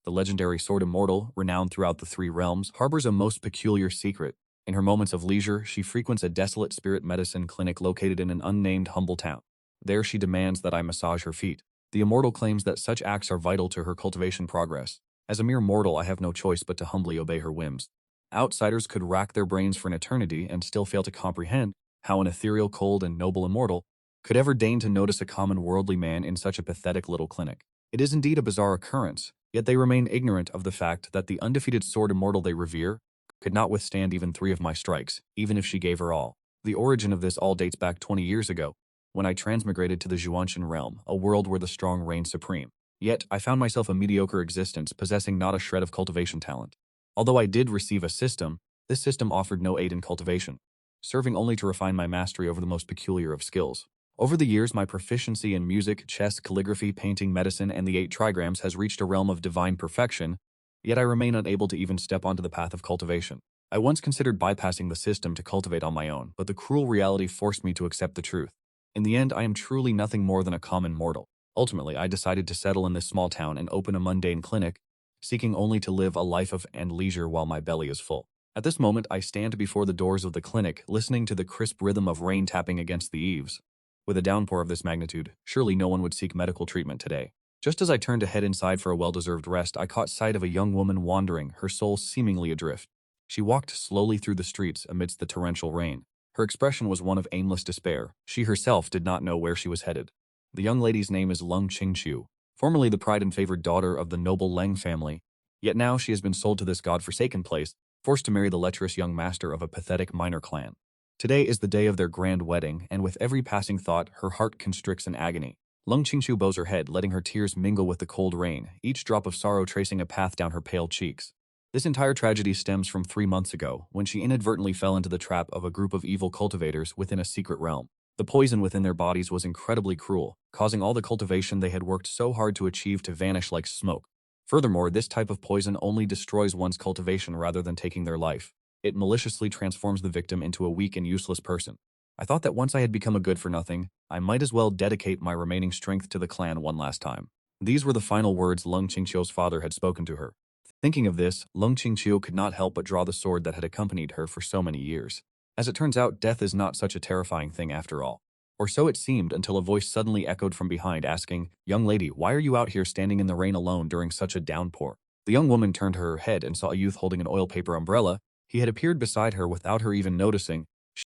The legendary Sword Immortal, renowned throughout the three realms, harbors a most peculiar secret. In her moments of leisure, she frequents a desolate spirit medicine clinic located in an unnamed humble town. There she demands that I massage her feet. The Immortal claims that such acts are vital to her cultivation progress. As a mere mortal, I have no choice but to humbly obey her whims. Outsiders could rack their brains for an eternity and still fail to comprehend how an ethereal, cold, and noble immortal could ever deign to notice a common worldly man in such a pathetic little clinic. It is indeed a bizarre occurrence, yet they remain ignorant of the fact that the undefeated sword immortal they revere could not withstand even 3 of my strikes, even if she gave her all. The origin of this all dates back 20 years ago, when I transmigrated to the Zhuanshan realm, a world where the strong reign supreme. Yet, I found myself a mediocre existence, possessing not a shred of cultivation talent. Although I did receive a system, this system offered no aid in cultivation, serving only to refine my mastery over the most peculiar of skills. Over the years, my proficiency in music, chess, calligraphy, painting, medicine, and the 8 trigrams has reached a realm of divine perfection, yet I remain unable to even step onto the path of cultivation. I once considered bypassing the system to cultivate on my own, but the cruel reality forced me to accept the truth. In the end, I am truly nothing more than a common mortal. Ultimately, I decided to settle in this small town and open a mundane clinic, seeking only to live a life of and leisure while my belly is full. At this moment, I stand before the doors of the clinic, listening to the crisp rhythm of rain tapping against the eaves. With a downpour of this magnitude, surely no one would seek medical treatment today. Just as I turned to head inside for a well-deserved rest, I caught sight of a young woman wandering, her soul seemingly adrift. She walked slowly through the streets amidst the torrential rain. Her expression was one of aimless despair. She herself did not know where she was headed. The young lady's name is Lung Qingqiu, formerly the pride and favored daughter of the noble Leng family, yet now she has been sold to this god-forsaken place, forced to marry the lecherous young master of a pathetic minor clan. Today is the day of their grand wedding, and with every passing thought, her heart constricts in agony. Lung Qingqiu bows her head, letting her tears mingle with the cold rain, each drop of sorrow tracing a path down her pale cheeks. This entire tragedy stems from 3 months ago, when she inadvertently fell into the trap of a group of evil cultivators within a secret realm. The poison within their bodies was incredibly cruel, causing all the cultivation they had worked so hard to achieve to vanish like smoke. Furthermore, this type of poison only destroys one's cultivation rather than taking their life. It maliciously transforms the victim into a weak and useless person. I thought that once I had become a good-for-nothing, I might as well dedicate my remaining strength to the clan one last time. These were the final words Lung Qingqiu's father had spoken to her. Thinking of this, Lung Qingqiu could not help but draw the sword that had accompanied her for so many years. As it turns out, death is not such a terrifying thing after all. Or so it seemed until a voice suddenly echoed from behind asking, "Young lady, why are you out here standing in the rain alone during such a downpour?" The young woman turned her head and saw a youth holding an oil paper umbrella. He had appeared beside her without her even noticing,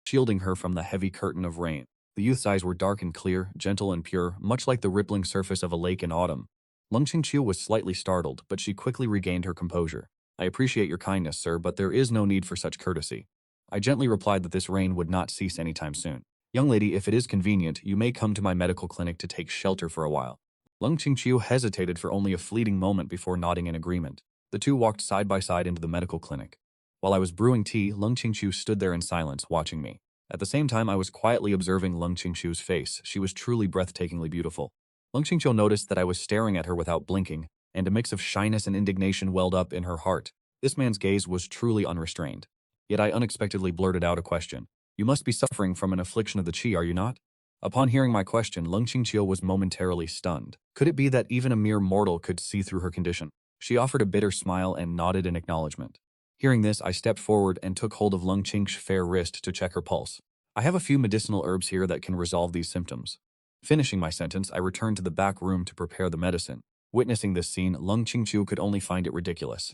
shielding her from the heavy curtain of rain. The youth's eyes were dark and clear, gentle and pure, much like the rippling surface of a lake in autumn. Lung Qingqiu was slightly startled, but she quickly regained her composure. "I appreciate your kindness, sir, but there is no need for such courtesy." I gently replied that this rain would not cease anytime soon. "Young lady, if it is convenient, you may come to my medical clinic to take shelter for a while." Lung Qingqiu hesitated for only a fleeting moment before nodding in agreement. The two walked side by side into the medical clinic. While I was brewing tea, Lung Qingqiu stood there in silence, watching me. At the same time, I was quietly observing Lung Qingqiu's face. She was truly breathtakingly beautiful. Lung Qingqiu noticed that I was staring at her without blinking, and a mix of shyness and indignation welled up in her heart. This man's gaze was truly unrestrained. Yet I unexpectedly blurted out a question. "You must be suffering from an affliction of the qi, are you not?" Upon hearing my question, Lung Qingqiu was momentarily stunned. Could it be that even a mere mortal could see through her condition? She offered a bitter smile and nodded in acknowledgement. Hearing this, I stepped forward and took hold of Lung Qingqiu's fair wrist to check her pulse. "I have a few medicinal herbs here that can resolve these symptoms." Finishing my sentence, I returned to the back room to prepare the medicine. Witnessing this scene, Lung Qingqiu could only find it ridiculous.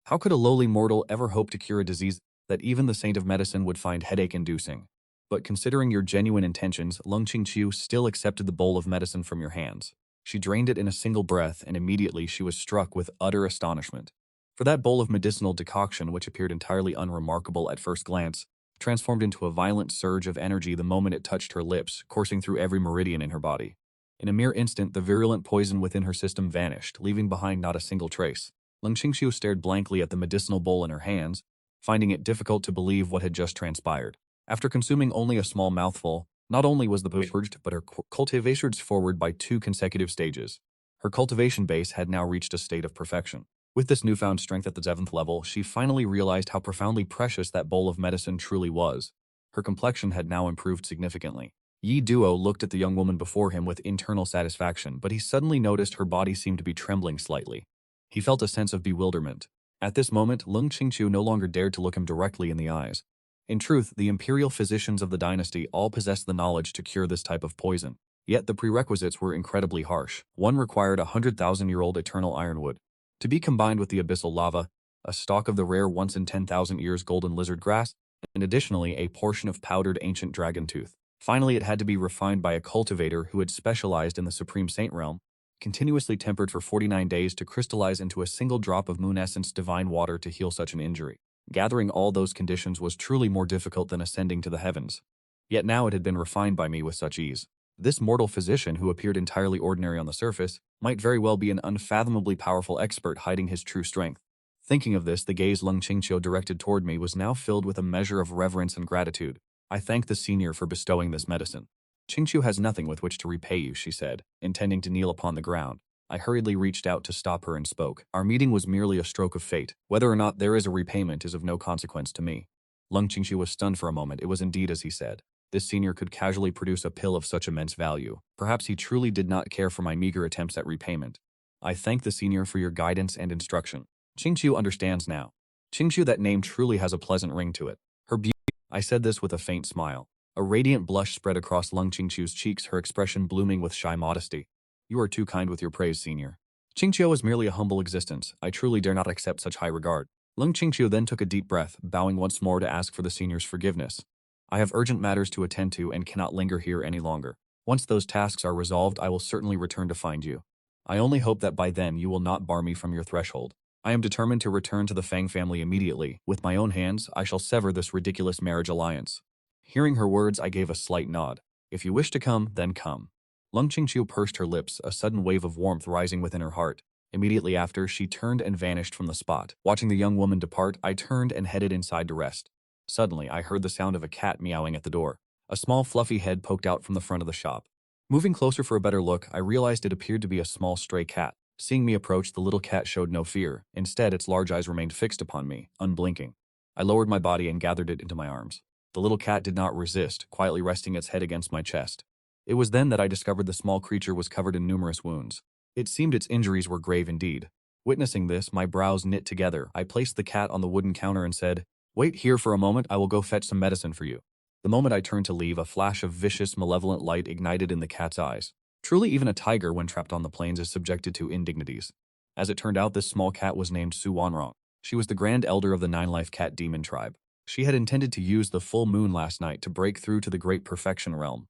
How could a lowly mortal ever hope to cure a disease that even the saint of medicine would find headache-inducing? But considering your genuine intentions, Lung Qingqiu still accepted the bowl of medicine from your hands. She drained it in a single breath, and immediately she was struck with utter astonishment. For that bowl of medicinal decoction, which appeared entirely unremarkable at first glance, transformed into a violent surge of energy the moment it touched her lips, coursing through every meridian in her body. In a mere instant, the virulent poison within her system vanished, leaving behind not a single trace. Lung Qingqiu stared blankly at the medicinal bowl in her hands, finding it difficult to believe what had just transpired. After consuming only a small mouthful, not only was the poison purged, but her cultivation forward by 2 consecutive stages. Her cultivation base had now reached a state of perfection. With this newfound strength at the 7th level, she finally realized how profoundly precious that bowl of medicine truly was. Her complexion had now improved significantly. Yi Duo looked at the young woman before him with internal satisfaction, but he suddenly noticed her body seemed to be trembling slightly. He felt a sense of bewilderment. At this moment, Lung Qingqiu no longer dared to look him directly in the eyes. In truth, the imperial physicians of the dynasty all possessed the knowledge to cure this type of poison. Yet the prerequisites were incredibly harsh. One required 100,000-year-old eternal ironwood to be combined with the abyssal lava, a stalk of the rare once in 10,000 years golden lizard grass, and additionally a portion of powdered ancient dragon tooth. Finally, it had to be refined by a cultivator who had specialized in the Supreme Saint realm, continuously tempered for 49 days to crystallize into a single drop of moon essence divine water to heal such an injury. Gathering all those conditions was truly more difficult than ascending to the heavens. Yet now it had been refined by me with such ease. This mortal physician, who appeared entirely ordinary on the surface, might very well be an unfathomably powerful expert hiding his true strength. Thinking of this, the gaze Lung Qingqiu directed toward me was now filled with a measure of reverence and gratitude. I thank the senior for bestowing this medicine. Qingqiu has nothing with which to repay you, she said, intending to kneel upon the ground. I hurriedly reached out to stop her and spoke. Our meeting was merely a stroke of fate. Whether or not there is a repayment is of no consequence to me. Lung Qingqiu was stunned for a moment. It was indeed as he said. This senior could casually produce a pill of such immense value. Perhaps he truly did not care for my meager attempts at repayment. I thank the senior for your guidance and instruction. Qingqiu understands now. Qingqiu, that name truly has a pleasant ring to it. Her beauty. I said this with a faint smile. A radiant blush spread across Lung Qingqiu's cheeks, her expression blooming with shy modesty. You are too kind with your praise, senior. Qingqiu is merely a humble existence. I truly dare not accept such high regard. Lung Qingqiu then took a deep breath, bowing once more to ask for the senior's forgiveness. I have urgent matters to attend to and cannot linger here any longer. Once those tasks are resolved, I will certainly return to find you. I only hope that by then you will not bar me from your threshold. I am determined to return to the Fang family immediately. With my own hands, I shall sever this ridiculous marriage alliance. Hearing her words, I gave a slight nod. If you wish to come, then come. Lung Qingqiu pursed her lips, a sudden wave of warmth rising within her heart. Immediately after, she turned and vanished from the spot. Watching the young woman depart, I turned and headed inside to rest. Suddenly, I heard the sound of a cat meowing at the door. A small fluffy head poked out from the front of the shop. Moving closer for a better look, I realized it appeared to be a small stray cat. Seeing me approach, the little cat showed no fear. Instead, its large eyes remained fixed upon me, unblinking. I lowered my body and gathered it into my arms. The little cat did not resist, quietly resting its head against my chest. It was then that I discovered the small creature was covered in numerous wounds. It seemed its injuries were grave indeed. Witnessing this, my brows knit together. I placed the cat on the wooden counter and said, "Wait here for a moment, I will go fetch some medicine for you." The moment I turned to leave, a flash of vicious, malevolent light ignited in the cat's eyes. Truly, even a tiger, when trapped on the plains, is subjected to indignities. As it turned out, this small cat was named Su Wanrong. She was the grand elder of the nine-life cat demon tribe. She had intended to use the full moon last night to break through to the Great Perfection realm.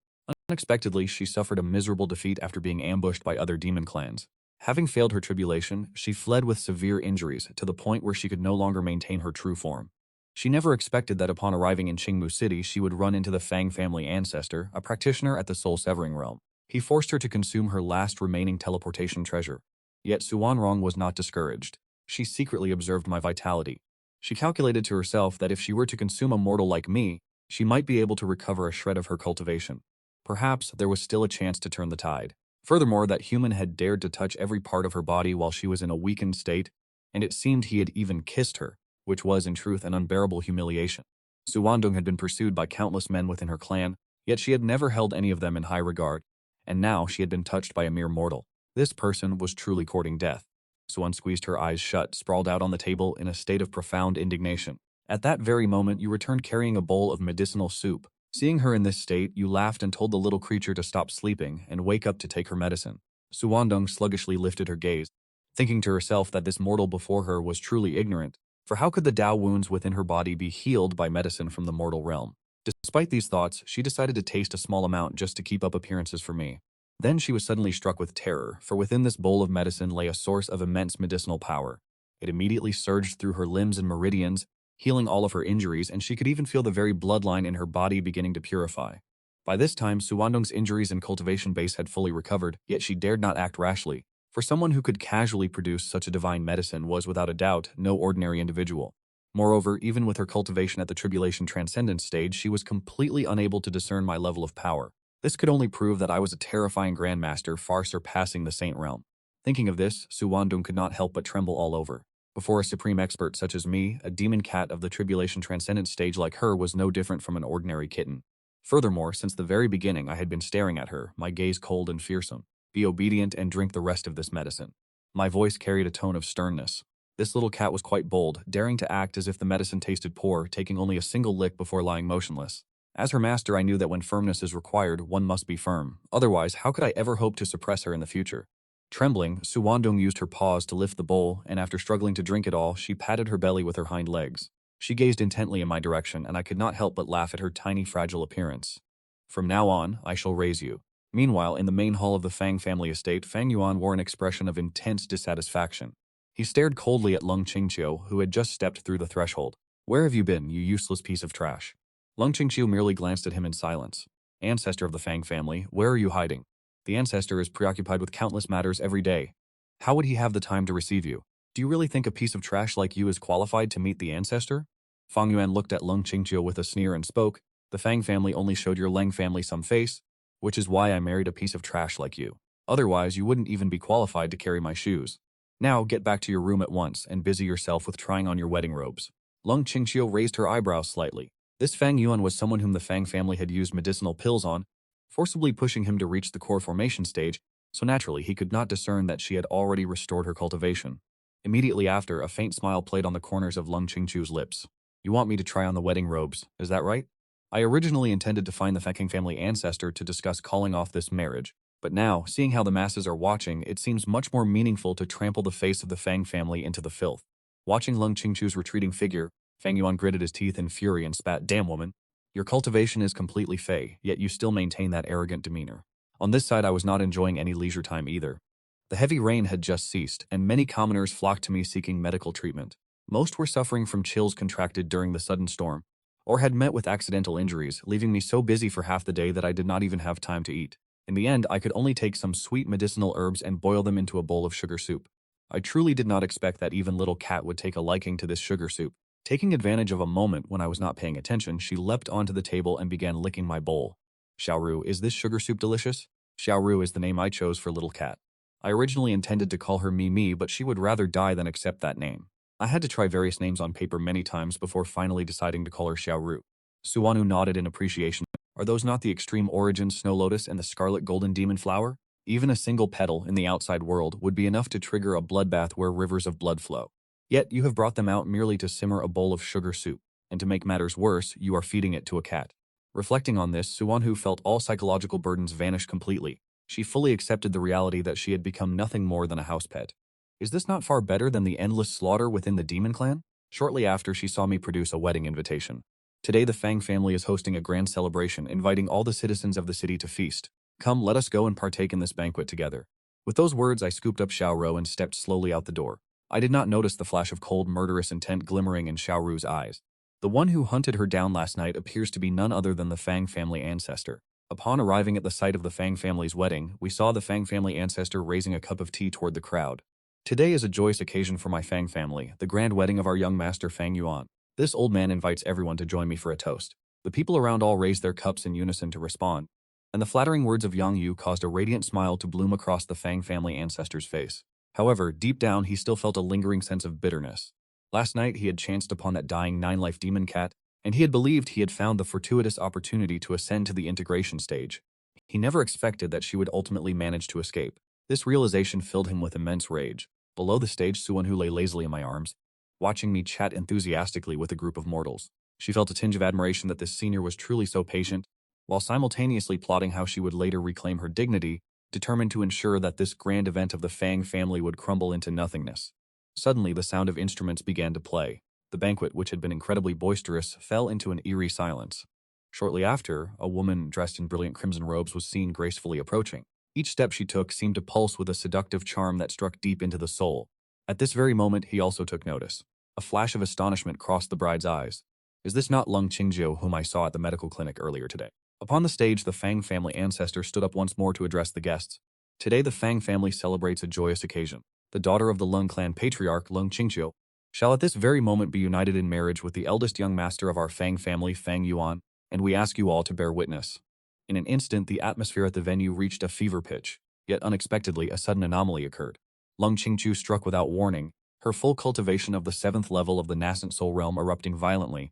Unexpectedly, she suffered a miserable defeat after being ambushed by other demon clans. Having failed her tribulation, she fled with severe injuries to the point where she could no longer maintain her true form. She never expected that upon arriving in Qingmu City, she would run into the Fang family ancestor, a practitioner at the soul-severing realm. He forced her to consume her last remaining teleportation treasure. Yet Su Wanrong was not discouraged. She secretly observed my vitality. She calculated to herself that if she were to consume a mortal like me, she might be able to recover a shred of her cultivation. Perhaps there was still a chance to turn the tide. Furthermore, that human had dared to touch every part of her body while she was in a weakened state, and it seemed he had even kissed her, which was in truth an unbearable humiliation. Su Wandong had been pursued by countless men within her clan, yet she had never held any of them in high regard, and now she had been touched by a mere mortal. This person was truly courting death. Suan squeezed her eyes shut, sprawled out on the table in a state of profound indignation. At that very moment, you returned carrying a bowl of medicinal soup. Seeing her in this state, you laughed and told the little creature to stop sleeping and wake up to take her medicine. Su Wandong sluggishly lifted her gaze, thinking to herself that this mortal before her was truly ignorant, for how could the Tao wounds within her body be healed by medicine from the mortal realm? Despite these thoughts, she decided to taste a small amount just to keep up appearances for me. Then she was suddenly struck with terror, for within this bowl of medicine lay a source of immense medicinal power. It immediately surged through her limbs and meridians, healing all of her injuries, and she could even feel the very bloodline in her body beginning to purify. By this time, Su Wandong's injuries and cultivation base had fully recovered, yet she dared not act rashly, for someone who could casually produce such a divine medicine was without a doubt no ordinary individual. Moreover, even with her cultivation at the Tribulation Transcendence stage, she was completely unable to discern my level of power. This could only prove that I was a terrifying grandmaster far surpassing the Saint Realm. Thinking of this, Su Wandong could not help but tremble all over. Before a supreme expert such as me, a demon cat of the Tribulation Transcendence stage like her was no different from an ordinary kitten. Furthermore, since the very beginning I had been staring at her, my gaze cold and fearsome. Be obedient and drink the rest of this medicine. My voice carried a tone of sternness. This little cat was quite bold, daring to act as if the medicine tasted poor, taking only a single lick before lying motionless. As her master, I knew that when firmness is required, one must be firm. Otherwise, how could I ever hope to suppress her in the future? Trembling, Suwandong used her paws to lift the bowl, and after struggling to drink it all, she patted her belly with her hind legs. She gazed intently in my direction, and I could not help but laugh at her tiny, fragile appearance. From now on, I shall raise you. Meanwhile, in the main hall of the Fang family estate, Fang Yuan wore an expression of intense dissatisfaction. He stared coldly at Lung Qingqiu, who had just stepped through the threshold. "Where have you been, you useless piece of trash?" Lung Qingqiu merely glanced at him in silence. "Ancestor of the Fang family, where are you hiding? The ancestor is preoccupied with countless matters every day. How would he have the time to receive you? Do you really think a piece of trash like you is qualified to meet the ancestor?" Fang Yuan looked at Lung Qingqiu with a sneer and spoke, "The Fang family only showed your Leng family some face, which is why I married a piece of trash like you. Otherwise, you wouldn't even be qualified to carry my shoes. Now get back to your room at once and busy yourself with trying on your wedding robes." Lung Qingqiu raised her eyebrows slightly. This Fang Yuan was someone whom the Fang family had used medicinal pills on, forcibly pushing him to reach the core formation stage, so naturally he could not discern that she had already restored her cultivation. Immediately after, a faint smile played on the corners of Lung Qingqiu's lips. "You want me to try on the wedding robes, is that right?" I originally intended to find the Fang family ancestor to discuss calling off this marriage, but now, seeing how the masses are watching, it seems much more meaningful to trample the face of the Fang family into the filth. Watching Lung Qingqiu's retreating figure, Fang Yuan gritted his teeth in fury and spat, "Damn woman. Your cultivation is completely fey, yet you still maintain that arrogant demeanor." On this side I was not enjoying any leisure time either. The heavy rain had just ceased, and many commoners flocked to me seeking medical treatment. Most were suffering from chills contracted during the sudden storm, or had met with accidental injuries, leaving me so busy for half the day that I did not even have time to eat. In the end, I could only take some sweet medicinal herbs and boil them into a bowl of sugar soup. I truly did not expect that even little cat would take a liking to this sugar soup. Taking advantage of a moment when I was not paying attention, she leapt onto the table and began licking my bowl. "Xiaoru, is this sugar soup delicious?" Xiaoru is the name I chose for little cat. I originally intended to call her Mimi, but she would rather die than accept that name. I had to try various names on paper many times before finally deciding to call her Xiaoru. Suwanu nodded in appreciation. "Are those not the extreme origin snow lotus and the scarlet golden demon flower? Even a single petal in the outside world would be enough to trigger a bloodbath where rivers of blood flow. Yet you have brought them out merely to simmer a bowl of sugar soup, and to make matters worse, you are feeding it to a cat." Reflecting on this, Suwanu felt all psychological burdens vanish completely. She fully accepted the reality that she had become nothing more than a house pet. Is this not far better than the endless slaughter within the demon clan? Shortly after, she saw me produce a wedding invitation. Today the Fang family is hosting a grand celebration, inviting all the citizens of the city to feast. Come, let us go and partake in this banquet together. With those words, I scooped up Xiaoru and stepped slowly out the door. I did not notice the flash of cold, murderous intent glimmering in Xiaoru's eyes. The one who hunted her down last night appears to be none other than the Fang family ancestor. Upon arriving at the site of the Fang family's wedding, we saw the Fang family ancestor raising a cup of tea toward the crowd. "Today is a joyous occasion for my Fang family, the grand wedding of our young master Fang Yuan. This old man invites everyone to join me for a toast." The people around all raised their cups in unison to respond, and the flattering words of Yang Yu caused a radiant smile to bloom across the Fang family ancestor's face. However, deep down he still felt a lingering sense of bitterness. Last night he had chanced upon that dying nine-life demon cat, and he had believed he had found the fortuitous opportunity to ascend to the integration stage. He never expected that she would ultimately manage to escape. This realization filled him with immense rage. Below the stage, Suwon-hu lay lazily in my arms, watching me chat enthusiastically with a group of mortals. She felt a tinge of admiration that this senior was truly so patient, while simultaneously plotting how she would later reclaim her dignity, determined to ensure that this grand event of the Fang family would crumble into nothingness. Suddenly, the sound of instruments began to play. The banquet, which had been incredibly boisterous, fell into an eerie silence. Shortly after, a woman dressed in brilliant crimson robes was seen gracefully approaching. Each step she took seemed to pulse with a seductive charm that struck deep into the soul. At this very moment, he also took notice. A flash of astonishment crossed the bride's eyes. "Is this not Lung Qingjiu whom I saw at the medical clinic earlier today?" Upon the stage, the Fang family ancestor stood up once more to address the guests. Today, the Fang family celebrates a joyous occasion. The daughter of the Lung clan patriarch, Lung Qingjiu, shall at this very moment be united in marriage with the eldest young master of our Fang family, Fang Yuan, and we ask you all to bear witness. In an instant, the atmosphere at the venue reached a fever pitch, yet unexpectedly, a sudden anomaly occurred. Lung Qingqiu struck without warning, her full cultivation of the 7th level of the nascent soul realm erupting violently,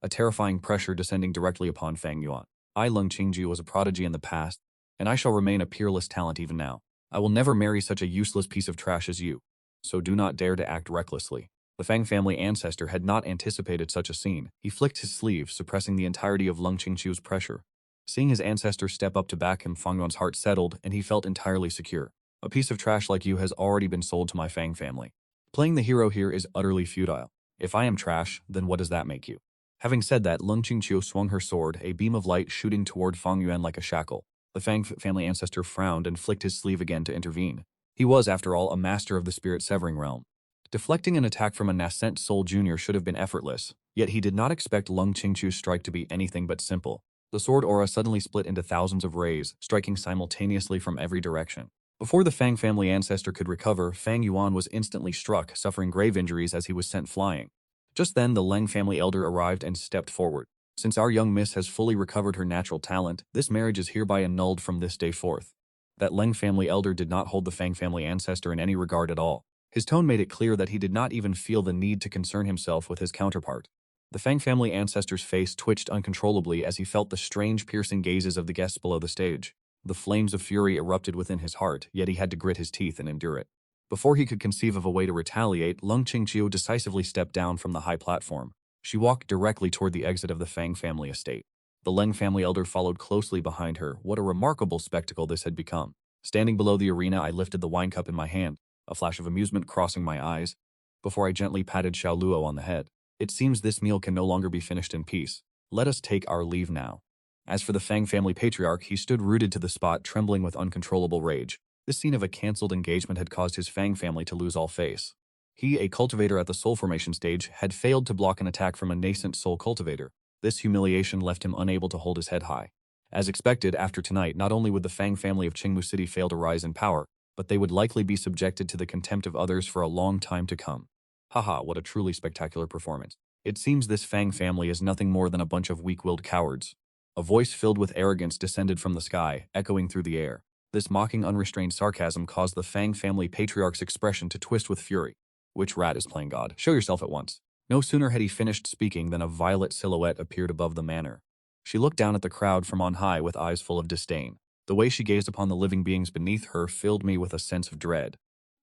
a terrifying pressure descending directly upon Fang Yuan. I, Lung Qingqiu, was a prodigy in the past, and I shall remain a peerless talent even now. I will never marry such a useless piece of trash as you, so do not dare to act recklessly. The Fang family ancestor had not anticipated such a scene. He flicked his sleeve, suppressing the entirety of Lung Qingqiu's pressure. Seeing his ancestor step up to back him, Fang Yuan's heart settled, and he felt entirely secure. A piece of trash like you has already been sold to my Fang family. Playing the hero here is utterly futile. If I am trash, then what does that make you? Having said that, Lung Qingqiu swung her sword, a beam of light shooting toward Fang Yuan like a shackle. The Fang family ancestor frowned and flicked his sleeve again to intervene. He was, after all, a master of the spirit-severing realm. Deflecting an attack from a nascent soul junior should have been effortless, yet he did not expect Lung Qingqiu's strike to be anything but simple. The sword aura suddenly split into thousands of rays, striking simultaneously from every direction. Before the Fang family ancestor could recover, Fang Yuan was instantly struck, suffering grave injuries as he was sent flying. Just then, the Leng family elder arrived and stepped forward. Since our young miss has fully recovered her natural talent, this marriage is hereby annulled from this day forth. That Leng family elder did not hold the Fang family ancestor in any regard at all. His tone made it clear that he did not even feel the need to concern himself with his counterpart. The Fang family ancestor's face twitched uncontrollably as he felt the strange piercing gazes of the guests below the stage. The flames of fury erupted within his heart, yet he had to grit his teeth and endure it. Before he could conceive of a way to retaliate, Lung Qingqiu decisively stepped down from the high platform. She walked directly toward the exit of the Fang family estate. The Leng family elder followed closely behind her. What a remarkable spectacle this had become. Standing below the arena, I lifted the wine cup in my hand, a flash of amusement crossing my eyes, before I gently patted Xiao Luo on the head. It seems this meal can no longer be finished in peace. Let us take our leave now. As for the Fang family patriarch, he stood rooted to the spot, trembling with uncontrollable rage. This scene of a cancelled engagement had caused his Fang family to lose all face. He, a cultivator at the soul formation stage, had failed to block an attack from a nascent soul cultivator. This humiliation left him unable to hold his head high. As expected, after tonight, not only would the Fang family of Qingmu City fail to rise in power, but they would likely be subjected to the contempt of others for a long time to come. Haha, what a truly spectacular performance. It seems this Fang family is nothing more than a bunch of weak-willed cowards. A voice filled with arrogance descended from the sky, echoing through the air. This mocking, unrestrained sarcasm caused the Fang family patriarch's expression to twist with fury. Which rat is playing God? Show yourself at once. No sooner had he finished speaking than a violet silhouette appeared above the manor. She looked down at the crowd from on high with eyes full of disdain. The way she gazed upon the living beings beneath her filled me with a sense of dread.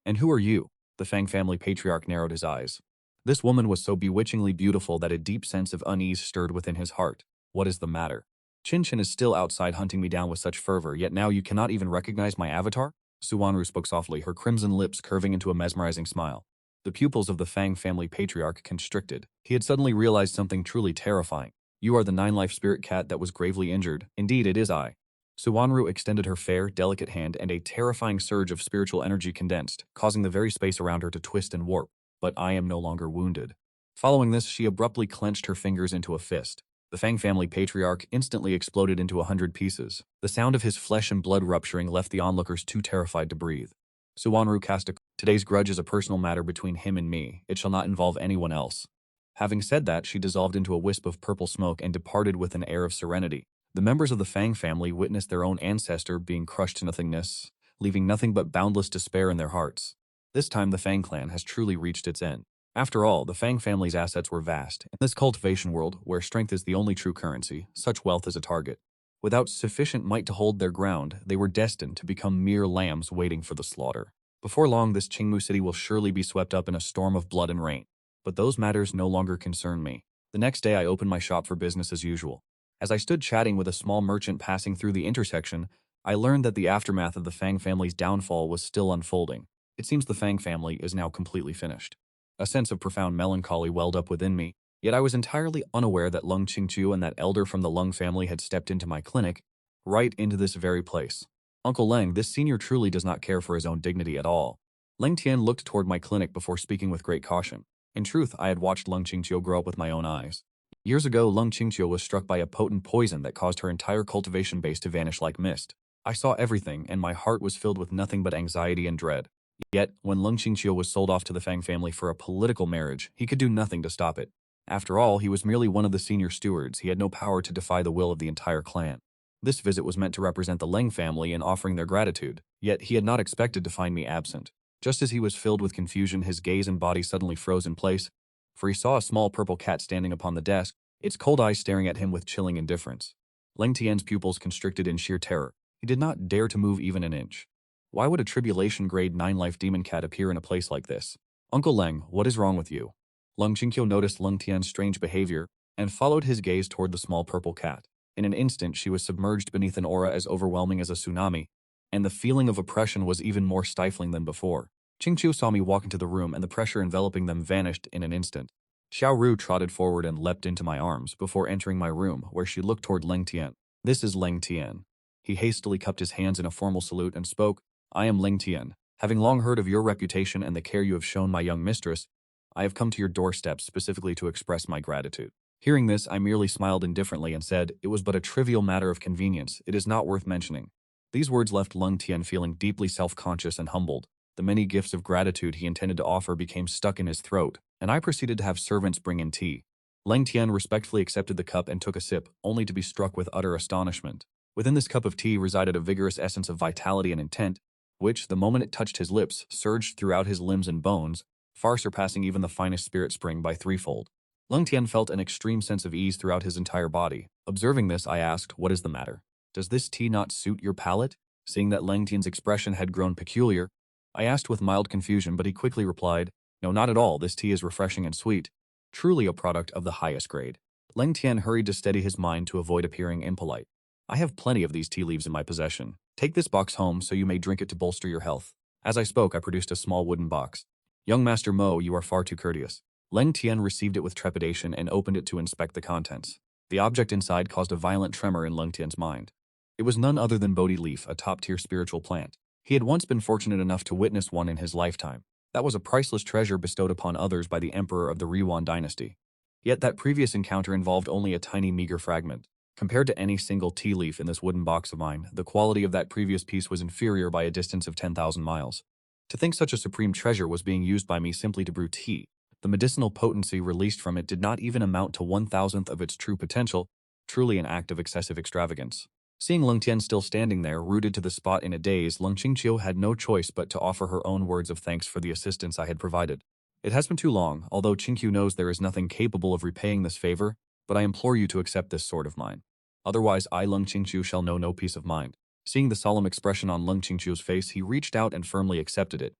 And who are you? The Fang family patriarch narrowed his eyes. This woman was so bewitchingly beautiful that a deep sense of unease stirred within his heart. What is the matter? Chin Chin is still outside hunting me down with such fervor, yet now you cannot even recognize my avatar? Suwanru spoke softly, her crimson lips curving into a mesmerizing smile. The pupils of the Fang family patriarch constricted. He had suddenly realized something truly terrifying. You are the nine-life spirit cat that was gravely injured. Indeed, it is I. Suwanru extended her fair, delicate hand, and a terrifying surge of spiritual energy condensed, causing the very space around her to twist and warp. But I am no longer wounded. Following this, she abruptly clenched her fingers into a fist. The Fang family patriarch instantly exploded into 100 pieces. The sound of his flesh and blood rupturing left the onlookers too terrified to breathe. Suwanru cast a today's grudge is a personal matter between him and me. It shall not involve anyone else. Having said that, she dissolved into a wisp of purple smoke and departed with an air of serenity. The members of the Fang family witnessed their own ancestor being crushed to nothingness, leaving nothing but boundless despair in their hearts. This time the Fang clan has truly reached its end. After all, the Fang family's assets were vast. In this cultivation world, where strength is the only true currency, such wealth is a target. Without sufficient might to hold their ground, they were destined to become mere lambs waiting for the slaughter. Before long, this Qingmu city will surely be swept up in a storm of blood and rain. But those matters no longer concern me. The next day I opened my shop for business as usual. As I stood chatting with a small merchant passing through the intersection, I learned that the aftermath of the Fang family's downfall was still unfolding. It seems the Fang family is now completely finished. A sense of profound melancholy welled up within me, yet I was entirely unaware that Lung Qingqiu and that elder from the Lung family had stepped into my clinic, right into this very place. Uncle Leng, this senior truly does not care for his own dignity at all. Leng Tian looked toward my clinic before speaking with great caution. In truth, I had watched Lung Qingqiu grow up with my own eyes. Years ago, Lung Qingqiu was struck by a potent poison that caused her entire cultivation base to vanish like mist. I saw everything, and my heart was filled with nothing but anxiety and dread. Yet, when Lung Qingqiu was sold off to the Fang family for a political marriage, he could do nothing to stop it. After all, he was merely one of the senior stewards. He had no power to defy the will of the entire clan. This visit was meant to represent the Leng family in offering their gratitude, yet he had not expected to find me absent. Just as he was filled with confusion, his gaze and body suddenly froze in place, for he saw a small purple cat standing upon the desk, its cold eyes staring at him with chilling indifference. Leng Tian's pupils constricted in sheer terror. He did not dare to move even an inch. Why would a tribulation grade 9 life demon cat appear in a place like this? Uncle Leng, what is wrong with you? Leng Qingqiu noticed Leng Tian's strange behavior and followed his gaze toward the small purple cat. In an instant, she was submerged beneath an aura as overwhelming as a tsunami, and the feeling of oppression was even more stifling than before. Qingqiu saw me walk into the room and the pressure enveloping them vanished in an instant. Xiao Ru trotted forward and leapt into my arms before entering my room, where she looked toward Leng Tian. This is Leng Tian. He hastily cupped his hands in a formal salute and spoke, I am Leng Tian. Having long heard of your reputation and the care you have shown my young mistress, I have come to your doorstep specifically to express my gratitude. Hearing this, I merely smiled indifferently and said, it was but a trivial matter of convenience, it is not worth mentioning. These words left Leng Tian feeling deeply self-conscious and humbled. The many gifts of gratitude he intended to offer became stuck in his throat, and I proceeded to have servants bring in tea. Leng Tian respectfully accepted the cup and took a sip, only to be struck with utter astonishment. Within this cup of tea resided a vigorous essence of vitality and intent, which, the moment it touched his lips, surged throughout his limbs and bones, far surpassing even the finest spirit spring by threefold. Leng Tian felt an extreme sense of ease throughout his entire body. Observing this, I asked, what is the matter? Does this tea not suit your palate? Seeing that Leng Tian's expression had grown peculiar, I asked with mild confusion, but he quickly replied, no, not at all, this tea is refreshing and sweet, truly a product of the highest grade. Leng Tian hurried to steady his mind to avoid appearing impolite. I have plenty of these tea leaves in my possession. Take this box home so you may drink it to bolster your health. As I spoke, I produced a small wooden box. Young Master Mo, you are far too courteous. Leng Tian received it with trepidation and opened it to inspect the contents. The object inside caused a violent tremor in Leng Tian's mind. It was none other than Bodhi leaf, a top-tier spiritual plant. He had once been fortunate enough to witness one in his lifetime. That was a priceless treasure bestowed upon others by the emperor of the Riwan dynasty. Yet that previous encounter involved only a tiny meager fragment. Compared to any single tea leaf in this wooden box of mine, the quality of that previous piece was inferior by a distance of 10,000 miles. To think such a supreme treasure was being used by me simply to brew tea, the medicinal potency released from it did not even amount to 1,000th of its true potential, truly an act of excessive extravagance. Seeing Leng Tian still standing there, rooted to the spot in a daze, Leng Qingqiu had no choice but to offer her own words of thanks for the assistance I had provided. It has been too long, although Qingqiu knows there is nothing capable of repaying this favor, but I implore you to accept this sword of mine. Otherwise I, Leng Qingqiu, shall know no peace of mind. Seeing the solemn expression on Leng Qingqiu's face, he reached out and firmly accepted it.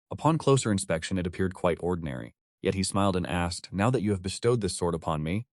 Upon closer inspection, it appeared quite ordinary. Yet he smiled and asked, now that you have bestowed this sword upon me,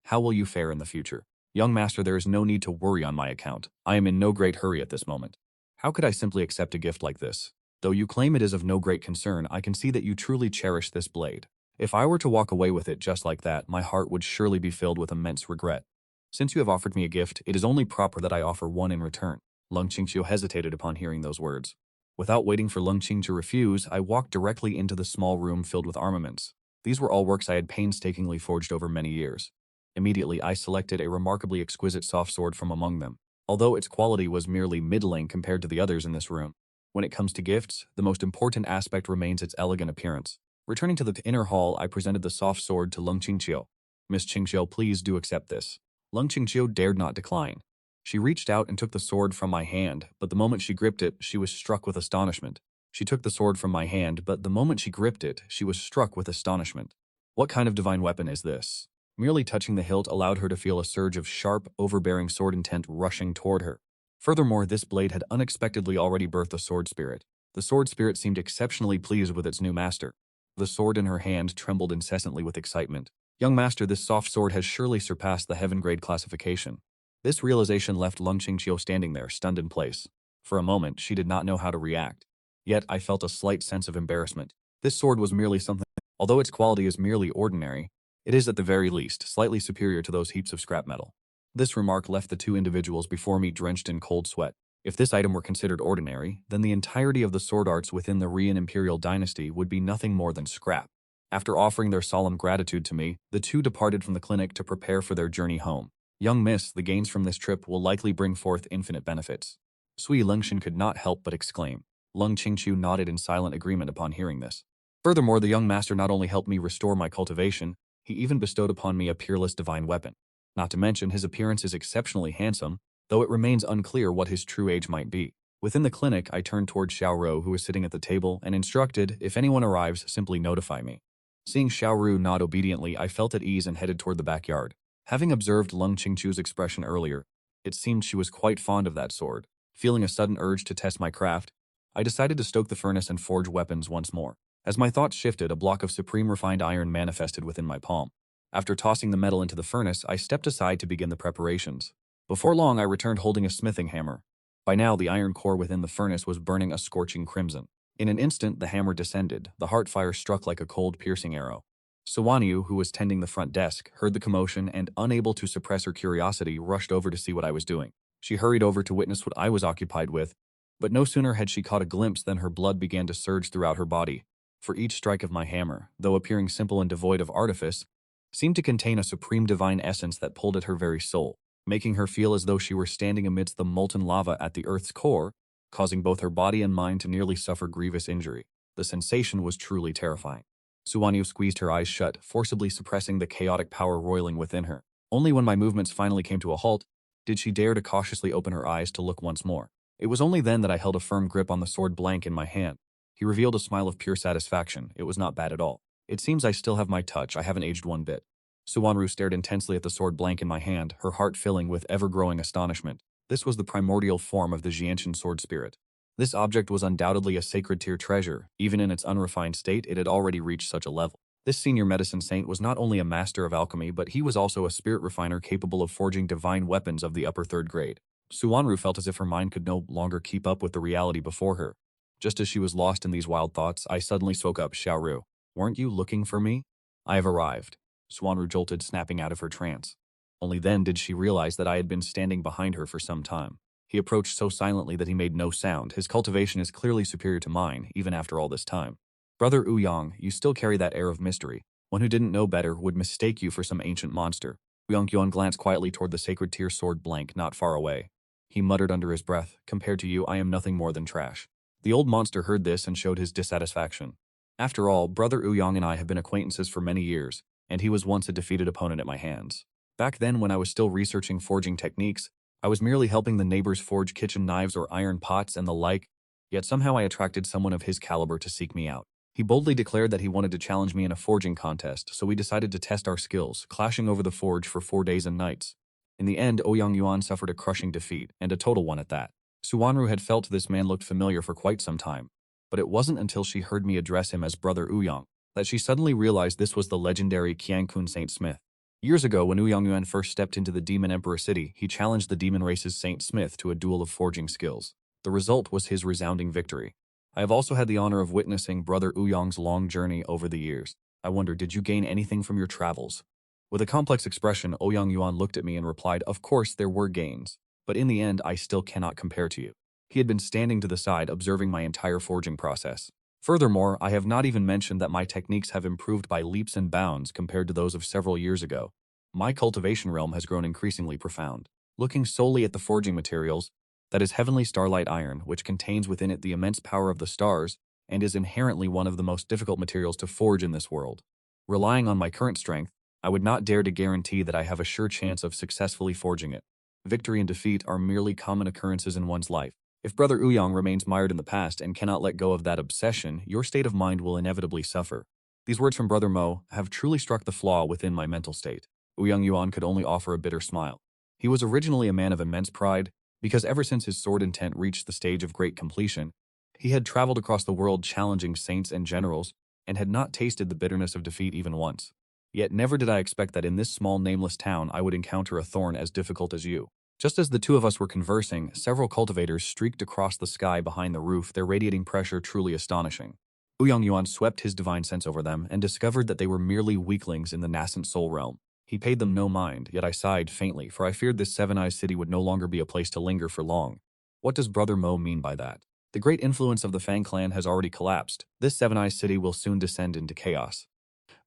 how will you fare in the future? Young master, there is no need to worry on my account. I am in no great hurry at this moment. How could I simply accept a gift like this? Though you claim it is of no great concern, I can see that you truly cherish this blade. If I were to walk away with it just like that, my heart would surely be filled with immense regret. Since you have offered me a gift, it is only proper that I offer one in return. Leng Qingqiu hesitated upon hearing those words. Without waiting for Leng Qing to refuse, I walked directly into the small room filled with armaments. These were all works I had painstakingly forged over many years. Immediately, I selected a remarkably exquisite soft sword from among them, although its quality was merely middling compared to the others in this room. When it comes to gifts, the most important aspect remains its elegant appearance. Returning to the inner hall, I presented the soft sword to Leng Qingqiu. Miss Qingqiu, please do accept this. Leng Qingqiu dared not decline. She reached out and took the sword from my hand, but the moment she gripped it, she was struck with astonishment. She took the sword from my hand, but the moment she gripped it, she was struck with astonishment. What kind of divine weapon is this? Merely touching the hilt allowed her to feel a surge of sharp, overbearing sword intent rushing toward her. Furthermore, this blade had unexpectedly already birthed a sword spirit. The sword spirit seemed exceptionally pleased with its new master. The sword in her hand trembled incessantly with excitement. Young master, this soft sword has surely surpassed the heaven grade classification. This realization left Leng Qingqiu standing there, stunned in place. For a moment, she did not know how to react. Yet, I felt a slight sense of embarrassment. This sword was merely something. Although its quality is merely ordinary, it is at the very least slightly superior to those heaps of scrap metal. This remark left the two individuals before me drenched in cold sweat. If this item were considered ordinary, then the entirety of the sword arts within the Rian Imperial dynasty would be nothing more than scrap. After offering their solemn gratitude to me, the two departed from the clinic to prepare for their journey home. Young miss, the gains from this trip will likely bring forth infinite benefits. Sui Lengshan could not help but exclaim. Leng Qingqiu nodded in silent agreement upon hearing this. Furthermore, the young master not only helped me restore my cultivation, he even bestowed upon me a peerless divine weapon. Not to mention, his appearance is exceptionally handsome, though it remains unclear what his true age might be. Within the clinic, I turned toward Xiao Ru, who was sitting at the table, and instructed, if anyone arrives, simply notify me. Seeing Xiao Ru nod obediently, I felt at ease and headed toward the backyard. Having observed Leng Qingqiu's expression earlier, it seemed she was quite fond of that sword. Feeling a sudden urge to test my craft, I decided to stoke the furnace and forge weapons once more. As my thoughts shifted, a block of supreme refined iron manifested within my palm. After tossing the metal into the furnace, I stepped aside to begin the preparations. Before long, I returned holding a smithing hammer. By now, the iron core within the furnace was burning a scorching crimson. In an instant, the hammer descended. The heart fire struck like a cold, piercing arrow. Suwanyu, who was tending the front desk, heard the commotion and, unable to suppress her curiosity, rushed over to see what I was doing. She hurried over to witness what I was occupied with, but no sooner had she caught a glimpse than her blood began to surge throughout her body. For each strike of my hammer, though appearing simple and devoid of artifice, seemed to contain a supreme divine essence that pulled at her very soul, making her feel as though she were standing amidst the molten lava at the earth's core, causing both her body and mind to nearly suffer grievous injury. The sensation was truly terrifying. Suwanyu squeezed her eyes shut, forcibly suppressing the chaotic power roiling within her. Only when my movements finally came to a halt did she dare to cautiously open her eyes to look once more. It was only then that I held a firm grip on the sword blank in my hand. He revealed a smile of pure satisfaction. It was not bad at all. It seems I still have my touch. I haven't aged one bit. Suwanru stared intensely at the sword blank in my hand, her heart filling with ever-growing astonishment. This was the primordial form of the Jianshan sword spirit. This object was undoubtedly a sacred tier treasure. Even in its unrefined state, it had already reached such a level. This senior medicine saint was not only a master of alchemy, but he was also a spirit refiner capable of forging divine weapons of the upper third grade. Suwanru felt as if her mind could no longer keep up with the reality before her. Just as she was lost in these wild thoughts, I suddenly spoke up. Xiaoru, weren't you looking for me? I have arrived. Suwanru jolted, snapping out of her trance. Only then did she realize that I had been standing behind her for some time. He approached so silently that he made no sound. His cultivation is clearly superior to mine, even after all this time. Brother Ouyang, you still carry that air of mystery. One who didn't know better would mistake you for some ancient monster. Ouyang Yuan glanced quietly toward the sacred tier sword blank not far away. He muttered under his breath, compared to you, I am nothing more than trash. The old monster heard this and showed his dissatisfaction. After all, Brother Ouyang and I have been acquaintances for many years, and he was once a defeated opponent at my hands. Back then, when I was still researching forging techniques, I was merely helping the neighbors forge kitchen knives or iron pots and the like, yet somehow I attracted someone of his caliber to seek me out. He boldly declared that he wanted to challenge me in a forging contest, so we decided to test our skills, clashing over the forge for 4 days and nights. In the end, Ouyang Yuan suffered a crushing defeat, and a total one at that. Suwanru had felt this man looked familiar for quite some time, but it wasn't until she heard me address him as Brother Ouyang that she suddenly realized this was the legendary Qiankun Saint Smith. Years ago, when Ouyang Yuan first stepped into the Demon Emperor city, he challenged the demon race's Saint Smith to a duel of forging skills. The result was his resounding victory. I have also had the honor of witnessing Brother Ouyang's long journey over the years. I wonder, did you gain anything from your travels? With a complex expression, Ouyang Yuan looked at me and replied, of course there were gains, but in the end I still cannot compare to you. He had been standing to the side observing my entire forging process. Furthermore, I have not even mentioned that my techniques have improved by leaps and bounds compared to those of several years ago. My cultivation realm has grown increasingly profound. Looking solely at the forging materials, that is heavenly starlight iron, which contains within it the immense power of the stars and is inherently one of the most difficult materials to forge in this world. Relying on my current strength, I would not dare to guarantee that I have a sure chance of successfully forging it. Victory and defeat are merely common occurrences in one's life. If Brother Ouyang remains mired in the past and cannot let go of that obsession, your state of mind will inevitably suffer. These words from Brother Mo have truly struck the flaw within my mental state. Ouyang Yuan could only offer a bitter smile. He was originally a man of immense pride, because ever since his sword intent reached the stage of great completion, he had traveled across the world challenging saints and generals, and had not tasted the bitterness of defeat even once. Yet never did I expect that in this small nameless town I would encounter a thorn as difficult as you. Just as the two of us were conversing, several cultivators streaked across the sky behind the roof, their radiating pressure truly astonishing. Ouyang Yuan swept his divine sense over them and discovered that they were merely weaklings in the nascent soul realm. He paid them no mind, yet I sighed faintly, for I feared this Seven-Eyes city would no longer be a place to linger for long. What does Brother Mo mean by that? The great influence of the Fang clan has already collapsed. This Seven-Eyes city will soon descend into chaos.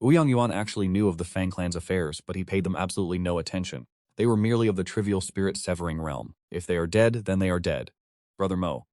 Ouyang Yuan actually knew of the Fang clan's affairs, but he paid them absolutely no attention. They were merely of the trivial spirit-severing realm. If they are dead, then they are dead. Brother Mo,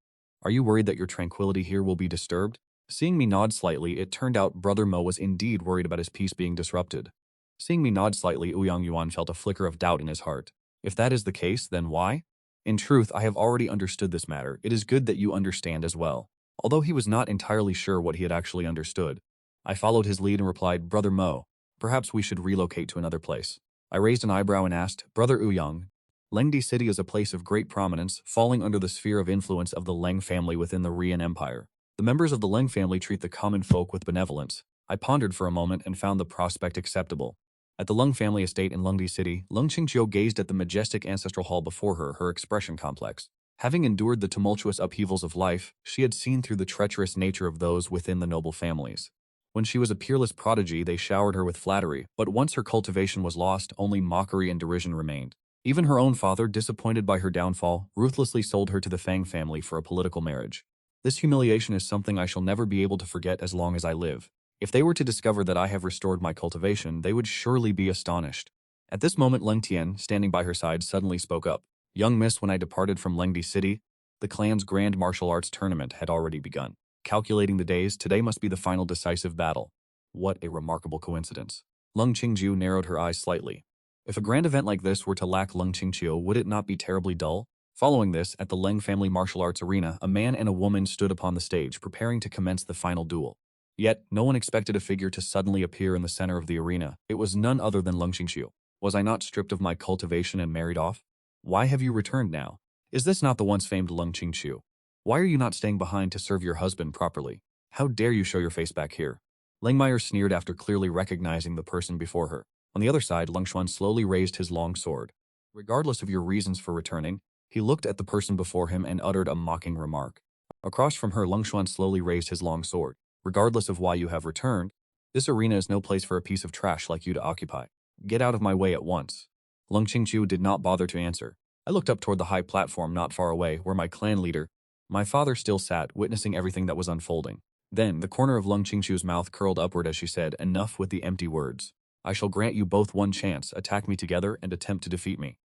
are you worried that your tranquility here will be disturbed? Seeing me nod slightly, it turned out Brother Mo was indeed worried about his peace being disrupted. Seeing me nod slightly, Ouyang Yuan felt a flicker of doubt in his heart. If that is the case, then why? In truth, I have already understood this matter. It is good that you understand as well. Although he was not entirely sure what he had actually understood, I followed his lead and replied, Brother Mo, perhaps we should relocate to another place. I raised an eyebrow and asked, Brother Ouyang, Lengdi City is a place of great prominence, falling under the sphere of influence of the Leng family within the Rian Empire. The members of the Leng family treat the common folk with benevolence. I pondered for a moment and found the prospect acceptable. At the Leng family estate in Lengdi City, Leng Qingqiu gazed at the majestic ancestral hall before her, her expression complex. Having endured the tumultuous upheavals of life, she had seen through the treacherous nature of those within the noble families. When she was a peerless prodigy, they showered her with flattery, but once her cultivation was lost, only mockery and derision remained. Even her own father, disappointed by her downfall, ruthlessly sold her to the Fang family for a political marriage. This humiliation is something I shall never be able to forget as long as I live. If they were to discover that I have restored my cultivation, they would surely be astonished. At this moment, Leng Tian, standing by her side, suddenly spoke up. Young miss, when I departed from Lengdi City, the clan's grand martial arts tournament had already begun. Calculating the days, today must be the final decisive battle. What a remarkable coincidence. Leng Qingjiu narrowed her eyes slightly. If a grand event like this were to lack Leng Qingqiu, would it not be terribly dull? Following this, at the Leng family martial arts arena, a man and a woman stood upon the stage, preparing to commence the final duel. Yet, no one expected a figure to suddenly appear in the center of the arena. It was none other than Leng Qingqiu. Was I not stripped of my cultivation and married off? Why have you returned now? Is this not the once famed Leng Qingqiu? Why are you not staying behind to serve your husband properly? How dare you show your face back here? Langmeier sneered after clearly recognizing the person before her. On the other side, Leng Xuan slowly raised his long sword. Regardless of your reasons for returning, he looked at the person before him and uttered a mocking remark. Across from her, Leng Xuan slowly raised his long sword. Regardless of why you have returned, this arena is no place for a piece of trash like you to occupy. Get out of my way at once. Leng Qingqiu did not bother to answer. I looked up toward the high platform not far away, where my clan leader, my father, still sat, witnessing everything that was unfolding. Then, the corner of Leng Qingqiu's mouth curled upward as she said, "Enough with the empty words. I shall grant you both one chance, attack me together and attempt to defeat me."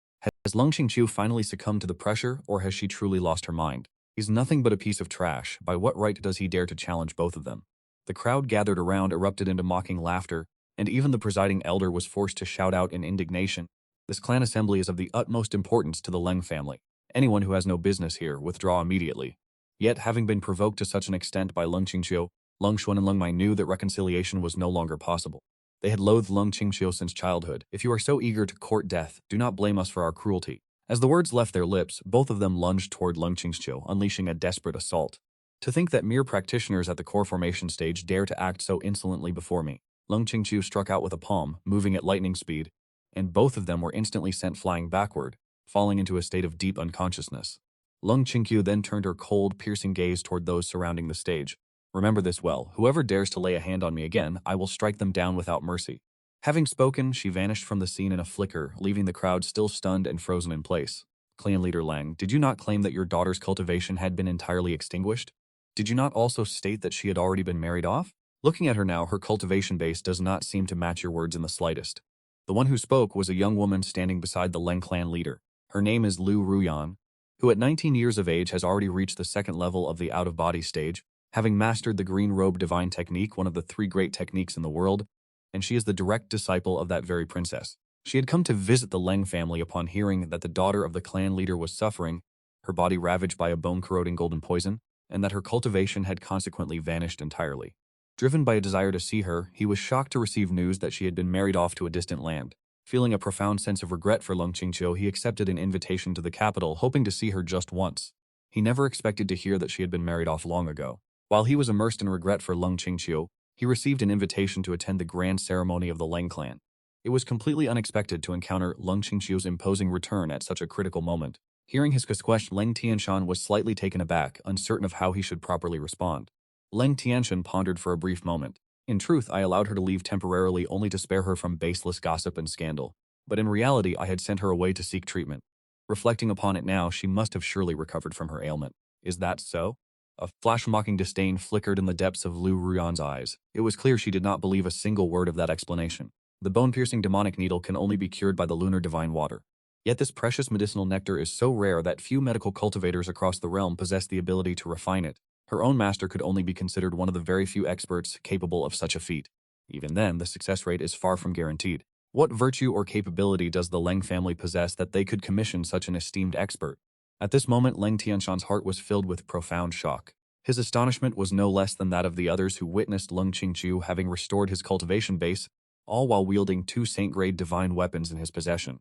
Has Leng Qingqiu finally succumbed to the pressure, or has she truly lost her mind? He's nothing but a piece of trash. By what right does he dare to challenge both of them? The crowd gathered around erupted into mocking laughter, and even the presiding elder was forced to shout out in indignation. This clan assembly is of the utmost importance to the Leng family. Anyone who has no business here, withdraw immediately. Yet, having been provoked to such an extent by Leng Qingqiu, Leng Xuan and Leng Mai knew that reconciliation was no longer possible. They had loathed Leng Qingqiu since childhood. If you are so eager to court death, do not blame us for our cruelty. As the words left their lips, both of them lunged toward Leng Qingqiu, unleashing a desperate assault. To think that mere practitioners at the core formation stage dare to act so insolently before me. Leng Qingqiu struck out with a palm, moving at lightning speed, and both of them were instantly sent flying backward, falling into a state of deep unconsciousness. Leng Qingqiu then turned her cold, piercing gaze toward those surrounding the stage. Remember this well, whoever dares to lay a hand on me again, I will strike them down without mercy. Having spoken, she vanished from the scene in a flicker, leaving the crowd still stunned and frozen in place. Clan leader Lang, did you not claim that your daughter's cultivation had been entirely extinguished? Did you not also state that she had already been married off? Looking at her now, her cultivation base does not seem to match your words in the slightest. The one who spoke was a young woman standing beside the Leng clan leader. Her name is Lu Ruyan, who at 19 years of age has already reached the second level of the out-of-body stage, having mastered the green robe divine technique, one of the 3 great techniques in the world, and she is the direct disciple of that very princess. She had come to visit the Leng family upon hearing that the daughter of the clan leader was suffering, her body ravaged by a bone-corroding golden poison, and that her cultivation had consequently vanished entirely. Driven by a desire to see her, he was shocked to receive news that she had been married off to a distant land. Feeling a profound sense of regret for Leng Qingqiu, he accepted an invitation to the capital, hoping to see her just once. He never expected to hear that she had been married off long ago. While he was immersed in regret for Leng Qingqiu, he received an invitation to attend the grand ceremony of the Leng clan. It was completely unexpected to encounter Leng Qingqiu's imposing return at such a critical moment. Hearing his question, Leng Tianshan was slightly taken aback, uncertain of how he should properly respond. Leng Tianshan pondered for a brief moment. In truth, I allowed her to leave temporarily only to spare her from baseless gossip and scandal. But in reality, I had sent her away to seek treatment. Reflecting upon it now, she must have surely recovered from her ailment. Is that so? A flash of mocking disdain flickered in the depths of Lu Ruyan's eyes. It was clear she did not believe a single word of that explanation. The bone-piercing demonic needle can only be cured by the lunar divine water. Yet this precious medicinal nectar is so rare that few medical cultivators across the realm possess the ability to refine it. Her own master could only be considered one of the very few experts capable of such a feat. Even then, the success rate is far from guaranteed. What virtue or capability does the Leng family possess that they could commission such an esteemed expert? At this moment, Leng Tianshan's heart was filled with profound shock. His astonishment was no less than that of the others who witnessed Leng Qingqiu having restored his cultivation base, all while wielding 2 saint-grade divine weapons in his possession.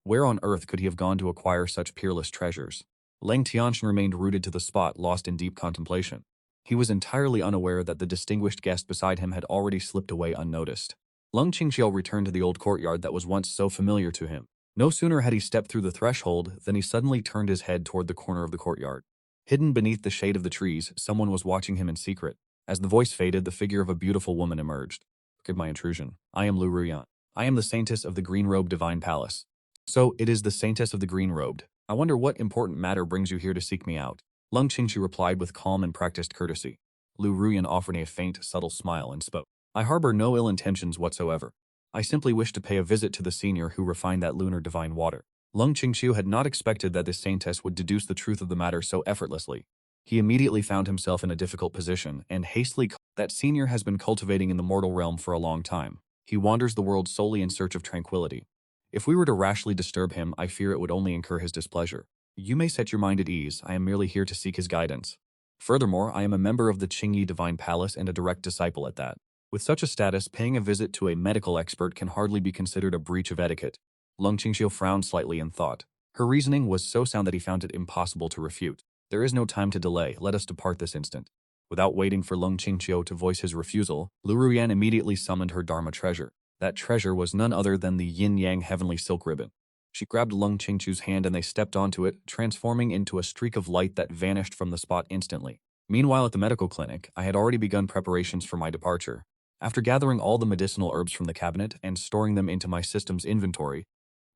Where on earth could he have gone to acquire such peerless treasures? Lang Tianxian remained rooted to the spot, lost in deep contemplation. He was entirely unaware that the distinguished guest beside him had already slipped away unnoticed. Lung Qingxiu returned to the old courtyard that was once so familiar to him. No sooner had he stepped through the threshold than he suddenly turned his head toward the corner of the courtyard. Hidden beneath the shade of the trees, someone was watching him in secret. As the voice faded, the figure of a beautiful woman emerged. "Forgive my intrusion. I am Lu Ruyan. I am the Saintess of the Green-Robed Divine Palace." "So, it is the Saintess of the Green-Robed. I wonder what important matter brings you here to seek me out." Lung Qingxiu replied with calm and practiced courtesy. Lu Ruyan offered a faint, subtle smile and spoke. "I harbor no ill intentions whatsoever. I simply wish to pay a visit to the senior who refined that lunar divine water." Lung Qingxiu had not expected that this saintess would deduce the truth of the matter so effortlessly. He immediately found himself in a difficult position and hastily that senior has been cultivating in the mortal realm for a long time. He wanders the world solely in search of tranquility. If we were to rashly disturb him, I fear it would only incur his displeasure. You may set your mind at ease. I am merely here to seek his guidance. Furthermore, I am a member of the Qingyi Divine Palace and a direct disciple at that. With such a status, paying a visit to a medical expert can hardly be considered a breach of etiquette. Lung Qingxiu frowned slightly in thought. Her reasoning was so sound that he found it impossible to refute. "There is no time to delay. Let us depart this instant." Without waiting for Lung Qingxiu to voice his refusal, Lu Ruyan immediately summoned her Dharma treasure. That treasure was none other than the yin-yang heavenly silk ribbon. She grabbed Lung Qingxiu's hand and they stepped onto it, transforming into a streak of light that vanished from the spot instantly. Meanwhile, at the medical clinic, I had already begun preparations for my departure. After gathering all the medicinal herbs from the cabinet and storing them into my system's inventory,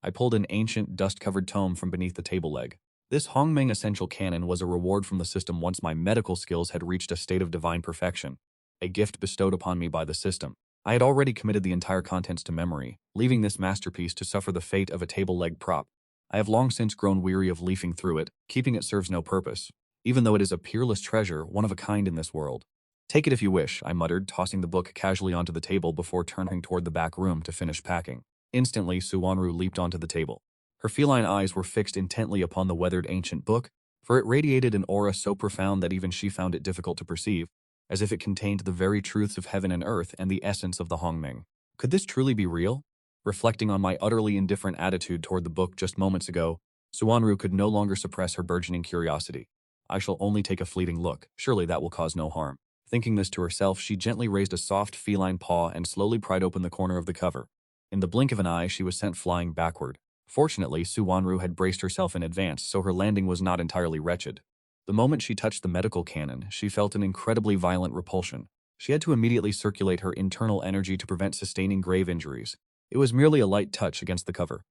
I pulled an ancient, dust-covered tome from beneath the table leg. This Hongmeng Essential Canon was a reward from the system once my medical skills had reached a state of divine perfection, a gift bestowed upon me by the system. I had already committed the entire contents to memory, leaving this masterpiece to suffer the fate of a table leg prop. I have long since grown weary of leafing through it. Keeping it serves no purpose, even though it is a peerless treasure, one of a kind in this world. "Take it if you wish," I muttered, tossing the book casually onto the table before turning toward the back room to finish packing. Instantly, Suwanru leaped onto the table. Her feline eyes were fixed intently upon the weathered ancient book, for it radiated an aura so profound that even she found it difficult to perceive, as if it contained the very truths of heaven and earth and the essence of the Hongmeng. Could this truly be real? Reflecting on my utterly indifferent attitude toward the book just moments ago, Suwanru could no longer suppress her burgeoning curiosity. "I shall only take a fleeting look. Surely that will cause no harm." Thinking this to herself, she gently raised a soft feline paw and slowly pried open the corner of the cover. In the blink of an eye, she was sent flying backward. Fortunately, Suwanru had braced herself in advance, so her landing was not entirely wretched. The moment she touched the medical cannon, she felt an incredibly violent repulsion. She had to immediately circulate her internal energy to prevent sustaining grave injuries. It was merely a light touch against the cover.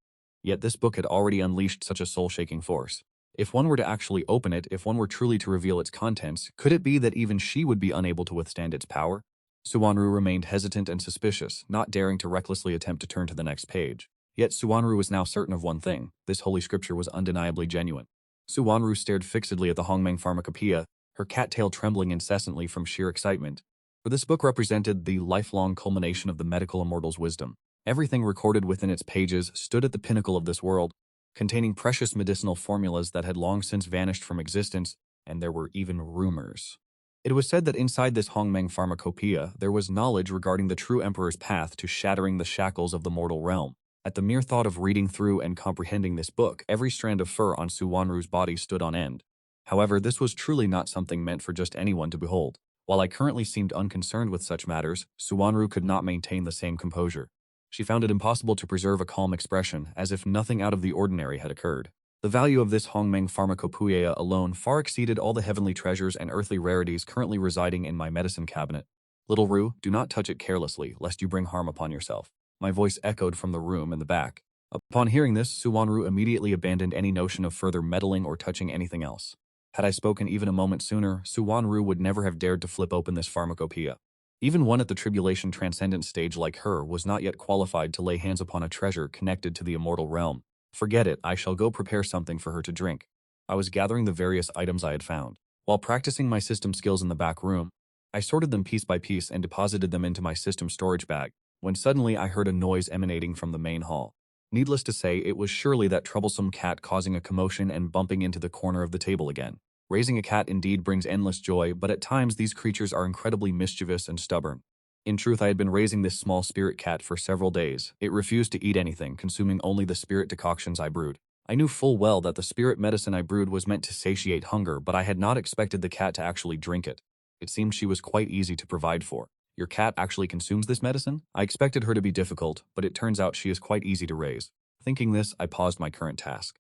Yet this book had already unleashed such a soul-shaking force. If one were to actually open it, if one were truly to reveal its contents, could it be that even she would be unable to withstand its power? Suwanru remained hesitant and suspicious, not daring to recklessly attempt to turn to the next page. Yet Suwanru was now certain of one thing: this holy scripture was undeniably genuine. Suwanru stared fixedly at the Hongmeng Pharmacopoeia, her cattail trembling incessantly from sheer excitement. For this book represented the lifelong culmination of the medical immortal's wisdom. Everything recorded within its pages stood at the pinnacle of this world, containing precious medicinal formulas that had long since vanished from existence, and there were even rumors. It was said that inside this Hongmeng Pharmacopoeia there was knowledge regarding the true emperor's path to shattering the shackles of the mortal realm. At the mere thought of reading through and comprehending this book, every strand of fur on Suwanru's body stood on end. However, this was truly not something meant for just anyone to behold. While I currently seemed unconcerned with such matters, Suwanru could not maintain the same composure. She found it impossible to preserve a calm expression, as if nothing out of the ordinary had occurred. The value of this Hongmeng Pharmacopoeia alone far exceeded all the heavenly treasures and earthly rarities currently residing in my medicine cabinet. "Little Rue, do not touch it carelessly, lest you bring harm upon yourself." My voice echoed from the room in the back. Upon hearing this, Suwanru immediately abandoned any notion of further meddling or touching anything else. Had I spoken even a moment sooner, Suwanru would never have dared to flip open this pharmacopoeia. Even one at the tribulation transcendent stage like her was not yet qualified to lay hands upon a treasure connected to the immortal realm. Forget it, I shall go prepare something for her to drink. I was gathering the various items I had found. While practicing my system skills in the back room, I sorted them piece by piece and deposited them into my system storage bag, when suddenly I heard a noise emanating from the main hall. Needless to say, it was surely that troublesome cat causing a commotion and bumping into the corner of the table again. Raising a cat indeed brings endless joy, but at times these creatures are incredibly mischievous and stubborn. In truth, I had been raising this small spirit cat for several days. It refused to eat anything, consuming only the spirit decoctions I brewed. I knew full well that the spirit medicine I brewed was meant to satiate hunger, but I had not expected the cat to actually drink it. It seemed she was quite easy to provide for. Your cat actually consumes this medicine? I expected her to be difficult, but it turns out she is quite easy to raise. Thinking this, I paused my current task.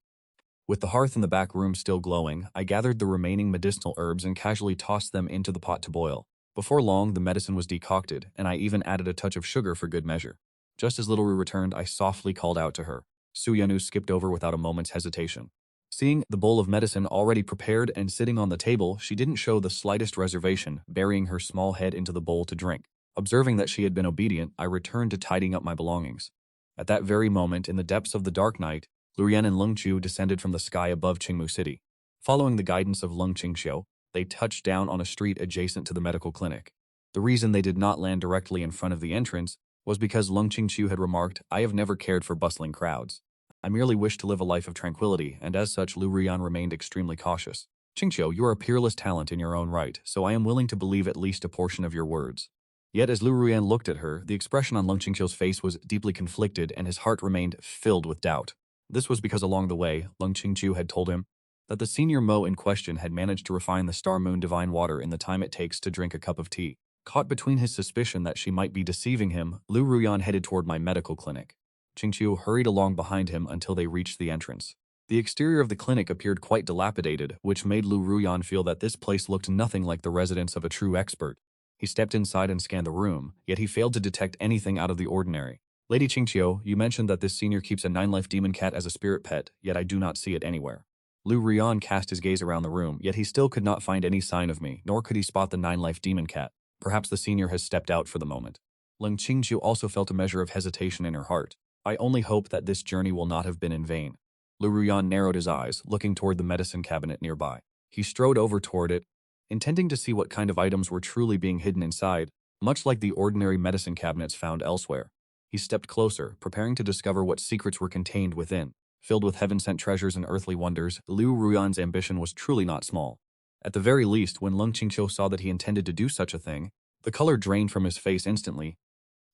With the hearth in the back room still glowing, I gathered the remaining medicinal herbs and casually tossed them into the pot to boil. Before long, the medicine was decocted, and I even added a touch of sugar for good measure. Just as Little Roo returned, I softly called out to her. Suyanu skipped over without a moment's hesitation. Seeing the bowl of medicine already prepared and sitting on the table, she didn't show the slightest reservation, burying her small head into the bowl to drink. Observing that she had been obedient, I returned to tidying up my belongings. At that very moment, in the depths of the dark night, Lurian and Lung Chu descended from the sky above Qingmu City. Following the guidance of Lung Qingxiu, they touched down on a street adjacent to the medical clinic. The reason they did not land directly in front of the entrance was because Lung Qingxiu had remarked, "I have never cared for bustling crowds. I merely wish to live a life of tranquility," and as such Lu Rian remained extremely cautious. "Qingxiu, you are a peerless talent in your own right, so I am willing to believe at least a portion of your words." Yet as Lu Rian looked at her, the expression on Lung Qingxiu's face was deeply conflicted and his heart remained filled with doubt. This was because along the way, Lung Qingxiu had told him that the senior Mo in question had managed to refine the Star Moon divine water in the time it takes to drink a cup of tea. Caught between his suspicion that she might be deceiving him, Lu Ruyan headed toward my medical clinic. Qingxiu hurried along behind him until they reached the entrance. The exterior of the clinic appeared quite dilapidated, which made Lu Ruyan feel that this place looked nothing like the residence of a true expert. He stepped inside and scanned the room, yet he failed to detect anything out of the ordinary. "Lady Qingxiu, you mentioned that this senior keeps a 9-life demon cat as a spirit pet, yet I do not see it anywhere." Lu Rian cast his gaze around the room, yet he still could not find any sign of me, nor could he spot the 9-life demon cat. Perhaps the senior has stepped out for the moment. Lung Qingxiu also felt a measure of hesitation in her heart. "I only hope that this journey will not have been in vain." Lu Ruyan narrowed his eyes, looking toward the medicine cabinet nearby. He strode over toward it, intending to see what kind of items were truly being hidden inside, much like the ordinary medicine cabinets found elsewhere. He stepped closer, preparing to discover what secrets were contained within. Filled with heaven-sent treasures and earthly wonders, Lu Ruyan's ambition was truly not small. At the very least, when Lung Qingxiu saw that he intended to do such a thing, the color drained from his face instantly.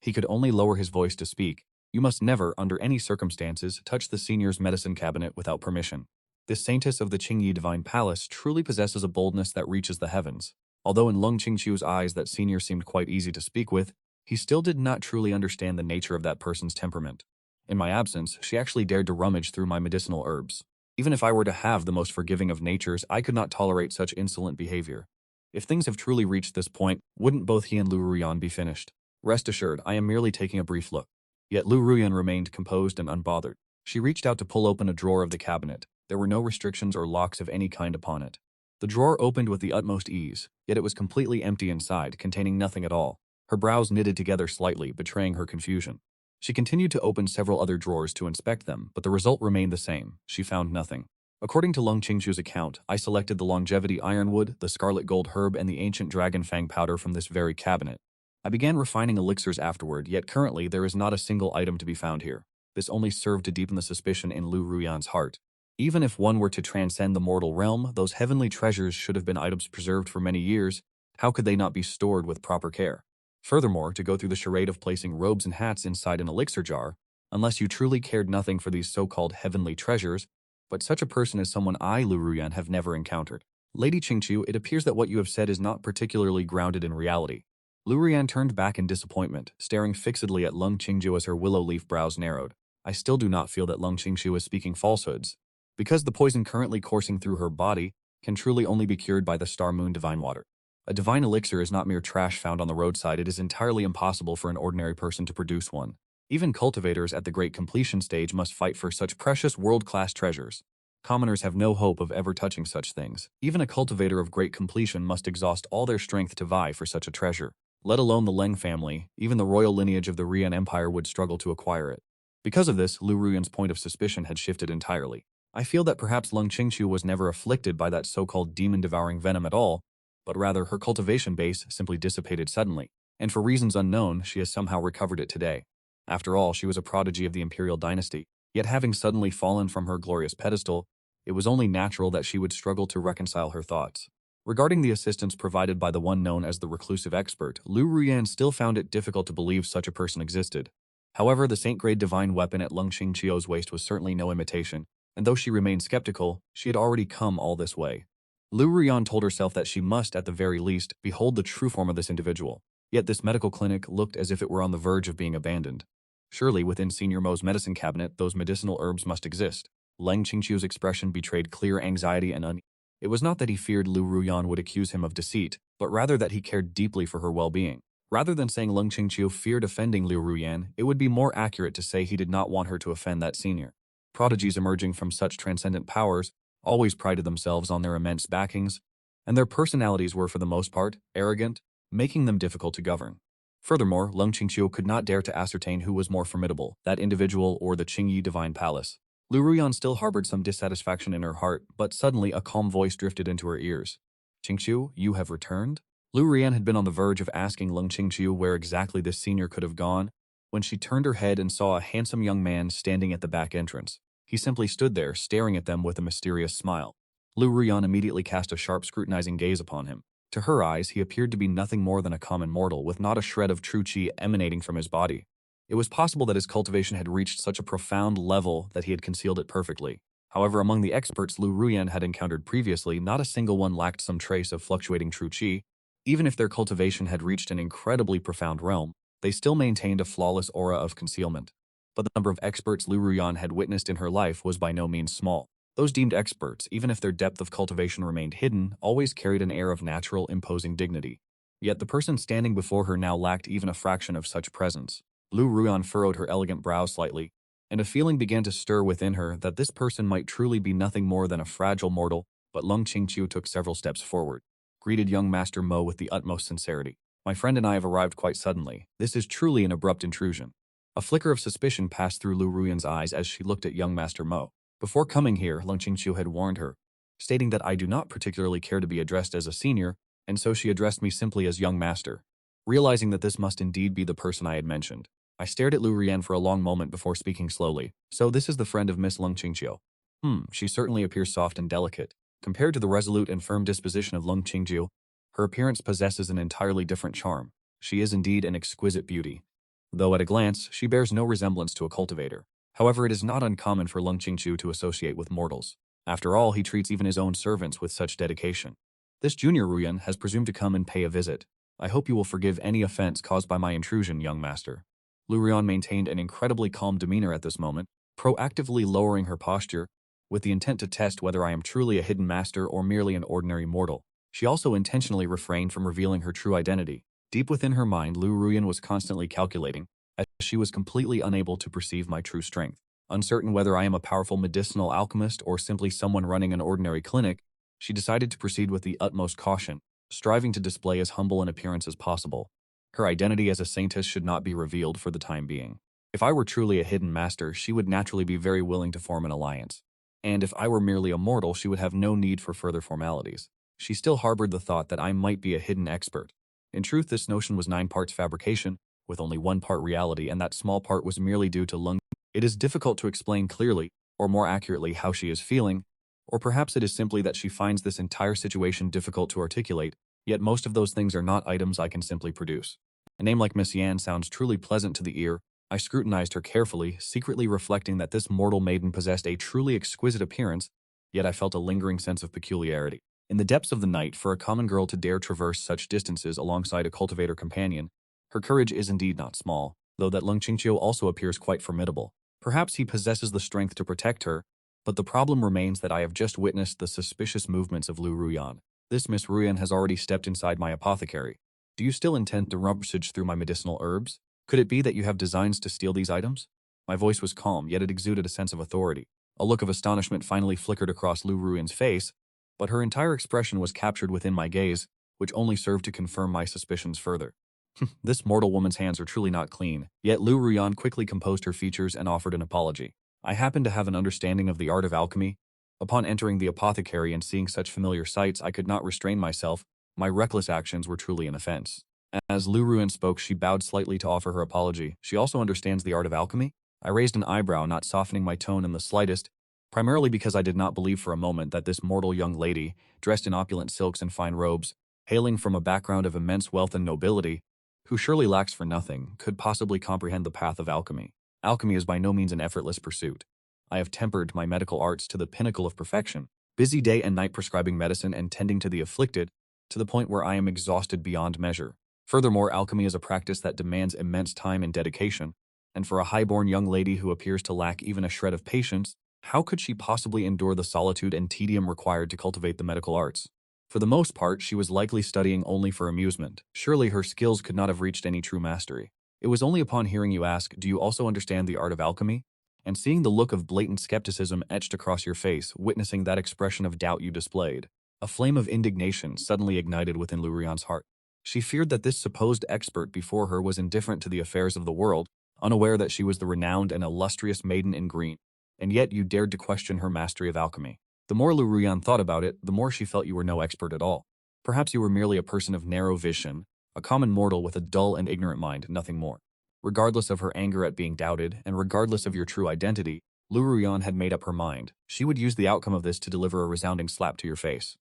He could only lower his voice to speak. "You must never, under any circumstances, touch the senior's medicine cabinet without permission. This saintess of the Qingyi Divine Palace truly possesses a boldness that reaches the heavens." Although in Lung Qingxiu's eyes that senior seemed quite easy to speak with, he still did not truly understand the nature of that person's temperament. In my absence, she actually dared to rummage through my medicinal herbs. Even if I were to have the most forgiving of natures, I could not tolerate such insolent behavior. If things have truly reached this point, wouldn't both he and Lu Ruyan be finished? Rest assured, I am merely taking a brief look. Yet Lu Ruyan remained composed and unbothered. She reached out to pull open a drawer of the cabinet. There were no restrictions or locks of any kind upon it. The drawer opened with the utmost ease, yet it was completely empty inside, containing nothing at all. Her brows knitted together slightly, betraying her confusion. She continued to open several other drawers to inspect them, but the result remained the same. She found nothing. According to Lung Qingxiu's account, I selected the longevity ironwood, the scarlet gold herb, and the ancient dragon fang powder from this very cabinet. I began refining elixirs afterward, yet currently there is not a single item to be found here. This only served to deepen the suspicion in Lu Ruyan's heart. Even if one were to transcend the mortal realm, those heavenly treasures should have been items preserved for many years. How could they not be stored with proper care? Furthermore, to go through the charade of placing robes and hats inside an elixir jar, unless you truly cared nothing for these so-called heavenly treasures, but such a person is someone I, Lu Ruyan, have never encountered. Lady Qingxiu, it appears that what you have said is not particularly grounded in reality. Lu Ruyan turned back in disappointment, staring fixedly at Lung Qingxiu as her willow leaf brows narrowed. I still do not feel that Lung Qingxiu is speaking falsehoods. Because the poison currently coursing through her body can truly only be cured by the Star Moon divine water. A divine elixir is not mere trash found on the roadside. It is entirely impossible for an ordinary person to produce one. Even cultivators at the great completion stage must fight for such precious world-class treasures. Commoners have no hope of ever touching such things. Even a cultivator of great completion must exhaust all their strength to vie for such a treasure. Let alone the Leng family, even the royal lineage of the Rian Empire would struggle to acquire it. Because of this, Lu Ruyan's point of suspicion had shifted entirely. I feel that perhaps Lung Qingxiu was never afflicted by that so-called demon-devouring venom at all, but rather her cultivation base simply dissipated suddenly, and for reasons unknown, she has somehow recovered it today. After all, she was a prodigy of the imperial dynasty, yet having suddenly fallen from her glorious pedestal, it was only natural that she would struggle to reconcile her thoughts. Regarding the assistance provided by the one known as the reclusive expert, Lu Ruyan still found it difficult to believe such a person existed. However, the saint-grade divine weapon at Lung Qingqiu's waist was certainly no imitation, and though she remained skeptical, she had already come all this way. Lu Ruyan told herself that she must, at the very least, behold the true form of this individual. Yet this medical clinic looked as if it were on the verge of being abandoned. Surely, within Senior Mo's medicine cabinet, those medicinal herbs must exist. Leng Qingqiu's expression betrayed clear anxiety and unease. It was not that he feared Lu Ruyan would accuse him of deceit, but rather that he cared deeply for her well-being. Rather than saying Leng Qingqiu feared offending Lu Ruyan, it would be more accurate to say he did not want her to offend that senior. Prodigies emerging from such transcendent powers always prided themselves on their immense backings, and their personalities were for the most part arrogant, making them difficult to govern. Furthermore, Leng Qingqiu could not dare to ascertain who was more formidable, that individual or the Qingyi Divine Palace. Lu Ruyan still harbored some dissatisfaction in her heart, but suddenly a calm voice drifted into her ears. "Qingqiu, you have returned?" Lu Ruyan had been on the verge of asking Leng Qingqiu where exactly this senior could have gone, when she turned her head and saw a handsome young man standing at the back entrance. He simply stood there, staring at them with a mysterious smile. Lu Ruyan immediately cast a sharp, scrutinizing gaze upon him. To her eyes, he appeared to be nothing more than a common mortal, with not a shred of true qi emanating from his body. It was possible that his cultivation had reached such a profound level that he had concealed it perfectly. However, among the experts Lu Ruyan had encountered previously, not a single one lacked some trace of fluctuating true qi. Even if their cultivation had reached an incredibly profound realm, they still maintained a flawless aura of concealment. But the number of experts Lu Ruyan had witnessed in her life was by no means small. Those deemed experts, even if their depth of cultivation remained hidden, always carried an air of natural, imposing dignity. Yet the person standing before her now lacked even a fraction of such presence. Lu Ruyan furrowed her elegant brow slightly, and a feeling began to stir within her that this person might truly be nothing more than a fragile mortal, but Leng Qingqiu took several steps forward. Greeted young Master Mo with the utmost sincerity. "My friend and I have arrived quite suddenly. This is truly an abrupt intrusion." A flicker of suspicion passed through Lu Ruyan's eyes as she looked at young Master Mo. Before coming here, Leng Qingqiu had warned her, stating that I do not particularly care to be addressed as a senior, and so she addressed me simply as young master. Realizing that this must indeed be the person I had mentioned, I stared at Lu Ruyan for a long moment before speaking slowly. "So this is the friend of Miss Leng Qingqiu. She certainly appears soft and delicate. Compared to the resolute and firm disposition of Leng Qingqiu, her appearance possesses an entirely different charm. She is indeed an exquisite beauty. Though at a glance, she bears no resemblance to a cultivator. However, it is not uncommon for Leng Qingqiu to associate with mortals. After all, he treats even his own servants with such dedication. This junior Ruyan has presumed to come and pay a visit. I hope you will forgive any offense caused by my intrusion, young master." Lu Ruyan maintained an incredibly calm demeanor at this moment, proactively lowering her posture, with the intent to test whether I am truly a hidden master or merely an ordinary mortal. She also intentionally refrained from revealing her true identity. Deep within her mind, Lu Ruyan was constantly calculating, as she was completely unable to perceive my true strength. Uncertain whether I am a powerful medicinal alchemist or simply someone running an ordinary clinic, she decided to proceed with the utmost caution, striving to display as humble an appearance as possible. Her identity as a saintess should not be revealed for the time being. If I were truly a hidden master, she would naturally be very willing to form an alliance. And if I were merely a mortal, she would have no need for further formalities. She still harbored the thought that I might be a hidden expert. In truth, this notion was 9 parts fabrication, with only 1 part reality, and that small part was merely due to Lung. It is difficult to explain clearly, or more accurately, how she is feeling, or perhaps it is simply that she finds this entire situation difficult to articulate, yet most of those things are not items I can simply produce. A name like Miss Yan sounds truly pleasant to the ear. I scrutinized her carefully, secretly reflecting that this mortal maiden possessed a truly exquisite appearance, yet I felt a lingering sense of peculiarity. In the depths of the night, for a common girl to dare traverse such distances alongside a cultivator companion, her courage is indeed not small, though that Leng Qingqiu also appears quite formidable. Perhaps he possesses the strength to protect her, but the problem remains that I have just witnessed the suspicious movements of Lu Ruyan. This Miss Ruyan has already stepped inside my apothecary. Do you still intend to rummage through my medicinal herbs? Could it be that you have designs to steal these items? My voice was calm, yet it exuded a sense of authority. A look of astonishment finally flickered across Lu Ruyan's face, but her entire expression was captured within my gaze, which only served to confirm my suspicions further. This mortal woman's hands are truly not clean, yet Lu Ruyan quickly composed her features and offered an apology. I happen to have an understanding of the art of alchemy. Upon entering the apothecary and seeing such familiar sights, I could not restrain myself. My reckless actions were truly an offense. As Lu Ruyan spoke, she bowed slightly to offer her apology. She also understands the art of alchemy? I raised an eyebrow, not softening my tone in the slightest. primarily because I did not believe for a moment that this mortal young lady, dressed in opulent silks and fine robes, hailing from a background of immense wealth and nobility, who surely lacks for nothing, could possibly comprehend the path of alchemy. Alchemy is by no means an effortless pursuit. I have tempered my medical arts to the pinnacle of perfection, busy day and night prescribing medicine and tending to the afflicted, to the point where I am exhausted beyond measure. Furthermore, alchemy is a practice that demands immense time and dedication, and for a high-born young lady who appears to lack even a shred of patience, how could she possibly endure the solitude and tedium required to cultivate the medical arts? For the most part, she was likely studying only for amusement. Surely her skills could not have reached any true mastery. It was only upon hearing you ask, "Do you also understand the art of alchemy?" and seeing the look of blatant skepticism etched across your face, witnessing that expression of doubt you displayed, a flame of indignation suddenly ignited within Lurian's heart. She feared that this supposed expert before her was indifferent to the affairs of the world, unaware that she was the renowned and illustrious maiden in green, and yet you dared to question her mastery of alchemy. The more Lurian thought about it, the more she felt you were no expert at all. Perhaps you were merely a person of narrow vision, a common mortal with a dull and ignorant mind, nothing more. Regardless of her anger at being doubted, and regardless of your true identity, Lurian had made up her mind. She would use the outcome of this to deliver a resounding slap to your face.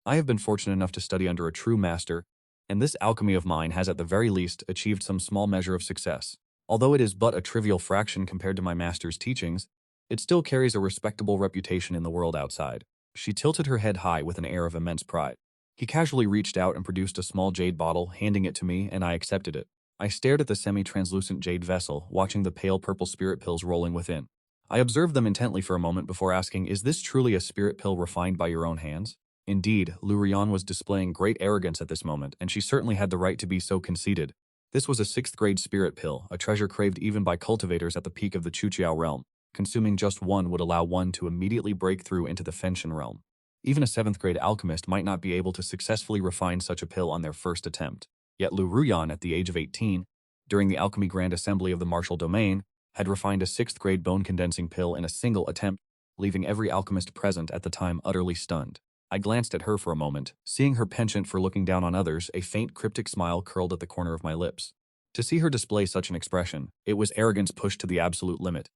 I have been fortunate enough to study under a true master, and this alchemy of mine has at the very least achieved some small measure of success. Although it is but a trivial fraction compared to my master's teachings, it still carries a respectable reputation in the world outside. She tilted her head high with an air of immense pride. He casually reached out and produced a small jade bottle, handing it to me, and I accepted it. I stared at the semi-translucent jade vessel, watching the pale purple spirit pills rolling within. I observed them intently for a moment before asking, "Is this truly a spirit pill refined by your own hands?" Indeed, Lurian was displaying great arrogance at this moment, and she certainly had the right to be so conceited. This was a 6th-grade spirit pill, a treasure craved even by cultivators at the peak of the Chuchiao realm. Consuming just one would allow one to immediately break through into the Fenshin realm. Even a 7th-grade alchemist might not be able to successfully refine such a pill on their first attempt. Yet Lu Ruyan, at the age of 18, during the Alchemy Grand Assembly of the Martial Domain, had refined a 6th-grade bone-condensing pill in a single attempt, leaving every alchemist present at the time utterly stunned. I glanced at her for a moment, seeing her penchant for looking down on others, a faint cryptic smile curled at the corner of my lips. To see her display such an expression, it was arrogance pushed to the absolute limit.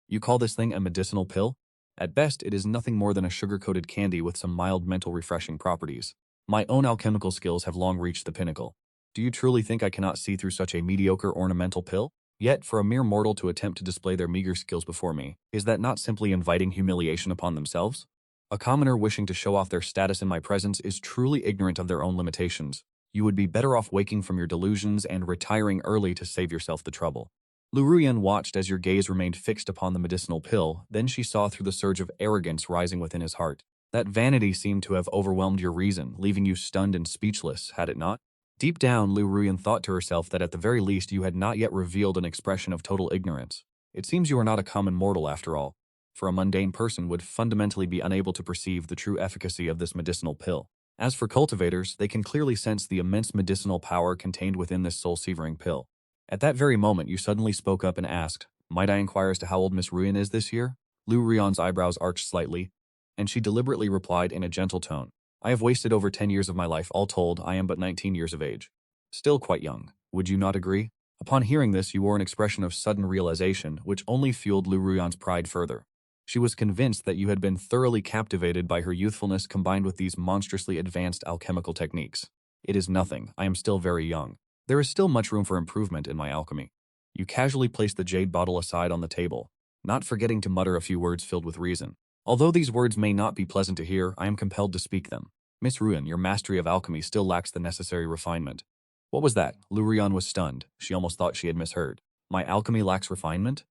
"You call this thing a medicinal pill? At best, it is nothing more than a sugar-coated candy with some mild mental refreshing properties. My own alchemical skills have long reached the pinnacle. Do you truly think I cannot see through such a mediocre ornamental pill? Yet, for a mere mortal to attempt to display their meager skills before me, is that not simply inviting humiliation upon themselves? A commoner wishing to show off their status in my presence is truly ignorant of their own limitations. You would be better off waking from your delusions and retiring early to save yourself the trouble." Lu Ruyan watched as your gaze remained fixed upon the medicinal pill, then she saw through the surge of arrogance rising within his heart. That vanity seemed to have overwhelmed your reason, leaving you stunned and speechless, had it not? Deep down, Lu Ruyan thought to herself that at the very least you had not yet revealed an expression of total ignorance. It seems you are not a common mortal after all, for a mundane person would fundamentally be unable to perceive the true efficacy of this medicinal pill. As for cultivators, they can clearly sense the immense medicinal power contained within this soul-severing pill. At that very moment, you suddenly spoke up and asked, "Might I inquire as to how old Miss Ruyan is this year?" Lu Ruyan's eyebrows arched slightly, and she deliberately replied in a gentle tone, "I have wasted over 10 years of my life. All told, I am but 19 years of age. Still quite young. Would you not agree?" Upon hearing this, you wore an expression of sudden realization, which only fueled Lu Ruyan's pride further. She was convinced that you had been thoroughly captivated by her youthfulness combined with these monstrously advanced alchemical techniques. "It is nothing. I am still very young. There is still much room for improvement in my alchemy." You casually placed the jade bottle aside on the table, not forgetting to mutter a few words filled with reason. "Although these words may not be pleasant to hear, I am compelled to speak them. Miss Ruyan, your mastery of alchemy still lacks the necessary refinement." What was that? Lu Ruyan was stunned. She almost thought she had misheard. "My alchemy lacks refinement?"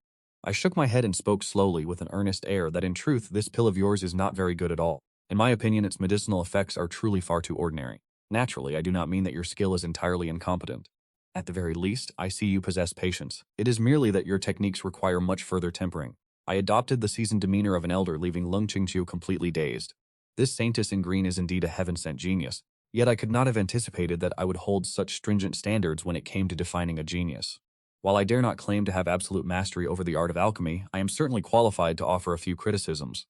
I shook my head and spoke slowly with an earnest air that in truth this pill of yours is not very good at all. In my opinion, its medicinal effects are truly far too ordinary. Naturally, I do not mean that your skill is entirely incompetent. At the very least, I see you possess patience. It is merely that your techniques require much further tempering. I adopted the seasoned demeanor of an elder, leaving Lung Qingqiu completely dazed. This saintess in green is indeed a heaven-sent genius, yet I could not have anticipated that I would hold such stringent standards when it came to defining a genius. While I dare not claim to have absolute mastery over the art of alchemy, I am certainly qualified to offer a few criticisms.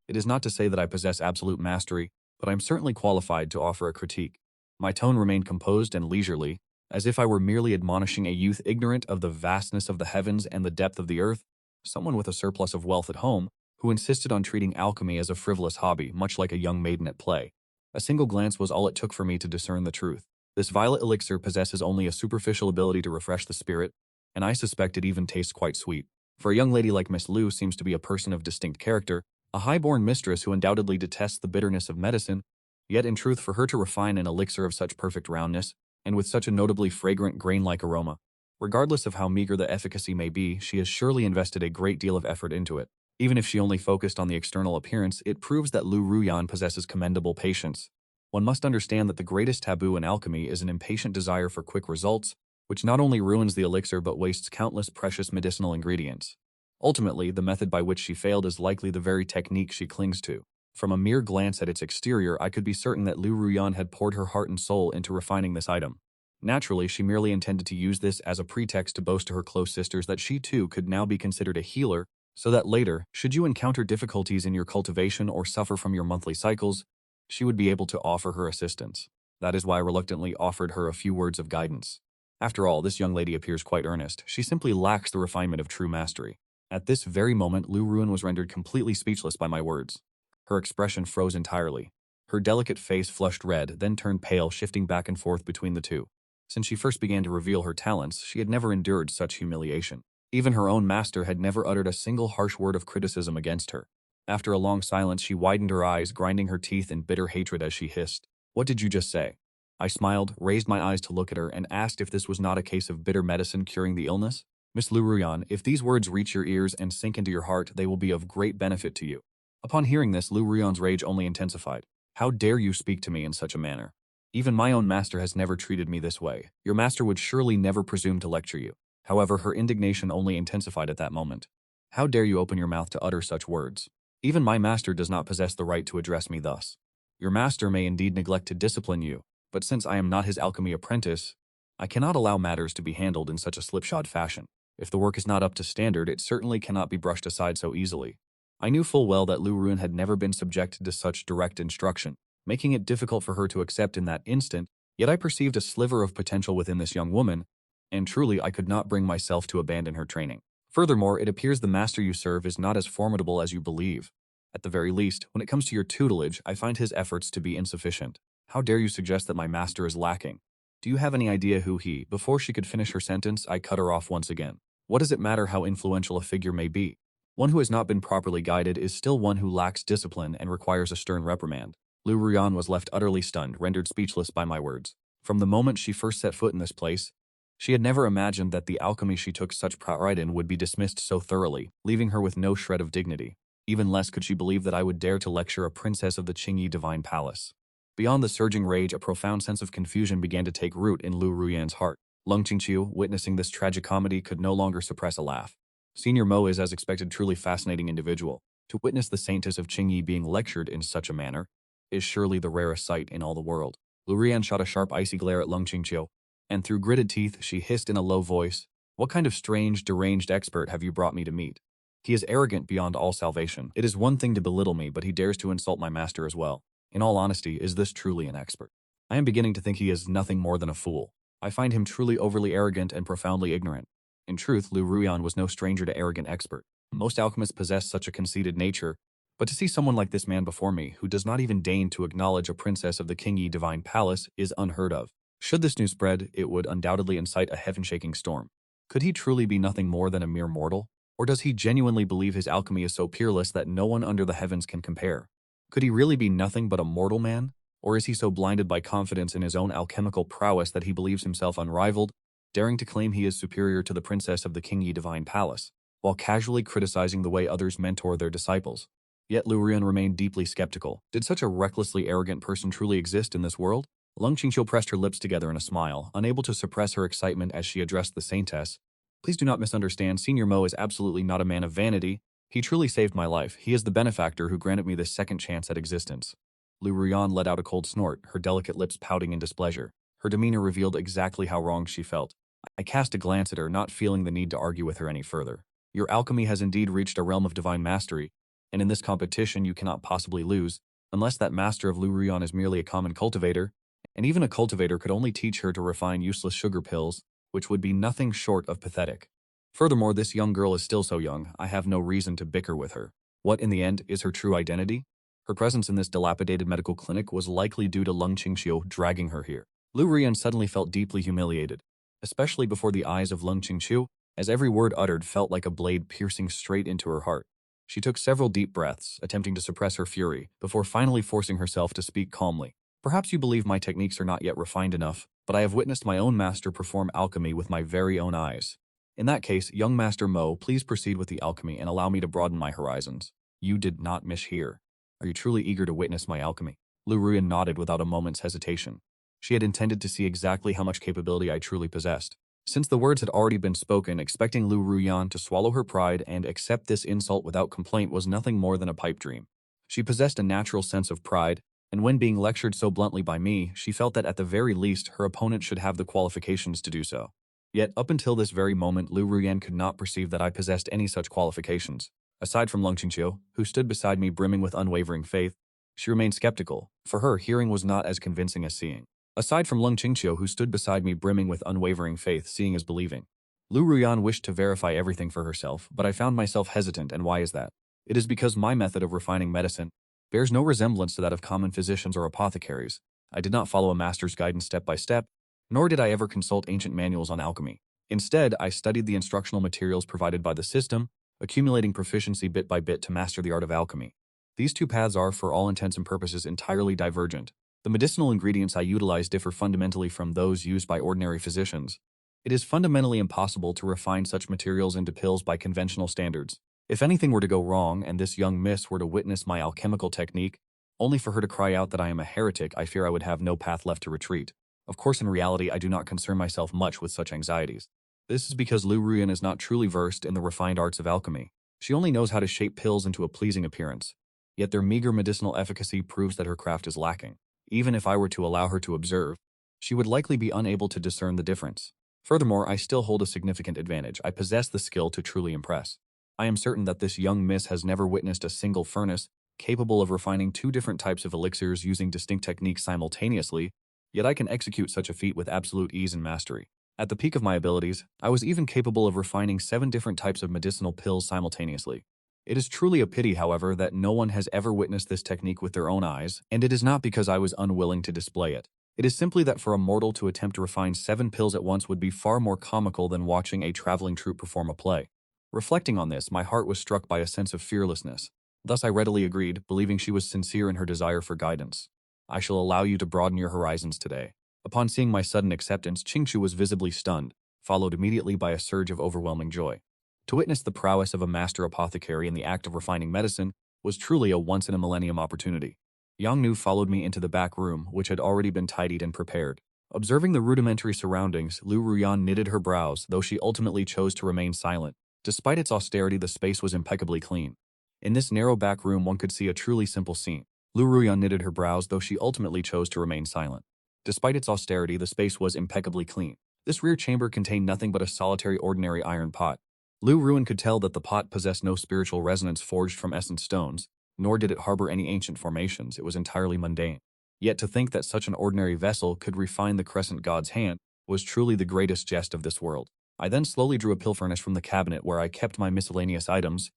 It is not to say that I possess absolute mastery, but I am certainly qualified to offer a critique. My tone remained composed and leisurely, as if I were merely admonishing a youth ignorant of the vastness of the heavens and the depth of the earth, someone with a surplus of wealth at home, who insisted on treating alchemy as a frivolous hobby, much like a young maiden at play. A single glance was all it took for me to discern the truth. This violet elixir possesses only a superficial ability to refresh the spirit, and I suspect it even tastes quite sweet. For a young lady like Miss Lu seems to be a person of distinct character, a high-born mistress who undoubtedly detests the bitterness of medicine, yet in truth for her to refine an elixir of such perfect roundness, and with such a notably fragrant grain-like aroma. Regardless of how meager the efficacy may be, she has surely invested a great deal of effort into it. Even if she only focused on the external appearance, it proves that Lu Ruyan possesses commendable patience. One must understand that the greatest taboo in alchemy is an impatient desire for quick results, which not only ruins the elixir but wastes countless precious medicinal ingredients. Ultimately, the method by which she failed is likely the very technique she clings to. From a mere glance at its exterior, I could be certain that Lu Ruyan had poured her heart and soul into refining this item. Naturally, she merely intended to use this as a pretext to boast to her close sisters that she too could now be considered a healer, so that later, should you encounter difficulties in your cultivation or suffer from your monthly cycles, she would be able to offer her assistance. That is why I reluctantly offered her a few words of guidance. After all, this young lady appears quite earnest. She simply lacks the refinement of true mastery. At this very moment, Lu Ruan was rendered completely speechless by my words. Her expression froze entirely. Her delicate face flushed red, then turned pale, shifting back and forth between the two. Since she first began to reveal her talents, she had never endured such humiliation. Even her own master had never uttered a single harsh word of criticism against her. After a long silence, she widened her eyes, grinding her teeth in bitter hatred as she hissed, "What did you just say?" I smiled, raised my eyes to look at her, and asked if this was not a case of bitter medicine curing the illness. "Miss Lu Ruyan, if these words reach your ears and sink into your heart, they will be of great benefit to you." Upon hearing this, Lu Ruyan's rage only intensified. "How dare you speak to me in such a manner? Even my own master has never treated me this way. Your master would surely never presume to lecture you." However, her indignation only intensified at that moment. "How dare you open your mouth to utter such words? Even my master does not possess the right to address me thus. Your master may indeed neglect to discipline you, but since I am not his alchemy apprentice, I cannot allow matters to be handled in such a slipshod fashion. If the work is not up to standard, it certainly cannot be brushed aside so easily." I knew full well that Lu Ruan had never been subjected to such direct instruction, making it difficult for her to accept in that instant, yet I perceived a sliver of potential within this young woman, and truly I could not bring myself to abandon her training. Furthermore, it appears the master you serve is not as formidable as you believe. At the very least, when it comes to your tutelage, I find his efforts to be insufficient. How dare you suggest that my master is lacking? Do you have any idea who he— Before she could finish her sentence, I cut her off once again. What does it matter how influential a figure may be? One who has not been properly guided is still one who lacks discipline and requires a stern reprimand. Lu Ruyan was left utterly stunned, rendered speechless by my words. From the moment she first set foot in this place, she had never imagined that the alchemy she took such pride in would be dismissed so thoroughly, leaving her with no shred of dignity. Even less could she believe that I would dare to lecture a princess of the Qingyi Divine Palace. Beyond the surging rage, a profound sense of confusion began to take root in Lu Ruyan's heart. Lung Qingqiu, witnessing this tragicomedy, could no longer suppress a laugh. Senior Mo is, as expected, truly fascinating individual. To witness the saintess of Qingyi being lectured in such a manner is surely the rarest sight in all the world. Lu Ruyan shot a sharp, icy glare at Lung Qingqiu, and through gritted teeth, she hissed in a low voice, "What kind of strange, deranged expert have you brought me to meet? He is arrogant beyond all salvation. It is one thing to belittle me, but he dares to insult my master as well. In all honesty, is this truly an expert? I am beginning to think he is nothing more than a fool. I find him truly overly arrogant and profoundly ignorant." In truth, Lu Ruyan was no stranger to arrogant expert. Most alchemists possess such a conceited nature, but to see someone like this man before me, who does not even deign to acknowledge a princess of the Qingyi Divine Palace, is unheard of. Should this news spread, it would undoubtedly incite a heaven-shaking storm. Could he truly be nothing more than a mere mortal? Or does he genuinely believe his alchemy is so peerless that no one under the heavens can compare? Could he really be nothing but a mortal man? Or is he so blinded by confidence in his own alchemical prowess that he believes himself unrivaled, daring to claim he is superior to the princess of the Qingyi Divine Palace, while casually criticizing the way others mentor their disciples? Yet Lu Ruyan remained deeply skeptical. Did such a recklessly arrogant person truly exist in this world? Lung Qingqiu pressed her lips together in a smile, unable to suppress her excitement as she addressed the saintess. "Please do not misunderstand. Senior Mo is absolutely not a man of vanity. He truly saved my life. He is the benefactor who granted me this second chance at existence." Lu Ruyan let out a cold snort, her delicate lips pouting in displeasure. Her demeanor revealed exactly how wrong she felt. I cast a glance at her, not feeling the need to argue with her any further. "Your alchemy has indeed reached a realm of divine mastery, and in this competition you cannot possibly lose, unless that master of Lu Ruyan is merely a common cultivator, and even a cultivator could only teach her to refine useless sugar pills, which would be nothing short of pathetic. Furthermore, this young girl is still so young, I have no reason to bicker with her. What, in the end, is her true identity? Her presence in this dilapidated medical clinic was likely due to Lung Qingqiu dragging her here. Lu Ruyan suddenly felt deeply humiliated, especially before the eyes of Lung Qingqiu, as every word uttered felt like a blade piercing straight into her heart. She took several deep breaths, attempting to suppress her fury, before finally forcing herself to speak calmly. Perhaps you believe my techniques are not yet refined enough, but I have witnessed my own master perform alchemy with my very own eyes. In that case, young Master Mo, please proceed with the alchemy and allow me to broaden my horizons. You did not mishear. Are you truly eager to witness my alchemy? Lu Ruyan nodded without a moment's hesitation. She had intended to see exactly how much capability I truly possessed. Since the words had already been spoken, expecting Lu Ruyan to swallow her pride and accept this insult without complaint was nothing more than a pipe dream. She possessed a natural sense of pride, and when being lectured so bluntly by me, she felt that at the very least her opponent should have the qualifications to do so. Yet, up until this very moment, Lu Ruyan could not perceive that I possessed any such qualifications. Aside from Lung Qingqiu, who stood beside me brimming with unwavering faith, she remained skeptical. For her, hearing was not as convincing as seeing. Aside from Lung Qingqiu, who stood beside me brimming with unwavering faith, seeing is believing. Lu Ruyan wished to verify everything for herself, but I found myself hesitant, and why is that? It is because my method of refining medicine bears no resemblance to that of common physicians or apothecaries. I did not follow a master's guidance step by step, nor did I ever consult ancient manuals on alchemy. Instead, I studied the instructional materials provided by the system, accumulating proficiency bit by bit to master the art of alchemy. These two paths are, for all intents and purposes, entirely divergent. The medicinal ingredients I utilize differ fundamentally from those used by ordinary physicians. It is fundamentally impossible to refine such materials into pills by conventional standards. If anything were to go wrong and this young miss were to witness my alchemical technique, only for her to cry out that I am a heretic, I fear I would have no path left to retreat. Of course, in reality, I do not concern myself much with such anxieties. This is because Lu Ruyan is not truly versed in the refined arts of alchemy. She only knows how to shape pills into a pleasing appearance. Yet their meager medicinal efficacy proves that her craft is lacking. Even if I were to allow her to observe, she would likely be unable to discern the difference. Furthermore, I still hold a significant advantage. I possess the skill to truly impress. I am certain that this young miss has never witnessed a single furnace capable of refining two different types of elixirs using distinct techniques simultaneously, yet I can execute such a feat with absolute ease and mastery. At the peak of my abilities, I was even capable of refining 7 different types of medicinal pills simultaneously. It is truly a pity, however, that no one has ever witnessed this technique with their own eyes, and it is not because I was unwilling to display it. It is simply that for a mortal to attempt to refine 7 pills at once would be far more comical than watching a traveling troupe perform a play. Reflecting on this, my heart was struck by a sense of fearlessness. Thus I readily agreed, believing she was sincere in her desire for guidance. I shall allow you to broaden your horizons today. Upon seeing my sudden acceptance, Qingqiu was visibly stunned, followed immediately by a surge of overwhelming joy. To witness the prowess of a master apothecary in the act of refining medicine was truly a once-in-a-millennium opportunity. Yang Nu followed me into the back room, which had already been tidied and prepared. Observing the rudimentary surroundings, Lu Ruyan knitted her brows, though she ultimately chose to remain silent. Despite its austerity, the space was impeccably clean. In this narrow back room, one could see a truly simple scene. Lu Ruyan knitted her brows, though she ultimately chose to remain silent. Despite its austerity, the space was impeccably clean. This rear chamber contained nothing but a solitary ordinary iron pot. Lu Ruyan could tell that the pot possessed no spiritual resonance forged from essence stones, nor did it harbor any ancient formations. It was entirely mundane. Yet to think that such an ordinary vessel could refine the crescent god's hand was truly the greatest jest of this world. I then slowly drew a pill furnace from the cabinet where I kept my miscellaneous items,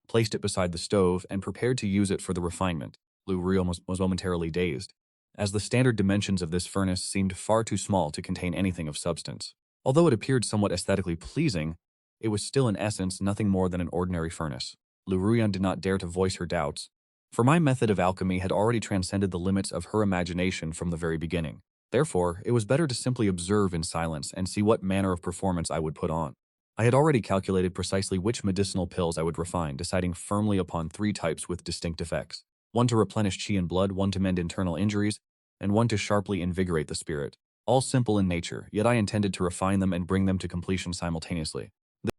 placed it beside the stove, and prepared to use it for the refinement. Lu Ruyan was momentarily dazed, as the standard dimensions of this furnace seemed far too small to contain anything of substance. Although it appeared somewhat aesthetically pleasing, it was still in essence nothing more than an ordinary furnace. Lu Ruyan did not dare to voice her doubts, for my method of alchemy had already transcended the limits of her imagination from the very beginning. Therefore, it was better to simply observe in silence and see what manner of performance I would put on. I had already calculated precisely which medicinal pills I would refine, deciding firmly upon 3 types with distinct effects. 1 to replenish qi and blood, 1 to mend internal injuries, and 1 to sharply invigorate the spirit. All simple in nature, yet I intended to refine them and bring them to completion simultaneously.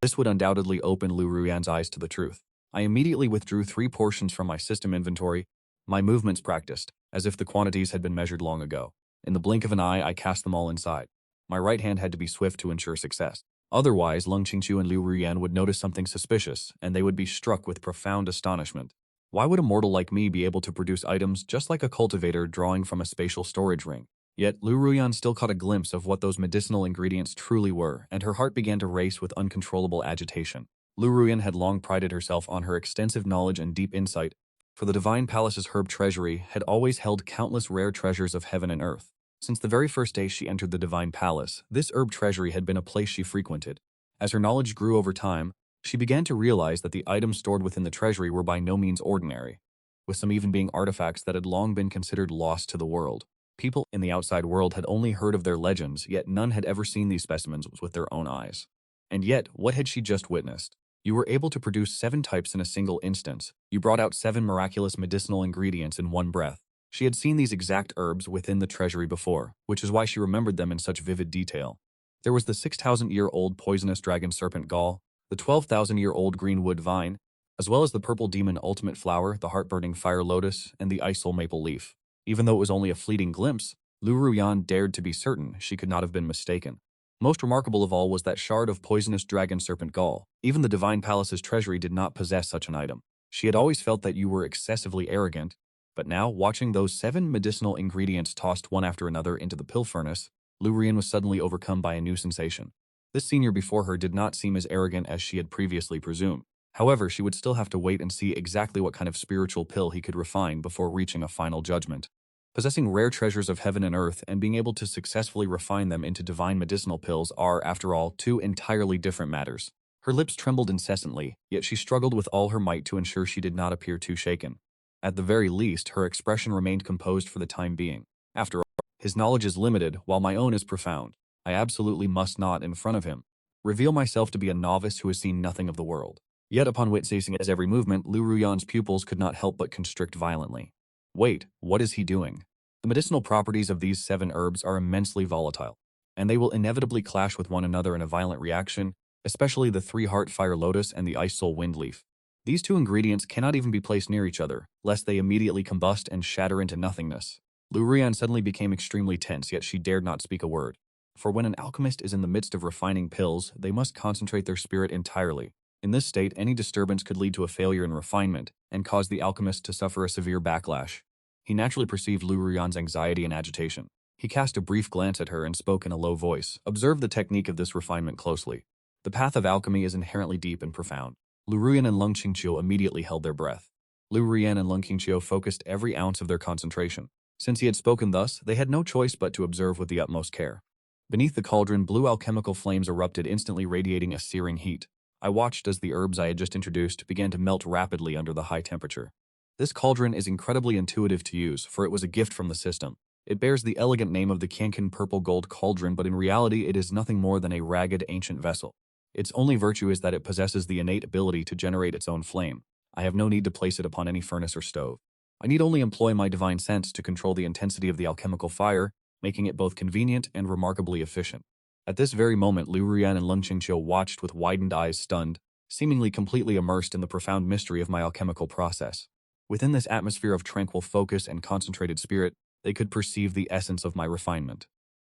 This would undoubtedly open Lu Ruyan's eyes to the truth. I immediately withdrew 3 portions from my system inventory, my movements practiced, as if the quantities had been measured long ago. In the blink of an eye, I cast them all inside. My right hand had to be swift to ensure success. Otherwise, Lung Qingqiu and Lu Ruyan would notice something suspicious, and they would be struck with profound astonishment. Why would a mortal like me be able to produce items just like a cultivator drawing from a spatial storage ring? Yet, Lu Ruyan still caught a glimpse of what those medicinal ingredients truly were, and her heart began to race with uncontrollable agitation. Lu Ruyan had long prided herself on her extensive knowledge and deep insight, for the Divine Palace's herb treasury had always held countless rare treasures of heaven and earth. Since the very first day she entered the Divine Palace, this herb treasury had been a place she frequented. As her knowledge grew over time, she began to realize that the items stored within the treasury were by no means ordinary, with some even being artifacts that had long been considered lost to the world. People in the outside world had only heard of their legends, yet none had ever seen these specimens with their own eyes. And yet, what had she just witnessed? You were able to produce 7 types in a single instance. You brought out 7 miraculous medicinal ingredients in one breath. She had seen these exact herbs within the treasury before, which is why she remembered them in such vivid detail. There was the 6,000-year-old poisonous dragon serpent gall, the 12,000-year-old greenwood vine, as well as the purple demon ultimate flower, the heart-burning fire lotus, and the isol maple leaf. Even though it was only a fleeting glimpse, Lu Ruyan dared to be certain she could not have been mistaken. Most remarkable of all was that shard of poisonous dragon serpent gall. Even the Divine Palace's treasury did not possess such an item. She had always felt that you were excessively arrogant, but now, watching those 7 medicinal ingredients tossed one after another into the pill furnace, Lu Ruyan was suddenly overcome by a new sensation. This senior before her did not seem as arrogant as she had previously presumed. However, she would still have to wait and see exactly what kind of spiritual pill he could refine before reaching a final judgment. Possessing rare treasures of heaven and earth and being able to successfully refine them into divine medicinal pills are, after all, 2 entirely different matters. Her lips trembled incessantly, yet she struggled with all her might to ensure she did not appear too shaken. At the very least, her expression remained composed for the time being. After all, his knowledge is limited, while my own is profound. I absolutely must not, in front of him, reveal myself to be a novice who has seen nothing of the world. Yet upon witnessing his every movement, Lu Ruyan's pupils could not help but constrict violently. Wait, what is he doing? The medicinal properties of these 7 herbs are immensely volatile, and they will inevitably clash with one another in a violent reaction, especially the 3-heart fire lotus and the ice soul wind leaf. These 2 ingredients cannot even be placed near each other, lest they immediately combust and shatter into nothingness. Lu Ruyan suddenly became extremely tense, yet she dared not speak a word. For when an alchemist is in the midst of refining pills, they must concentrate their spirit entirely. In this state, any disturbance could lead to a failure in refinement and cause the alchemist to suffer a severe backlash. He naturally perceived Lu Ruyan's anxiety and agitation. He cast a brief glance at her and spoke in a low voice. Observe the technique of this refinement closely. The path of alchemy is inherently deep and profound. Lu Ruyan and Lung Qingqiu immediately held their breath. Lu Ruyan and Lung Qingqiu focused every ounce of their concentration. Since he had spoken thus, they had no choice but to observe with the utmost care. Beneath the cauldron, blue alchemical flames erupted, instantly radiating a searing heat. I watched as the herbs I had just introduced began to melt rapidly under the high temperature. This cauldron is incredibly intuitive to use, for it was a gift from the system. It bears the elegant name of the Kankan Purple Gold Cauldron, but in reality it is nothing more than a ragged ancient vessel. Its only virtue is that it possesses the innate ability to generate its own flame. I have no need to place it upon any furnace or stove. I need only employ my divine sense to control the intensity of the alchemical fire, making it both convenient and remarkably efficient. At this very moment, Lu Ruyan and Lung Qingqiu watched with widened eyes, stunned, seemingly completely immersed in the profound mystery of my alchemical process. Within this atmosphere of tranquil focus and concentrated spirit, they could perceive the essence of my refinement.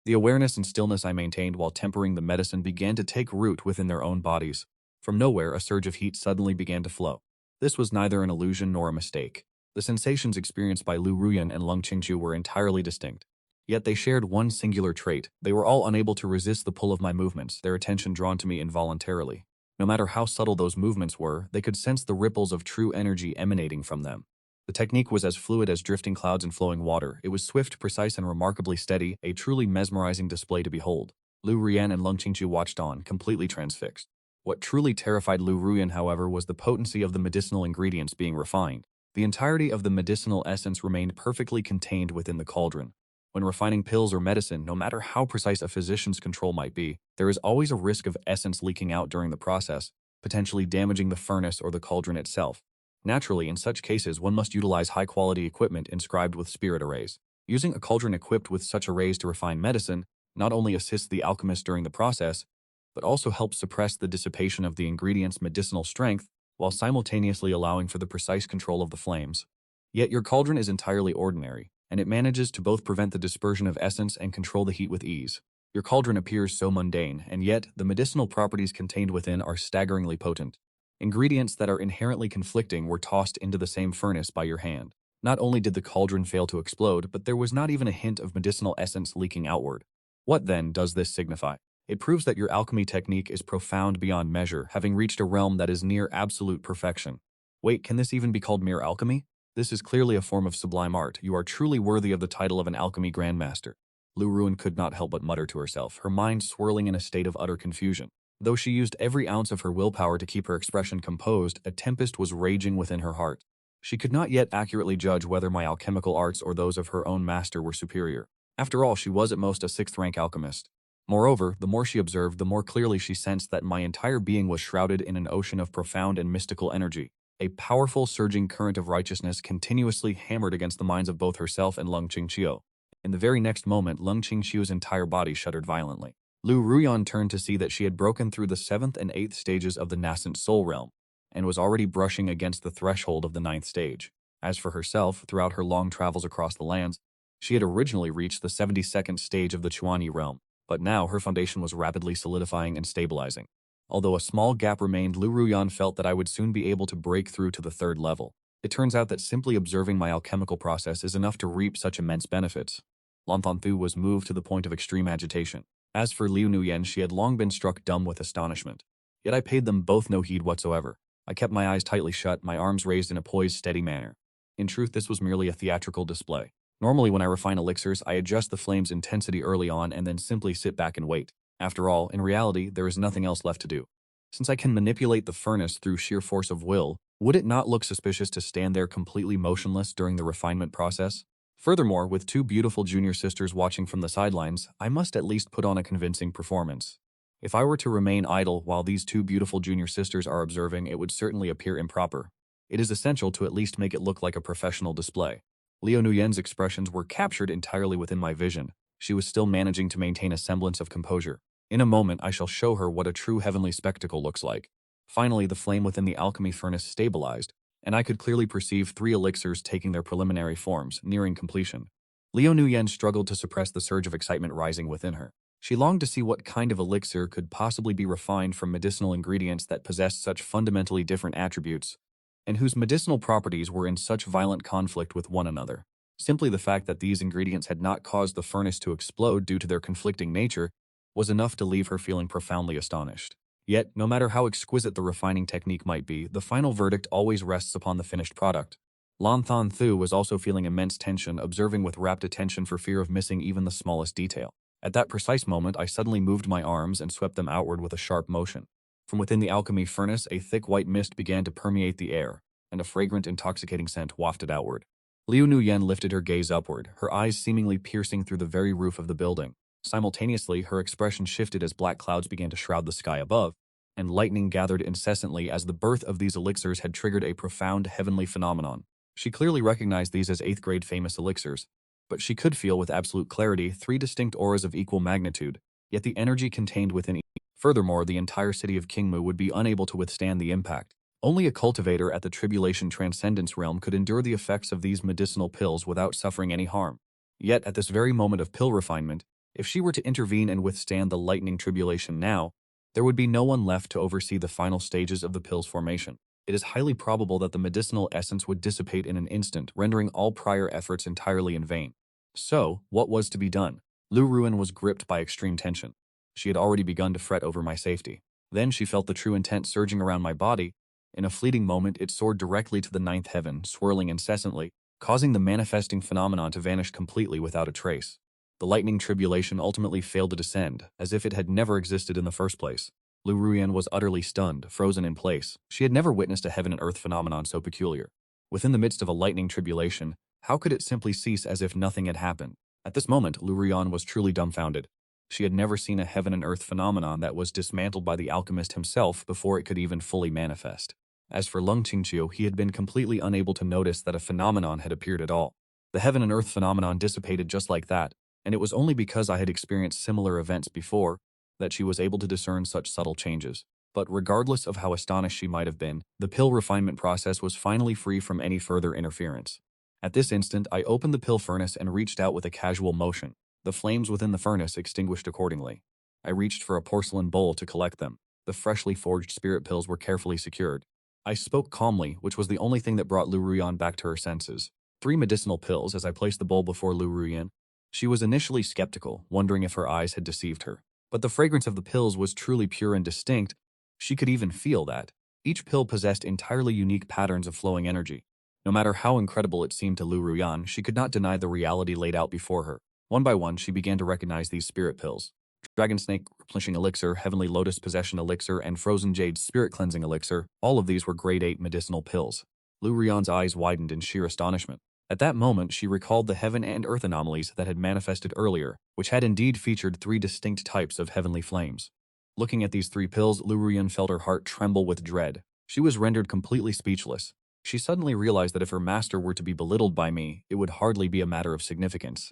The awareness and stillness I maintained while tempering the medicine began to take root within their own bodies. From nowhere, a surge of heat suddenly began to flow. This was neither an illusion nor a mistake. The sensations experienced by Lu Ruyan and Lung Qingqiu were entirely distinct. Yet they shared one singular trait. They were all unable to resist the pull of my movements, their attention drawn to me involuntarily. No matter how subtle those movements were, they could sense the ripples of true energy emanating from them. The technique was as fluid as drifting clouds and flowing water. It was swift, precise, and remarkably steady, a truly mesmerizing display to behold. Lu Ruyan and Lung Qingqiu watched on, completely transfixed. What truly terrified Lu Ruyan, however, was the potency of the medicinal ingredients being refined. The entirety of the medicinal essence remained perfectly contained within the cauldron. When refining pills or medicine, no matter how precise a physician's control might be, there is always a risk of essence leaking out during the process, potentially damaging the furnace or the cauldron itself. Naturally, in such cases, one must utilize high-quality equipment inscribed with spirit arrays. Using a cauldron equipped with such arrays to refine medicine not only assists the alchemist during the process, but also helps suppress the dissipation of the ingredient's medicinal strength while simultaneously allowing for the precise control of the flames. Yet your cauldron is entirely ordinary, and it manages to both prevent the dispersion of essence and control the heat with ease. Your cauldron appears so mundane, and yet the medicinal properties contained within are staggeringly potent. Ingredients that are inherently conflicting were tossed into the same furnace by your hand. Not only did the cauldron fail to explode, but there was not even a hint of medicinal essence leaking outward. What then does this signify? It proves that your alchemy technique is profound beyond measure, having reached a realm that is near absolute perfection. Wait, can this even be called mere alchemy? This is clearly a form of sublime art. You are truly worthy of the title of an alchemy grandmaster. Lu Ruan could not help but mutter to herself, her mind swirling in a state of utter confusion. Though she used every ounce of her willpower to keep her expression composed, a tempest was raging within her heart. She could not yet accurately judge whether my alchemical arts or those of her own master were superior. After all, she was at most a sixth-rank alchemist. Moreover, the more she observed, the more clearly she sensed that my entire being was shrouded in an ocean of profound and mystical energy. A powerful, surging current of righteousness continuously hammered against the minds of both herself and Lung Qingqiu. In the very next moment, Lung Qingqiu's entire body shuddered violently. Lu Ruyan turned to see that she had broken through the 7th and 8th stages of the nascent soul realm, and was already brushing against the threshold of the 9th stage. As for herself, throughout her long travels across the lands, she had originally reached the 72nd stage of the Chuanyi realm, but now her foundation was rapidly solidifying and stabilizing. Although a small gap remained, Lu Ruyan felt that I would soon be able to break through to the 3rd level. It turns out that simply observing my alchemical process is enough to reap such immense benefits. Lan Thanthu was moved to the point of extreme agitation. As for Liu Nuyen, she had long been struck dumb with astonishment. Yet I paid them both no heed whatsoever. I kept my eyes tightly shut, my arms raised in a poised, steady manner. In truth, this was merely a theatrical display. Normally, when I refine elixirs, I adjust the flame's intensity early on and then simply sit back and wait. After all, in reality, there is nothing else left to do. Since I can manipulate the furnace through sheer force of will, would it not look suspicious to stand there completely motionless during the refinement process? Furthermore, with 2 beautiful junior sisters watching from the sidelines, I must at least put on a convincing performance. If I were to remain idle while these 2 beautiful junior sisters are observing, it would certainly appear improper. It is essential to at least make it look like a professional display. Liu Nuyen's expressions were captured entirely within my vision. She was still managing to maintain a semblance of composure. In a moment, I shall show her what a true heavenly spectacle looks like. Finally, the flame within the alchemy furnace stabilized, and I could clearly perceive 3 elixirs taking their preliminary forms, nearing completion. Liu Nuyen struggled to suppress the surge of excitement rising within her. She longed to see what kind of elixir could possibly be refined from medicinal ingredients that possessed such fundamentally different attributes, and whose medicinal properties were in such violent conflict with one another. Simply the fact that these ingredients had not caused the furnace to explode due to their conflicting nature was enough to leave her feeling profoundly astonished. Yet, no matter how exquisite the refining technique might be, the final verdict always rests upon the finished product. Lan Thanthu was also feeling immense tension, observing with rapt attention for fear of missing even the smallest detail. At that precise moment, I suddenly moved my arms and swept them outward with a sharp motion. From within the alchemy furnace, a thick white mist began to permeate the air, and a fragrant, intoxicating scent wafted outward. Liu Nuyen lifted her gaze upward, her eyes seemingly piercing through the very roof of the building. Simultaneously, her expression shifted as black clouds began to shroud the sky above, and lightning gathered incessantly as the birth of these elixirs had triggered a profound heavenly phenomenon. She clearly recognized these as 8th-grade famous elixirs, but she could feel with absolute clarity 3 distinct auras of equal magnitude, yet the energy contained within each. Furthermore, the entire city of Qingmu would be unable to withstand the impact. Only a cultivator at the Tribulation Transcendence realm could endure the effects of these medicinal pills without suffering any harm. Yet, at this very moment of pill refinement, if she were to intervene and withstand the lightning tribulation now, there would be no one left to oversee the final stages of the pill's formation. It is highly probable that the medicinal essence would dissipate in an instant, rendering all prior efforts entirely in vain. So, what was to be done? Lu Ruan was gripped by extreme tension. She had already begun to fret over my safety. Then she felt the true intent surging around my body. In a fleeting moment, it soared directly to the 9th heaven, swirling incessantly, causing the manifesting phenomenon to vanish completely without a trace. The lightning tribulation ultimately failed to descend, as if it had never existed in the first place. Lu Ruyan was utterly stunned, frozen in place. She had never witnessed a heaven and earth phenomenon so peculiar. Within the midst of a lightning tribulation, how could it simply cease as if nothing had happened? At this moment, Lu Ruyan was truly dumbfounded. She had never seen a heaven and earth phenomenon that was dismantled by the alchemist himself before it could even fully manifest. As for Lung Qingqiu, he had been completely unable to notice that a phenomenon had appeared at all. The heaven and earth phenomenon dissipated just like that, and it was only because I had experienced similar events before that she was able to discern such subtle changes. But regardless of how astonished she might have been, the pill refinement process was finally free from any further interference. At this instant, I opened the pill furnace and reached out with a casual motion. The flames within the furnace extinguished accordingly. I reached for a porcelain bowl to collect them. The freshly forged spirit pills were carefully secured. I spoke calmly, which was the only thing that brought Lu Ruyan back to her senses. 3 medicinal pills. As I placed the bowl before Lu Ruyan, she was initially skeptical, wondering if her eyes had deceived her. But the fragrance of the pills was truly pure and distinct. She could even feel that. Each pill possessed entirely unique patterns of flowing energy. No matter how incredible it seemed to Lu Ruyan, she could not deny the reality laid out before her. One by one, she began to recognize these spirit pills. Dragon Snake Replenishing Elixir, Heavenly Lotus Possession Elixir, and Frozen Jade Spirit Cleansing Elixir, all of these were grade 8 medicinal pills. Lu Ruyan's eyes widened in sheer astonishment. At that moment, she recalled the heaven and earth anomalies that had manifested earlier, which had indeed featured 3 distinct types of heavenly flames. Looking at these 3 pills, Lu Ruyan felt her heart tremble with dread. She was rendered completely speechless. She suddenly realized that if her master were to be belittled by me, it would hardly be a matter of significance.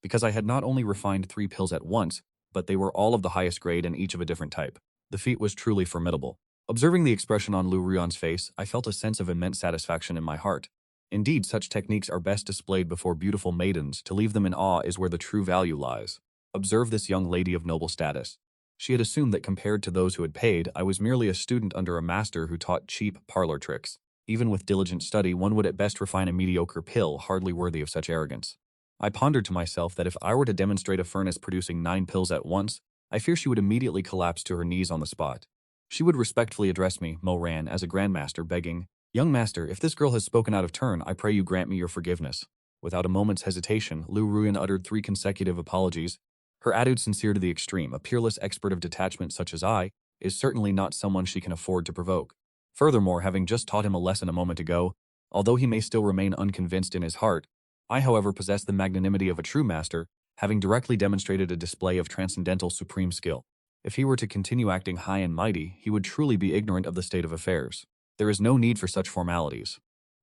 Because I had not only refined 3 pills at once, but they were all of the highest grade and each of a different type. The feat was truly formidable. Observing the expression on Lu Ruyan's face, I felt a sense of immense satisfaction in my heart. Indeed, such techniques are best displayed before beautiful maidens. To leave them in awe is where the true value lies. Observe this young lady of noble status. She had assumed that compared to those who had paid, I was merely a student under a master who taught cheap parlor tricks. Even with diligent study, one would at best refine a mediocre pill, hardly worthy of such arrogance. I pondered to myself that if I were to demonstrate a furnace producing 9 pills at once, I fear she would immediately collapse to her knees on the spot. She would respectfully address me, Mo Ran, as a grandmaster, begging, "Young master, if this girl has spoken out of turn, I pray you grant me your forgiveness." Without a moment's hesitation, Lu Ruyan uttered 3 consecutive apologies. Her attitude sincere to the extreme. A peerless expert of detachment such as I is certainly not someone she can afford to provoke. Furthermore, having just taught him a lesson a moment ago, although he may still remain unconvinced in his heart, I, however, possess the magnanimity of a true master, having directly demonstrated a display of transcendental supreme skill. If he were to continue acting high and mighty, he would truly be ignorant of the state of affairs. There is no need for such formalities.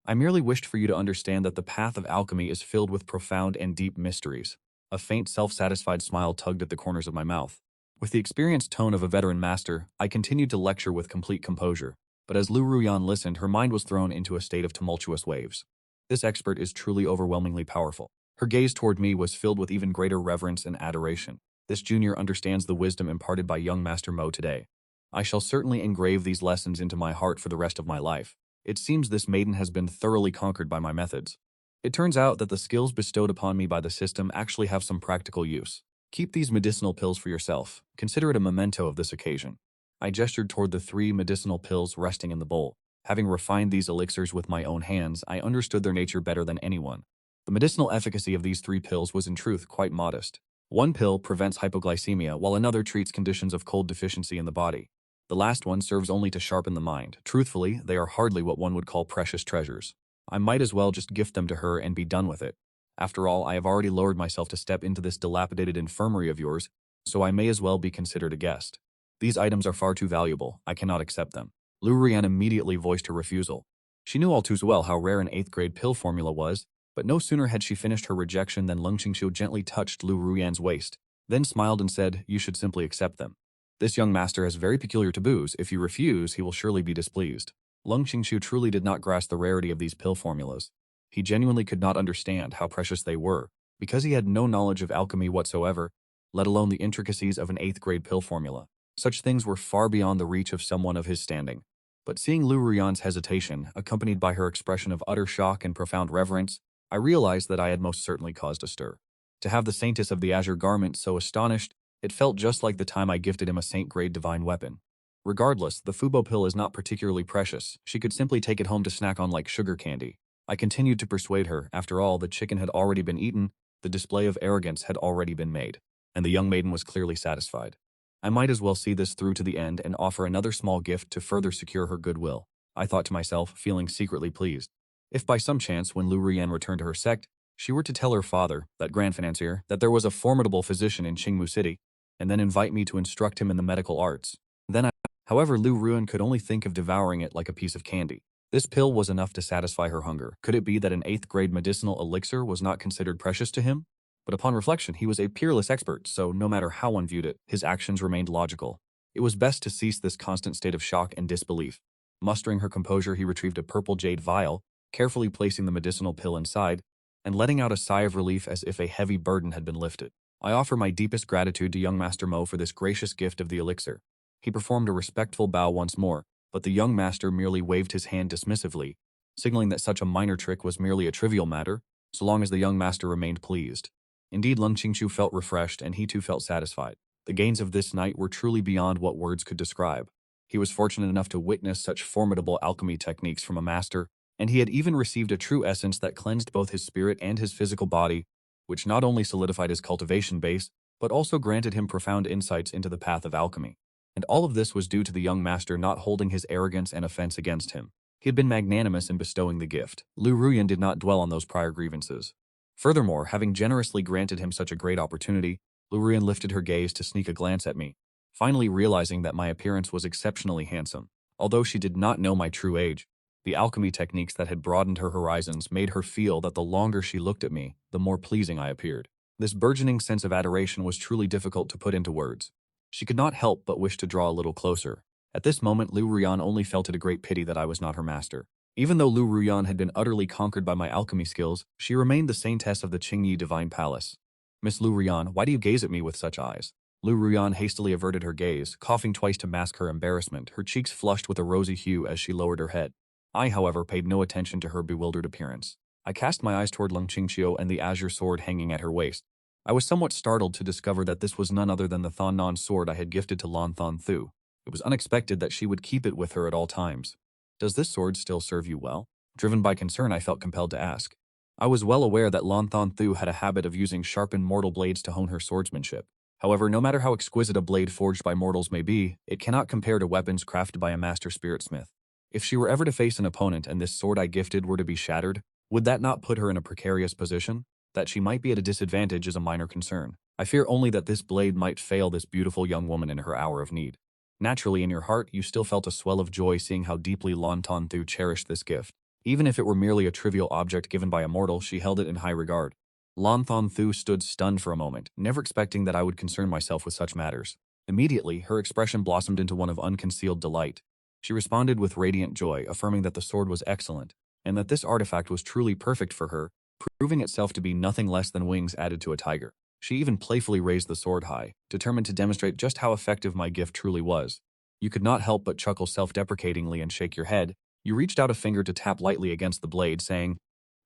I merely wished for you to understand that the path of alchemy is filled with profound and deep mysteries. A faint, self-satisfied smile tugged at the corners of my mouth. With the experienced tone of a veteran master, I continued to lecture with complete composure. But as Lu Ruyan listened, her mind was thrown into a state of tumultuous waves. This expert is truly overwhelmingly powerful. Her gaze toward me was filled with even greater reverence and adoration. This junior understands the wisdom imparted by young Master Mo today. I shall certainly engrave these lessons into my heart for the rest of my life. It seems this maiden has been thoroughly conquered by my methods. It turns out that the skills bestowed upon me by the system actually have some practical use. Keep these medicinal pills for yourself. Consider it a memento of this occasion. I gestured toward the 3 medicinal pills resting in the bowl. Having refined these elixirs with my own hands, I understood their nature better than anyone. The medicinal efficacy of these 3 pills was in truth quite modest. One pill prevents hypoglycemia, while another treats conditions of cold deficiency in the body. The last one serves only to sharpen the mind. Truthfully, they are hardly what one would call precious treasures. I might as well just gift them to her and be done with it. After all, I have already lowered myself to step into this dilapidated infirmary of yours, so I may as well be considered a guest. These items are far too valuable. I cannot accept them. Lu Ruyan immediately voiced her refusal. She knew all too well how rare an 8th grade pill formula was, but no sooner had she finished her rejection than Lung Qingxiu gently touched Lu Ruyan's waist, then smiled and said, "You should simply accept them. This young master has very peculiar taboos. If you refuse, he will surely be displeased." Lung Qingxiu truly did not grasp the rarity of these pill formulas. He genuinely could not understand how precious they were, because he had no knowledge of alchemy whatsoever, let alone the intricacies of an 8th grade pill formula. Such things were far beyond the reach of someone of his standing. But seeing Lu Ruyan's hesitation, accompanied by her expression of utter shock and profound reverence, I realized that I had most certainly caused a stir. To have the Saintess of the Azure Garment so astonished, it felt just like the time I gifted him a saint-grade divine weapon. Regardless, the Fubo pill is not particularly precious. She could simply take it home to snack on like sugar candy. I continued to persuade her. After all, the chicken had already been eaten, the display of arrogance had already been made, and the young maiden was clearly satisfied. I might as well see this through to the end and offer another small gift to further secure her goodwill, I thought to myself, feeling secretly pleased. If by some chance, when Lu Ruyan returned to her sect, she were to tell her father, that grand financier, that there was a formidable physician in Qingmu City, and then invite me to instruct him in the medical arts, then However, Lu Ruyan could only think of devouring it like a piece of candy. This pill was enough to satisfy her hunger. Could it be that an 8th grade medicinal elixir was not considered precious to him? But upon reflection, he was a peerless expert, so no matter how one viewed it, his actions remained logical. It was best to cease this constant state of shock and disbelief. Mustering her composure, he retrieved a purple jade vial, carefully placing the medicinal pill inside, and letting out a sigh of relief as if a heavy burden had been lifted. I offer my deepest gratitude to young Master Mo for this gracious gift of the elixir. He performed a respectful bow once more, but the young master merely waved his hand dismissively, signaling that such a minor trick was merely a trivial matter, so long as the young master remained pleased. Indeed, Lung Qingxiu felt refreshed, and he too felt satisfied. The gains of this knight were truly beyond what words could describe. He was fortunate enough to witness such formidable alchemy techniques from a master, and he had even received a true essence that cleansed both his spirit and his physical body, which not only solidified his cultivation base, but also granted him profound insights into the path of alchemy. And all of this was due to the young master not holding his arrogance and offense against him. He had been magnanimous in bestowing the gift. Lu Ruyan did not dwell on those prior grievances. Furthermore, having generously granted him such a great opportunity, Lu Ruyan lifted her gaze to sneak a glance at me, finally realizing that my appearance was exceptionally handsome. Although she did not know my true age, the alchemy techniques that had broadened her horizons made her feel that the longer she looked at me, the more pleasing I appeared. This burgeoning sense of adoration was truly difficult to put into words. She could not help but wish to draw a little closer. At this moment, Lu Ruyan only felt it a great pity that I was not her master. Even though Lu Ruyan had been utterly conquered by my alchemy skills, she remained the saintess of the Qingyi Divine Palace. Miss Lu Ruyan, why do you gaze at me with such eyes? Lu Ruyan hastily averted her gaze, coughing twice to mask her embarrassment, her cheeks flushed with a rosy hue as she lowered her head. I, however, paid no attention to her bewildered appearance. I cast my eyes toward Lung Qingqiu and the azure sword hanging at her waist. I was somewhat startled to discover that this was none other than the Thon Non sword I had gifted to Lan Thon Thu. It was unexpected that she would keep it with her at all times. Does this sword still serve you well? Driven by concern, I felt compelled to ask. I was well aware that Lan Thon Thu had a habit of using sharpened mortal blades to hone her swordsmanship. However, no matter how exquisite a blade forged by mortals may be, it cannot compare to weapons crafted by a master spirit smith. If she were ever to face an opponent and this sword I gifted were to be shattered, would that not put her in a precarious position? That she might be at a disadvantage is a minor concern. I fear only that this blade might fail this beautiful young woman in her hour of need. Naturally, in your heart, you still felt a swell of joy seeing how deeply Lan Thon Thu cherished this gift. Even if it were merely a trivial object given by a mortal, she held it in high regard. Lan Thon Thu stood stunned for a moment, never expecting that I would concern myself with such matters. Immediately, her expression blossomed into one of unconcealed delight. She responded with radiant joy, affirming that the sword was excellent, and that this artifact was truly perfect for her, proving itself to be nothing less than wings added to a tiger. She even playfully raised the sword high, determined to demonstrate just how effective my gift truly was. You could not help but chuckle self-deprecatingly and shake your head. You reached out a finger to tap lightly against the blade, saying,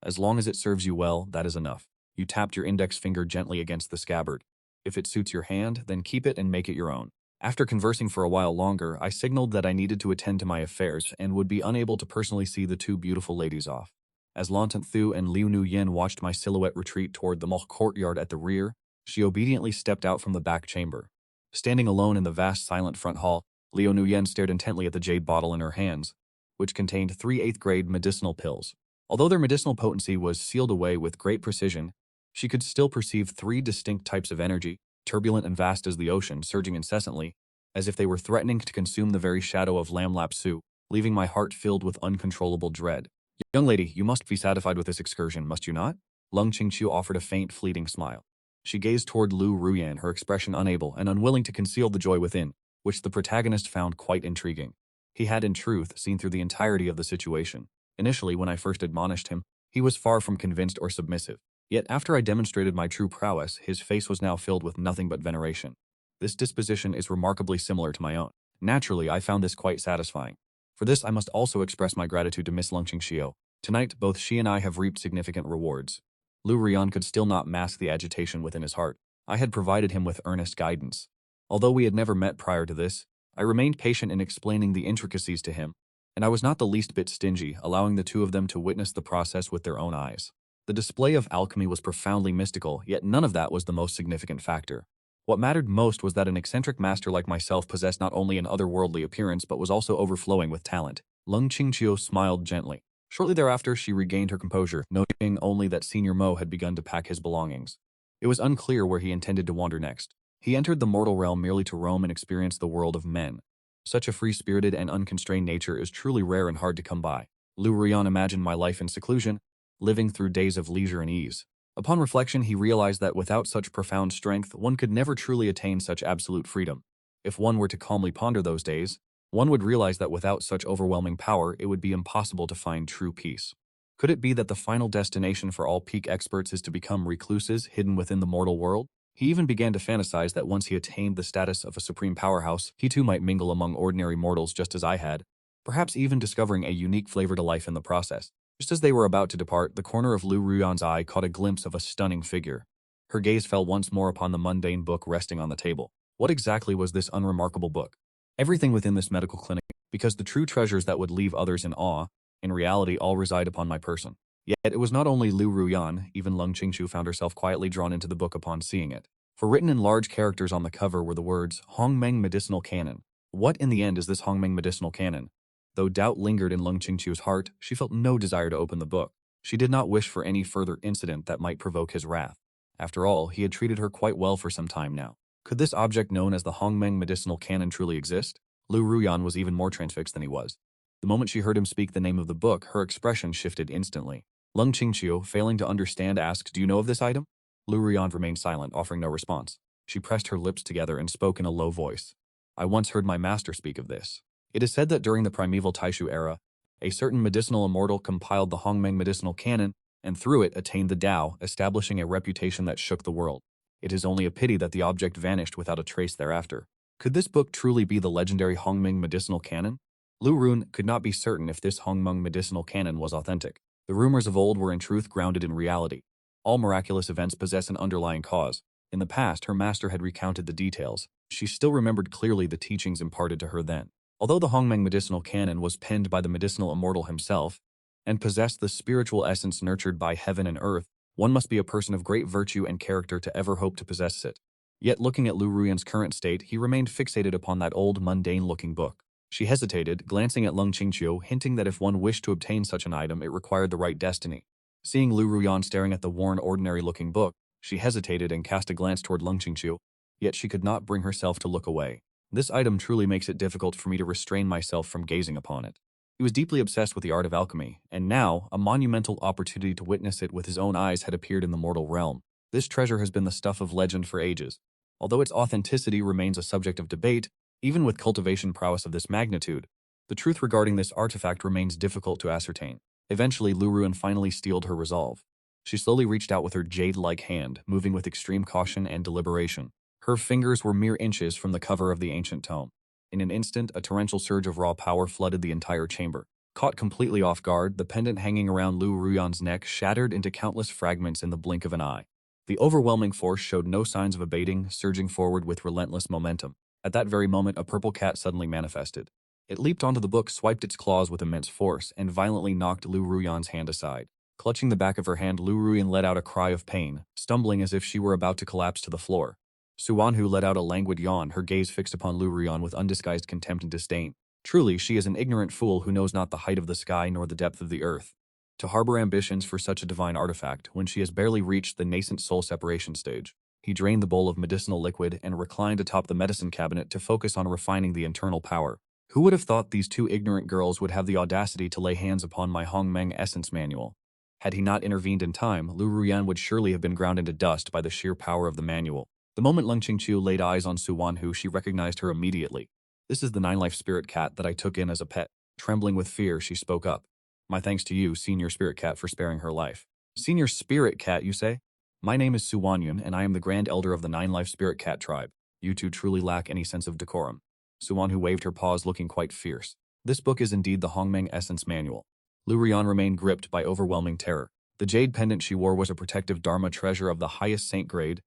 "As long as it serves you well, that is enough." You tapped your index finger gently against the scabbard. "If it suits your hand, then keep it and make it your own." After conversing for a while longer, I signaled that I needed to attend to my affairs and would be unable to personally see the two beautiful ladies off. As Lan Thon Thu and Liu Nu Yin watched my silhouette retreat toward the mall courtyard at the rear, she obediently stepped out from the back chamber. Standing alone in the vast silent front hall, Liu Nu Yin stared intently at the jade bottle in her hands, which contained 3 8th-grade medicinal pills. Although their medicinal potency was sealed away with great precision, she could still perceive 3 distinct types of energy, turbulent and vast as the ocean, surging incessantly, as if they were threatening to consume the very shadow of Lam Lap Su, leaving my heart filled with uncontrollable dread. "Young lady, you must be satisfied with this excursion, must you not?" Lung Qingqiu offered a faint, fleeting smile. She gazed toward Lu Ruyan, her expression unable and unwilling to conceal the joy within, which the protagonist found quite intriguing. He had, in truth, seen through the entirety of the situation. Initially, when I first admonished him, he was far from convinced or submissive. Yet after I demonstrated my true prowess, his face was now filled with nothing but veneration. This disposition is remarkably similar to my own. Naturally, I found this quite satisfying. For this, I must also express my gratitude to Miss Lung Qingqiu. Tonight, both she and I have reaped significant rewards. Lu Ruyan could still not mask the agitation within his heart. I had provided him with earnest guidance. Although we had never met prior to this, I remained patient in explaining the intricacies to him, and I was not the least bit stingy, allowing the two of them to witness the process with their own eyes. The display of alchemy was profoundly mystical, yet none of that was the most significant factor. What mattered most was that an eccentric master like myself possessed not only an otherworldly appearance but was also overflowing with talent. Lung Qingqiu smiled gently. Shortly thereafter, she regained her composure, noting only that Senior Mo had begun to pack his belongings. It was unclear where he intended to wander next. He entered the mortal realm merely to roam and experience the world of men. Such a free-spirited and unconstrained nature is truly rare and hard to come by. Lu Ruyan imagined my life in seclusion, living through days of leisure and ease. Upon reflection, he realized that without such profound strength, one could never truly attain such absolute freedom. If one were to calmly ponder those days, one would realize that without such overwhelming power, it would be impossible to find true peace. Could it be that the final destination for all peak experts is to become recluses hidden within the mortal world? He even began to fantasize that once he attained the status of a supreme powerhouse, he too might mingle among ordinary mortals just as I had, perhaps even discovering a unique flavor to life in the process. Just as they were about to depart, the corner of Lu Ruyan's eye caught a glimpse of a stunning figure. Her gaze fell once more upon the mundane book resting on the table. What exactly was this unremarkable book? Everything within this medical clinic, because the true treasures that would leave others in awe, in reality all reside upon my person. Yet it was not only Lu Ruyan, even Lung Qingqiu found herself quietly drawn into the book upon seeing it. For written in large characters on the cover were the words, Hongmeng Medicinal Canon. What in the end is this Hongmeng Medicinal Canon? Though doubt lingered in Lung Qingqiu's heart, she felt no desire to open the book. She did not wish for any further incident that might provoke his wrath. After all, he had treated her quite well for some time now. Could this object known as the Hongmeng Medicinal Canon truly exist? Lu Ruyan was even more transfixed than he was. The moment she heard him speak the name of the book, her expression shifted instantly. Lung Qingqiu, failing to understand, asked, "Do you know of this item?" Lu Ruyan remained silent, offering no response. She pressed her lips together and spoke in a low voice. "I once heard my master speak of this. It is said that during the primeval Taishu era, a certain medicinal immortal compiled the Hongmeng Medicinal Canon, and through it attained the Tao, establishing a reputation that shook the world. It is only a pity that the object vanished without a trace thereafter. Could this book truly be the legendary Hongmeng Medicinal Canon?" Lu Run could not be certain if this Hongmeng Medicinal Canon was authentic. The rumors of old were in truth grounded in reality. All miraculous events possess an underlying cause. In the past, her master had recounted the details. She still remembered clearly the teachings imparted to her then. Although the Hongmeng Medicinal Canon was penned by the medicinal immortal himself, and possessed the spiritual essence nurtured by heaven and earth, one must be a person of great virtue and character to ever hope to possess it. Yet looking at Lu Ruyan's current state, he remained fixated upon that old, mundane-looking book. She hesitated, glancing at Lung Qingqiu, hinting that if one wished to obtain such an item, it required the right destiny. Seeing Lu Ruyan staring at the worn, ordinary-looking book, she hesitated and cast a glance toward Lung Qingqiu, yet she could not bring herself to look away. "This item truly makes it difficult for me to restrain myself from gazing upon it." He was deeply obsessed with the art of alchemy, and now, a monumental opportunity to witness it with his own eyes had appeared in the mortal realm. This treasure has been the stuff of legend for ages. Although its authenticity remains a subject of debate, even with cultivation prowess of this magnitude, the truth regarding this artifact remains difficult to ascertain. Eventually, Lu Ruyan finally steeled her resolve. She slowly reached out with her jade-like hand, moving with extreme caution and deliberation. Her fingers were mere inches from the cover of the ancient tome. In an instant, a torrential surge of raw power flooded the entire chamber. Caught completely off guard, the pendant hanging around Lu Ruyan's neck shattered into countless fragments in the blink of an eye. The overwhelming force showed no signs of abating, surging forward with relentless momentum. At that very moment, a purple cat suddenly manifested. It leaped onto the book, swiped its claws with immense force, and violently knocked Lu Ruyan's hand aside. Clutching the back of her hand, Lu Ruyan let out a cry of pain, stumbling as if she were about to collapse to the floor. Suwanhu let out a languid yawn, her gaze fixed upon Lu Ruyan with undisguised contempt and disdain. Truly, she is an ignorant fool who knows not the height of the sky nor the depth of the earth. To harbor ambitions for such a divine artifact, when she has barely reached the nascent soul separation stage. He drained the bowl of medicinal liquid and reclined atop the medicine cabinet to focus on refining the internal power. Who would have thought these two ignorant girls would have the audacity to lay hands upon my Hongmeng Essence Manual? Had he not intervened in time, Lu Ruyan would surely have been ground into dust by the sheer power of the manual. The moment Lung Qingqiu laid eyes on Suwanhu, she recognized her immediately. "This is the nine-life spirit cat that I took in as a pet." Trembling with fear, she spoke up. "My thanks to you, Senior Spirit Cat, for sparing her life." "Senior Spirit Cat, you say?" "My name is Suwanyun, and I am the Grand Elder of the Nine-Life Spirit Cat tribe. You two truly lack any sense of decorum." Suwanhu waved her paws, looking quite fierce. "This book is indeed the Hongmeng Essence Manual." Lu Ruyan remained gripped by overwhelming terror. The jade pendant she wore was a protective Dharma treasure of the highest saint grade,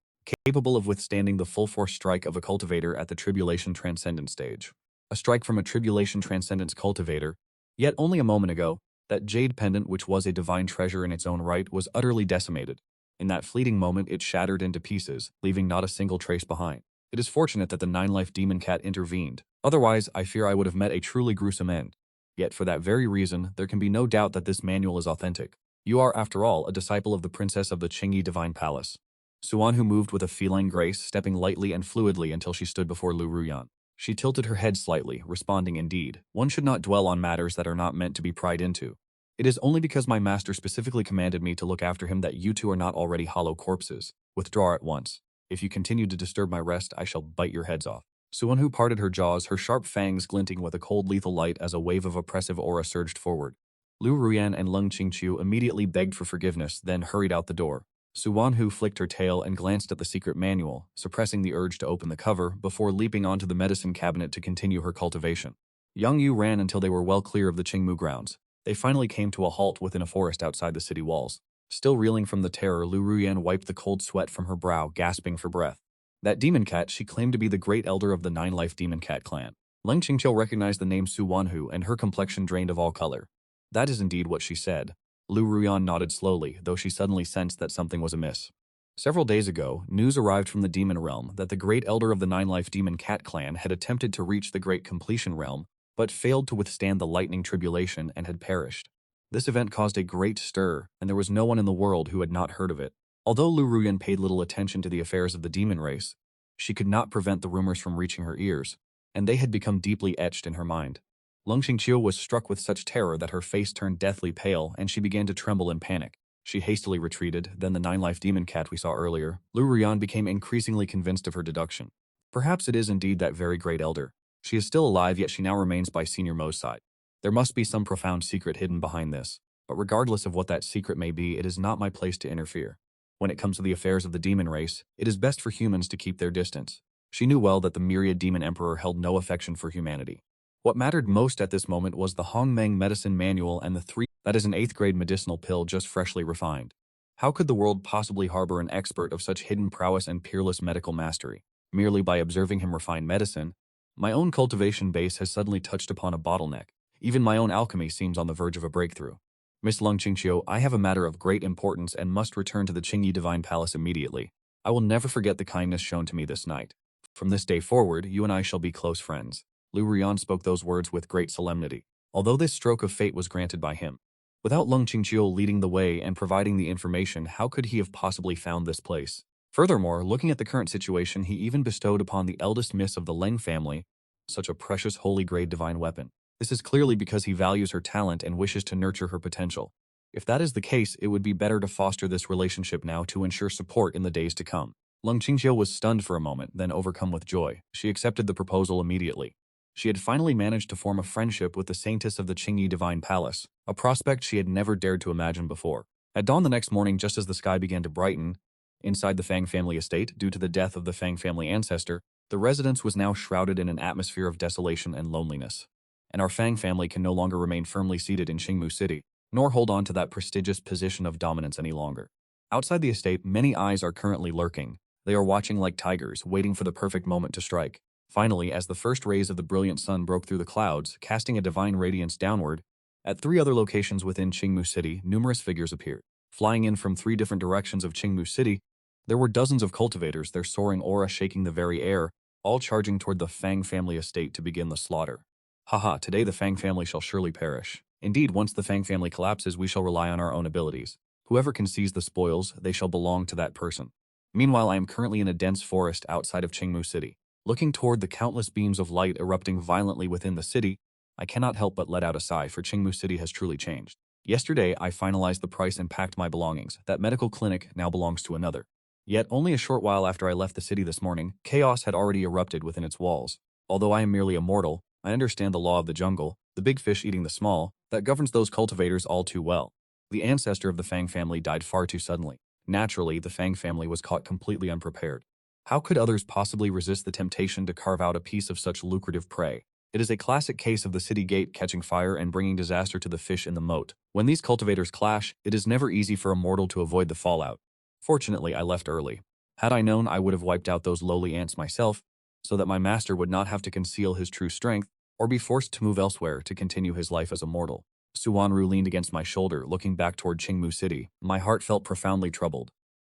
capable of withstanding the full-force strike of a cultivator at the Tribulation Transcendent stage. A strike from a Tribulation Transcendence cultivator. Yet only a moment ago, that jade pendant, which was a divine treasure in its own right, was utterly decimated. In that fleeting moment, it shattered into pieces, leaving not a single trace behind. It is fortunate that the nine-life demon cat intervened. Otherwise, I fear I would have met a truly gruesome end. Yet for that very reason, there can be no doubt that this manual is authentic. You are, after all, a disciple of the princess of the Qingyi Divine Palace. Suwanhu moved with a feline grace, stepping lightly and fluidly until she stood before Lu Ruyan. She tilted her head slightly, responding indeed. "One should not dwell on matters that are not meant to be pried into. It is only because my master specifically commanded me to look after him that you two are not already hollow corpses. Withdraw at once. If you continue to disturb my rest, I shall bite your heads off." Suwanhu parted her jaws, her sharp fangs glinting with a cold lethal light as a wave of oppressive aura surged forward. Lu Ruyan and Lung Qingqiu immediately begged for forgiveness, then hurried out the door. Suwanhu flicked her tail and glanced at the secret manual, suppressing the urge to open the cover before leaping onto the medicine cabinet to continue her cultivation. Yang Yu ran until they were well clear of the Qingmu grounds. They finally came to a halt within a forest outside the city walls. Still reeling from the terror, Lu Ruyan wiped the cold sweat from her brow, gasping for breath. That demon cat she claimed to be the great elder of the nine-life demon cat clan. Leng Qingqiu recognized the name Su Wanhu, and her complexion drained of all color. That is indeed what she said. Lu Ruyan nodded slowly, though she suddenly sensed that something was amiss. Several days ago, news arrived from the demon realm that the great elder of the nine-life demon cat clan had attempted to reach the great completion realm, but failed to withstand the lightning tribulation and had perished. This event caused a great stir, and there was no one in the world who had not heard of it. Although Lu Ruyan paid little attention to the affairs of the demon race, she could not prevent the rumors from reaching her ears, and they had become deeply etched in her mind. Leng Qingqiu was struck with such terror that her face turned deathly pale and she began to tremble in panic. She hastily retreated, then the nine-life demon cat we saw earlier. Lu Ruyan became increasingly convinced of her deduction. Perhaps it is indeed that very great elder. She is still alive, yet she now remains by Senior Mo's side. There must be some profound secret hidden behind this, but regardless of what that secret may be, it is not my place to interfere. When it comes to the affairs of the demon race, it is best for humans to keep their distance. She knew well that the myriad demon emperor held no affection for humanity. What mattered most at this moment was the Hongmeng medicine manual and that is an 8th grade medicinal pill just freshly refined. How could the world possibly harbor an expert of such hidden prowess and peerless medical mastery? Merely by observing him refine medicine, my own cultivation base has suddenly touched upon a bottleneck. Even my own alchemy seems on the verge of a breakthrough. Miss Leng Qingqiu, I have a matter of great importance and must return to the Qingyi Divine Palace immediately. I will never forget the kindness shown to me this night. From this day forward, you and I shall be close friends. Lu Ruyan spoke those words with great solemnity, although this stroke of fate was granted by him. Without Leng Qingqiu leading the way and providing the information, how could he have possibly found this place? Furthermore, looking at the current situation, he even bestowed upon the eldest miss of the Leng family such a precious holy-grade divine weapon. This is clearly because he values her talent and wishes to nurture her potential. If that is the case, it would be better to foster this relationship now to ensure support in the days to come. Leng Qingqiu was stunned for a moment, then overcome with joy. She accepted the proposal immediately. She had finally managed to form a friendship with the saintess of the Qingyi Divine Palace, a prospect she had never dared to imagine before. At dawn the next morning, just as the sky began to brighten, inside the Fang family estate, due to the death of the Fang family ancestor, the residence was now shrouded in an atmosphere of desolation and loneliness. And our Fang family can no longer remain firmly seated in Qingmu City, nor hold on to that prestigious position of dominance any longer. Outside the estate, many eyes are currently lurking. They are watching like tigers, waiting for the perfect moment to strike. Finally, as the first rays of the brilliant sun broke through the clouds, casting a divine radiance downward, at 3 other locations within Qingmu City, numerous figures appeared. Flying in from 3 different directions of Qingmu City, there were dozens of cultivators, their soaring aura shaking the very air, all charging toward the Fang family estate to begin the slaughter. Haha, today the Fang family shall surely perish. Indeed, once the Fang family collapses, we shall rely on our own abilities. Whoever can seize the spoils, they shall belong to that person. Meanwhile, I am currently in a dense forest outside of Qingmu City. Looking toward the countless beams of light erupting violently within the city, I cannot help but let out a sigh, for Qingmu City has truly changed. Yesterday, I finalized the price and packed my belongings. That medical clinic now belongs to another. Yet, only a short while after I left the city this morning, chaos had already erupted within its walls. Although I am merely a mortal, I understand the law of the jungle, the big fish eating the small, that governs those cultivators all too well. The ancestor of the Fang family died far too suddenly. Naturally, the Fang family was caught completely unprepared. How could others possibly resist the temptation to carve out a piece of such lucrative prey? It is a classic case of the city gate catching fire and bringing disaster to the fish in the moat. When these cultivators clash, it is never easy for a mortal to avoid the fallout. Fortunately, I left early. Had I known, I would have wiped out those lowly ants myself, so that my master would not have to conceal his true strength or be forced to move elsewhere to continue his life as a mortal. Suwanru leaned against my shoulder, looking back toward Qingmu City. My heart felt profoundly troubled.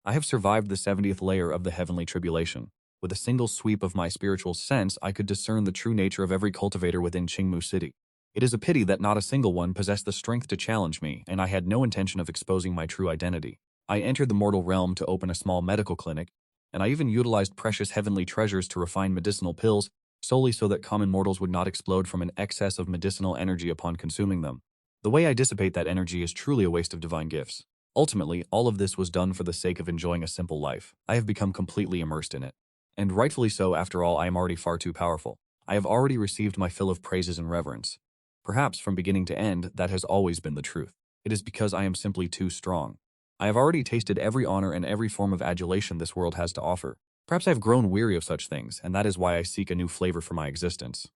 I have survived the 70th layer of the heavenly tribulation. With a single sweep of my spiritual sense, I could discern the true nature of every cultivator within Qingmu City. It is a pity that not a single one possessed the strength to challenge me, and I had no intention of exposing my true identity. I entered the mortal realm to open a small medical clinic, and I even utilized precious heavenly treasures to refine medicinal pills, solely so that common mortals would not explode from an excess of medicinal energy upon consuming them. The way I dissipate that energy is truly a waste of divine gifts. Ultimately, all of this was done for the sake of enjoying a simple life. I have become completely immersed in it. And rightfully so, after all, I am already far too powerful. I have already received my fill of praises and reverence. Perhaps from beginning to end, that has always been the truth. It is because I am simply too strong. I have already tasted every honor and every form of adulation this world has to offer. Perhaps I have grown weary of such things, and that is why I seek a new flavor for my existence.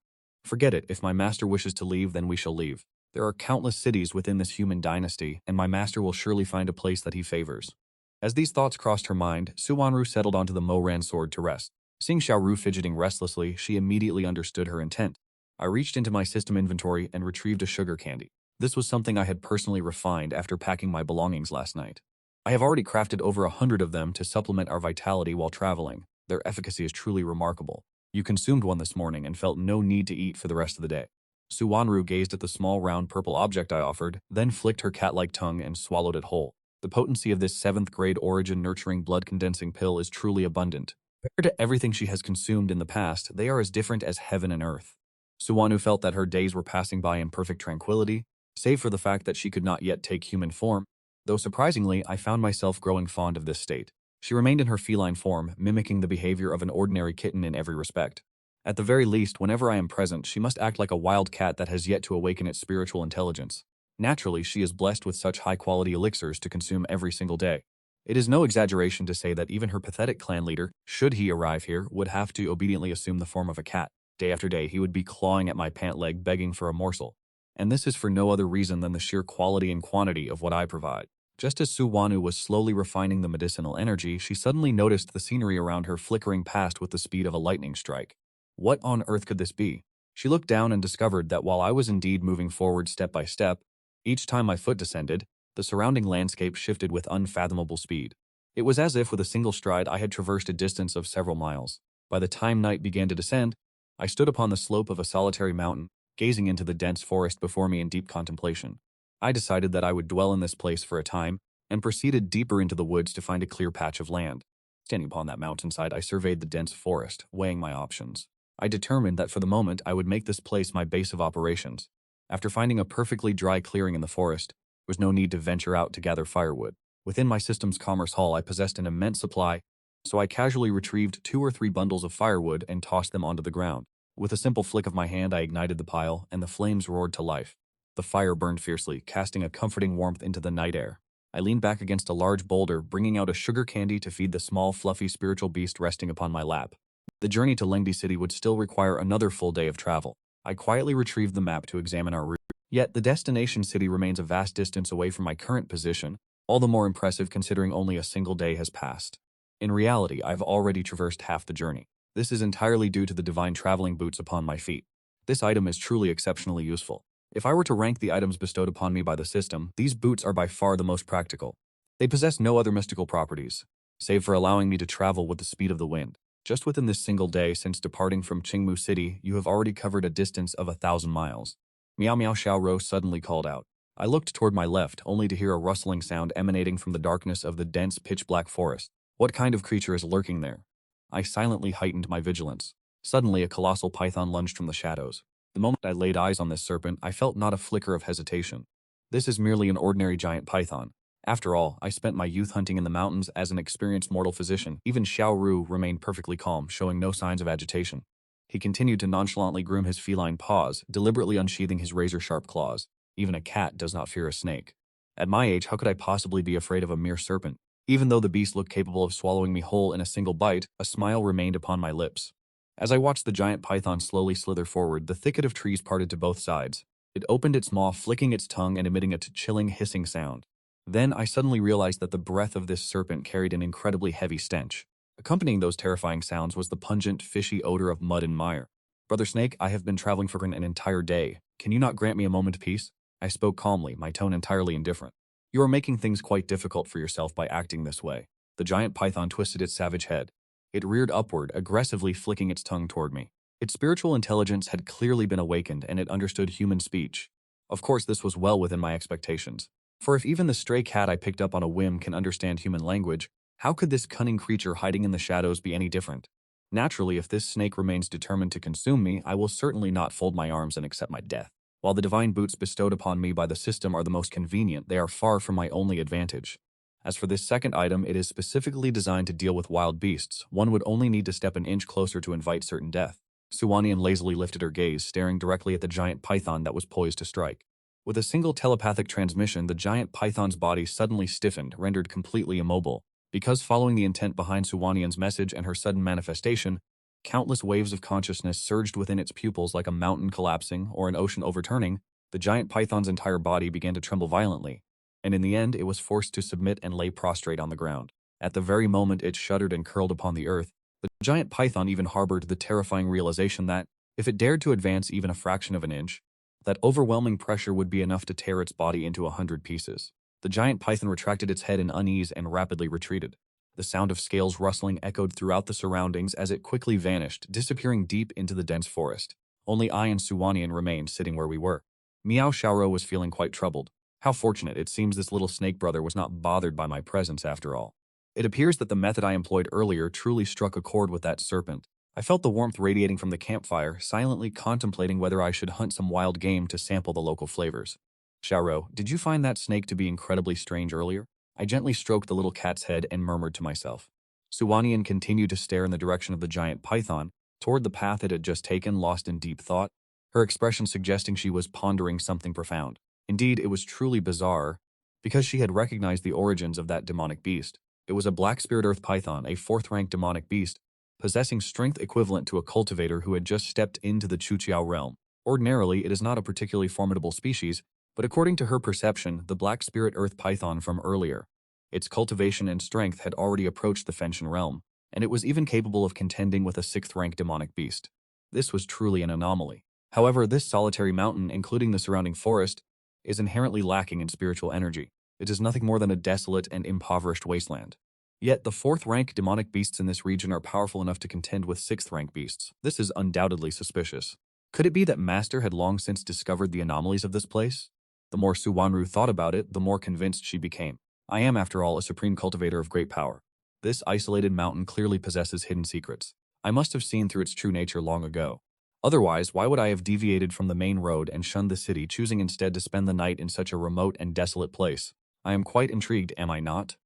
Forget it, if my master wishes to leave, then we shall leave. There are countless cities within this human dynasty, and my master will surely find a place that he favors. As these thoughts crossed her mind, Suwanru settled onto the Moran sword to rest. Seeing Xiaoru fidgeting restlessly, she immediately understood her intent. I reached into my system inventory and retrieved a sugar candy. This was something I had personally refined after packing my belongings last night. I have already crafted over 100 of them to supplement our vitality while traveling. Their efficacy is truly remarkable. You consumed one this morning and felt no need to eat for the rest of the day. Suwanru gazed at the small round purple object I offered, then flicked her cat-like tongue and swallowed it whole. The potency of this 7th grade origin nurturing blood condensing pill is truly abundant. Compared to everything she has consumed in the past, they are as different as heaven and earth. Suwanu felt that her days were passing by in perfect tranquility, save for the fact that she could not yet take human form, though surprisingly, I found myself growing fond of this state. She remained in her feline form, mimicking the behavior of an ordinary kitten in every respect. At the very least, whenever I am present, she must act like a wild cat that has yet to awaken its spiritual intelligence. Naturally, she is blessed with such high-quality elixirs to consume every single day. It is no exaggeration to say that even her pathetic clan leader, should he arrive here, would have to obediently assume the form of a cat. Day after day, he would be clawing at my pant leg begging for a morsel. And this is for no other reason than the sheer quality and quantity of what I provide. Just as Suwanu was slowly refining the medicinal energy, she suddenly noticed the scenery around her flickering past with the speed of a lightning strike. What on earth could this be? She looked down and discovered that while I was indeed moving forward step by step, each time my foot descended, the surrounding landscape shifted with unfathomable speed. It was as if with a single stride I had traversed a distance of several miles. By the time night began to descend, I stood upon the slope of a solitary mountain, gazing into the dense forest before me in deep contemplation. I decided that I would dwell in this place for a time, and proceeded deeper into the woods to find a clear patch of land. Standing upon that mountainside, I surveyed the dense forest, weighing my options. I determined that for the moment I would make this place my base of operations. After finding a perfectly dry clearing in the forest, there was no need to venture out to gather firewood. Within my system's commerce hall, I possessed an immense supply, so I casually retrieved 2 or 3 bundles of firewood and tossed them onto the ground. With a simple flick of my hand, I ignited the pile, and the flames roared to life. The fire burned fiercely, casting a comforting warmth into the night air. I leaned back against a large boulder, bringing out a sugar candy to feed the small, fluffy spiritual beast resting upon my lap. The journey to Lengdi City would still require another full day of travel. I quietly retrieved the map to examine our route. Yet the destination city remains a vast distance away from my current position, all the more impressive considering only a single day has passed. In reality, I've already traversed half the journey. This is entirely due to the divine traveling boots upon my feet. This item is truly exceptionally useful. If I were to rank the items bestowed upon me by the system, these boots are by far the most practical. They possess no other mystical properties, save for allowing me to travel with the speed of the wind. Just within this single day since departing from Qingmu City, you have already covered a distance of 1,000 miles. Meow Meow Xiaoro suddenly called out. I looked toward my left, only to hear a rustling sound emanating from the darkness of the dense pitch-black forest. What kind of creature is lurking there? I silently heightened my vigilance. Suddenly, a colossal python lunged from the shadows. The moment I laid eyes on this serpent, I felt not a flicker of hesitation. This is merely an ordinary giant python. After all, I spent my youth hunting in the mountains as an experienced mortal physician. Even Xiao Ru remained perfectly calm, showing no signs of agitation. He continued to nonchalantly groom his feline paws, deliberately unsheathing his razor-sharp claws. Even a cat does not fear a snake. At my age, how could I possibly be afraid of a mere serpent? Even though the beast looked capable of swallowing me whole in a single bite, a smile remained upon my lips. As I watched the giant python slowly slither forward, the thicket of trees parted to both sides. It opened its maw, flicking its tongue and emitting a chilling, hissing sound. Then I suddenly realized that the breath of this serpent carried an incredibly heavy stench. Accompanying those terrifying sounds was the pungent, fishy odor of mud and mire. Brother Snake, I have been traveling for an entire day. Can you not grant me a moment of peace? I spoke calmly, my tone entirely indifferent. You are making things quite difficult for yourself by acting this way. The giant python twisted its savage head. It reared upward, aggressively flicking its tongue toward me. Its spiritual intelligence had clearly been awakened, and it understood human speech. Of course, this was well within my expectations. For if even the stray cat I picked up on a whim can understand human language, how could this cunning creature hiding in the shadows be any different? Naturally, if this snake remains determined to consume me, I will certainly not fold my arms and accept my death. While the divine boots bestowed upon me by the system are the most convenient, they are far from my only advantage. As for this second item, it is specifically designed to deal with wild beasts. One would only need to step an inch closer to invite certain death. Suwanian lazily lifted her gaze, staring directly at the giant python that was poised to strike. With a single telepathic transmission, the giant python's body suddenly stiffened, rendered completely immobile. Because following the intent behind Suwanian's message and her sudden manifestation, countless waves of consciousness surged within its pupils like a mountain collapsing or an ocean overturning. The giant python's entire body began to tremble violently, and in the end it was forced to submit and lay prostrate on the ground. At the very moment it shuddered and curled upon the earth, The giant python even harbored the terrifying realization that, if it dared to advance even a fraction of an inch, that overwhelming pressure would be enough to tear its body into 100 pieces. The giant python retracted its head in unease and rapidly retreated. The sound of scales rustling echoed throughout the surroundings as it quickly vanished, disappearing deep into the dense forest. Only I and Suwanian remained sitting where we were. Miao Xiaoro was feeling quite troubled. How fortunate, it seems this little snake brother was not bothered by my presence after all. It appears that the method I employed earlier truly struck a chord with that serpent. I felt the warmth radiating from the campfire, silently contemplating whether I should hunt some wild game to sample the local flavors. Xiaoro, did you find that snake to be incredibly strange earlier? I gently stroked the little cat's head and murmured to myself. Suwanian continued to stare in the direction of the giant python, toward the path it had just taken, lost in deep thought, her expression suggesting she was pondering something profound. Indeed, it was truly bizarre, because she had recognized the origins of that demonic beast. It was a black spirit earth python, a fourth-rank demonic beast, possessing strength equivalent to a cultivator who had just stepped into the Chuqiao realm. Ordinarily, it is not a particularly formidable species, but according to her perception, the black spirit earth python from earlier, its cultivation and strength had already approached the Fenshin realm, and it was even capable of contending with a sixth-rank demonic beast. This was truly an anomaly. However, this solitary mountain, including the surrounding forest, is inherently lacking in spiritual energy. It is nothing more than a desolate and impoverished wasteland. Yet the fourth-rank demonic beasts in this region are powerful enough to contend with sixth-rank beasts. This is undoubtedly suspicious. Could it be that Master had long since discovered the anomalies of this place? The more Suwanru thought about it, the more convinced she became. I am, after all, a supreme cultivator of great power. This isolated mountain clearly possesses hidden secrets. I must have seen through its true nature long ago. Otherwise, why would I have deviated from the main road and shunned the city, choosing instead to spend the night in such a remote and desolate place? I am quite intrigued, am I not?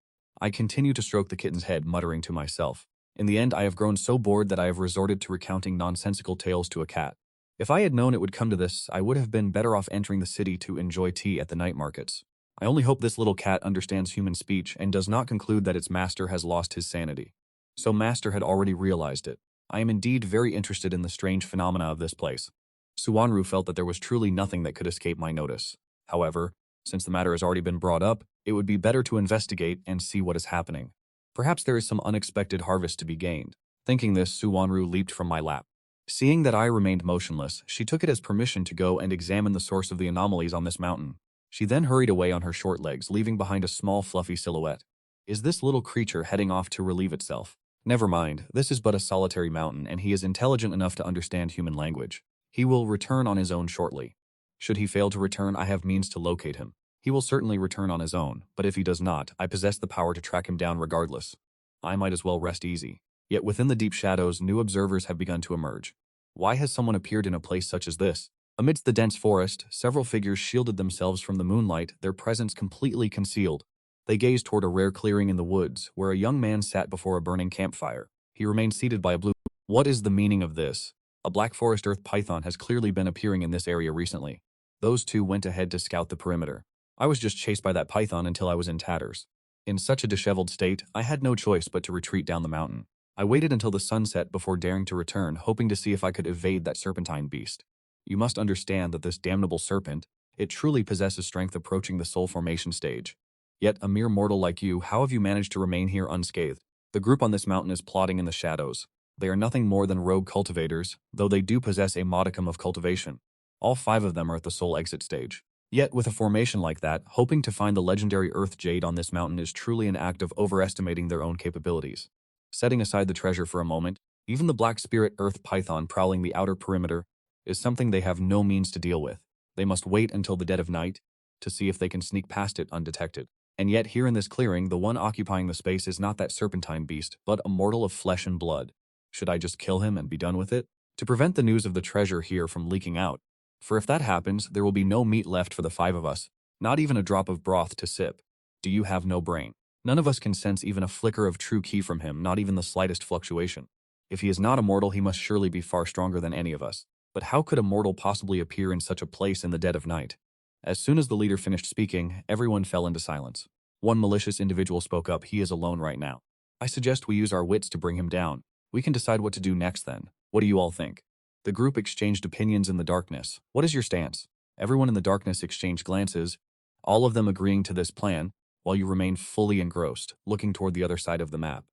I continue to stroke the kitten's head, muttering to myself. In the end, I have grown so bored that I have resorted to recounting nonsensical tales to a cat. If I had known it would come to this, I would have been better off entering the city to enjoy tea at the night markets. I only hope this little cat understands human speech and does not conclude that its master has lost his sanity. So Master had already realized it. I am indeed very interested in the strange phenomena of this place. Suwanru felt that there was truly nothing that could escape my notice. However, since the matter has already been brought up, it would be better to investigate and see what is happening. Perhaps there is some unexpected harvest to be gained. Thinking this, Suwanru leaped from my lap. Seeing that I remained motionless, she took it as permission to go and examine the source of the anomalies on this mountain. She then hurried away on her short legs, leaving behind a small fluffy silhouette. Is this little creature heading off to relieve itself? Never mind, this is but a solitary mountain, and he is intelligent enough to understand human language. He will return on his own shortly. Should he fail to return, I have means to locate him. He will certainly return on his own, but if he does not, I possess the power to track him down regardless. I might as well rest easy. Yet within the deep shadows, new observers have begun to emerge. Why has someone appeared in a place such as this? Amidst the dense forest, several figures shielded themselves from the moonlight, their presence completely concealed. They gazed toward a rare clearing in the woods, where a young man sat before a burning campfire. He remained seated by a blue... What is the meaning of this? A black forest earth python has clearly been appearing in this area recently. Those two went ahead to scout the perimeter. I was just chased by that python until I was in tatters. In such a disheveled state, I had no choice but to retreat down the mountain. I waited until the sun set before daring to return, hoping to see if I could evade that serpentine beast. You must understand that this damnable serpent, it truly possesses strength approaching the soul formation stage. Yet, a mere mortal like you, how have you managed to remain here unscathed? The group on this mountain is plotting in the shadows. They are nothing more than rogue cultivators, though they do possess a modicum of cultivation. All 5 of them are at the soul exit stage. Yet, with a formation like that, hoping to find the legendary Earth Jade on this mountain is truly an act of overestimating their own capabilities. Setting aside the treasure for a moment, even the black spirit Earth Python prowling the outer perimeter is something they have no means to deal with. They must wait until the dead of night to see if they can sneak past it undetected. And yet, here in this clearing, the one occupying the space is not that serpentine beast, but a mortal of flesh and blood. Should I just kill him and be done with it? To prevent the news of the treasure here from leaking out. For if that happens, there will be no meat left for the 5 of us, not even a drop of broth to sip. Do you have no brain? None of us can sense even a flicker of true ki from him, not even the slightest fluctuation. If he is not a mortal, he must surely be far stronger than any of us. But how could a mortal possibly appear in such a place in the dead of night? As soon as the leader finished speaking, everyone fell into silence. One malicious individual spoke up. He is alone right now. I suggest we use our wits to bring him down. We can decide what to do next then. What do you all think? The group exchanged opinions in the darkness. What is your stance? Everyone in the darkness exchanged glances, all of them agreeing to this plan, while you remained fully engrossed, looking toward the other side of the map.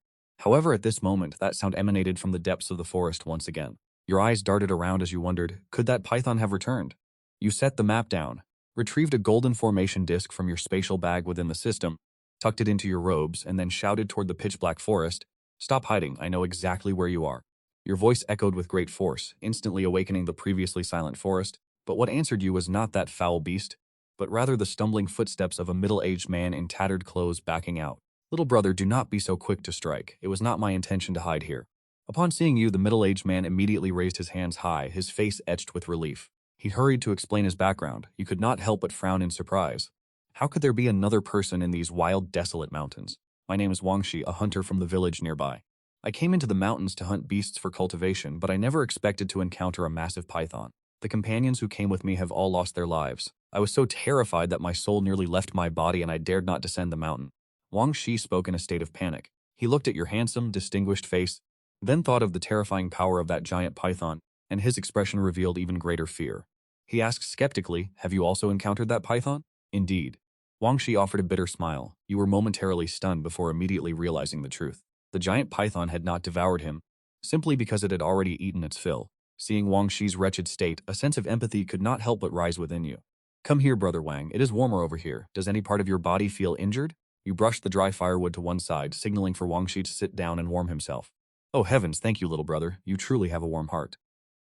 However, at this moment, that sound emanated from the depths of the forest once again. Your eyes darted around as you wondered, could that python have returned? You set the map down, retrieved a golden formation disc from your spatial bag within the system, tucked it into your robes, and then shouted toward the pitch-black forest, "Stop hiding, I know exactly where you are." Your voice echoed with great force, instantly awakening the previously silent forest, but what answered you was not that foul beast, but rather the stumbling footsteps of a middle-aged man in tattered clothes backing out. "Little brother, do not be so quick to strike. It was not my intention to hide here." Upon seeing you, the middle-aged man immediately raised his hands high, his face etched with relief. He hurried to explain his background. You could not help but frown in surprise. How could there be another person in these wild, desolate mountains? "My name is Wang Shi, a hunter from the village nearby. I came into the mountains to hunt beasts for cultivation, but I never expected to encounter a massive python. The companions who came with me have all lost their lives. I was so terrified that my soul nearly left my body and I dared not descend the mountain." Wang Shi spoke in a state of panic. He looked at your handsome, distinguished face, then thought of the terrifying power of that giant python, and his expression revealed even greater fear. He asked skeptically, "Have you also encountered that python?" "Indeed." Wang Shi offered a bitter smile. You were momentarily stunned before immediately realizing the truth. The giant python had not devoured him, simply because it had already eaten its fill. Seeing Wang Shi's wretched state, a sense of empathy could not help but rise within you. "Come here, Brother Wang. It is warmer over here. Does any part of your body feel injured?" You brushed the dry firewood to one side, signaling for Wang Shi to sit down and warm himself. "Oh heavens, thank you, little brother. You truly have a warm heart.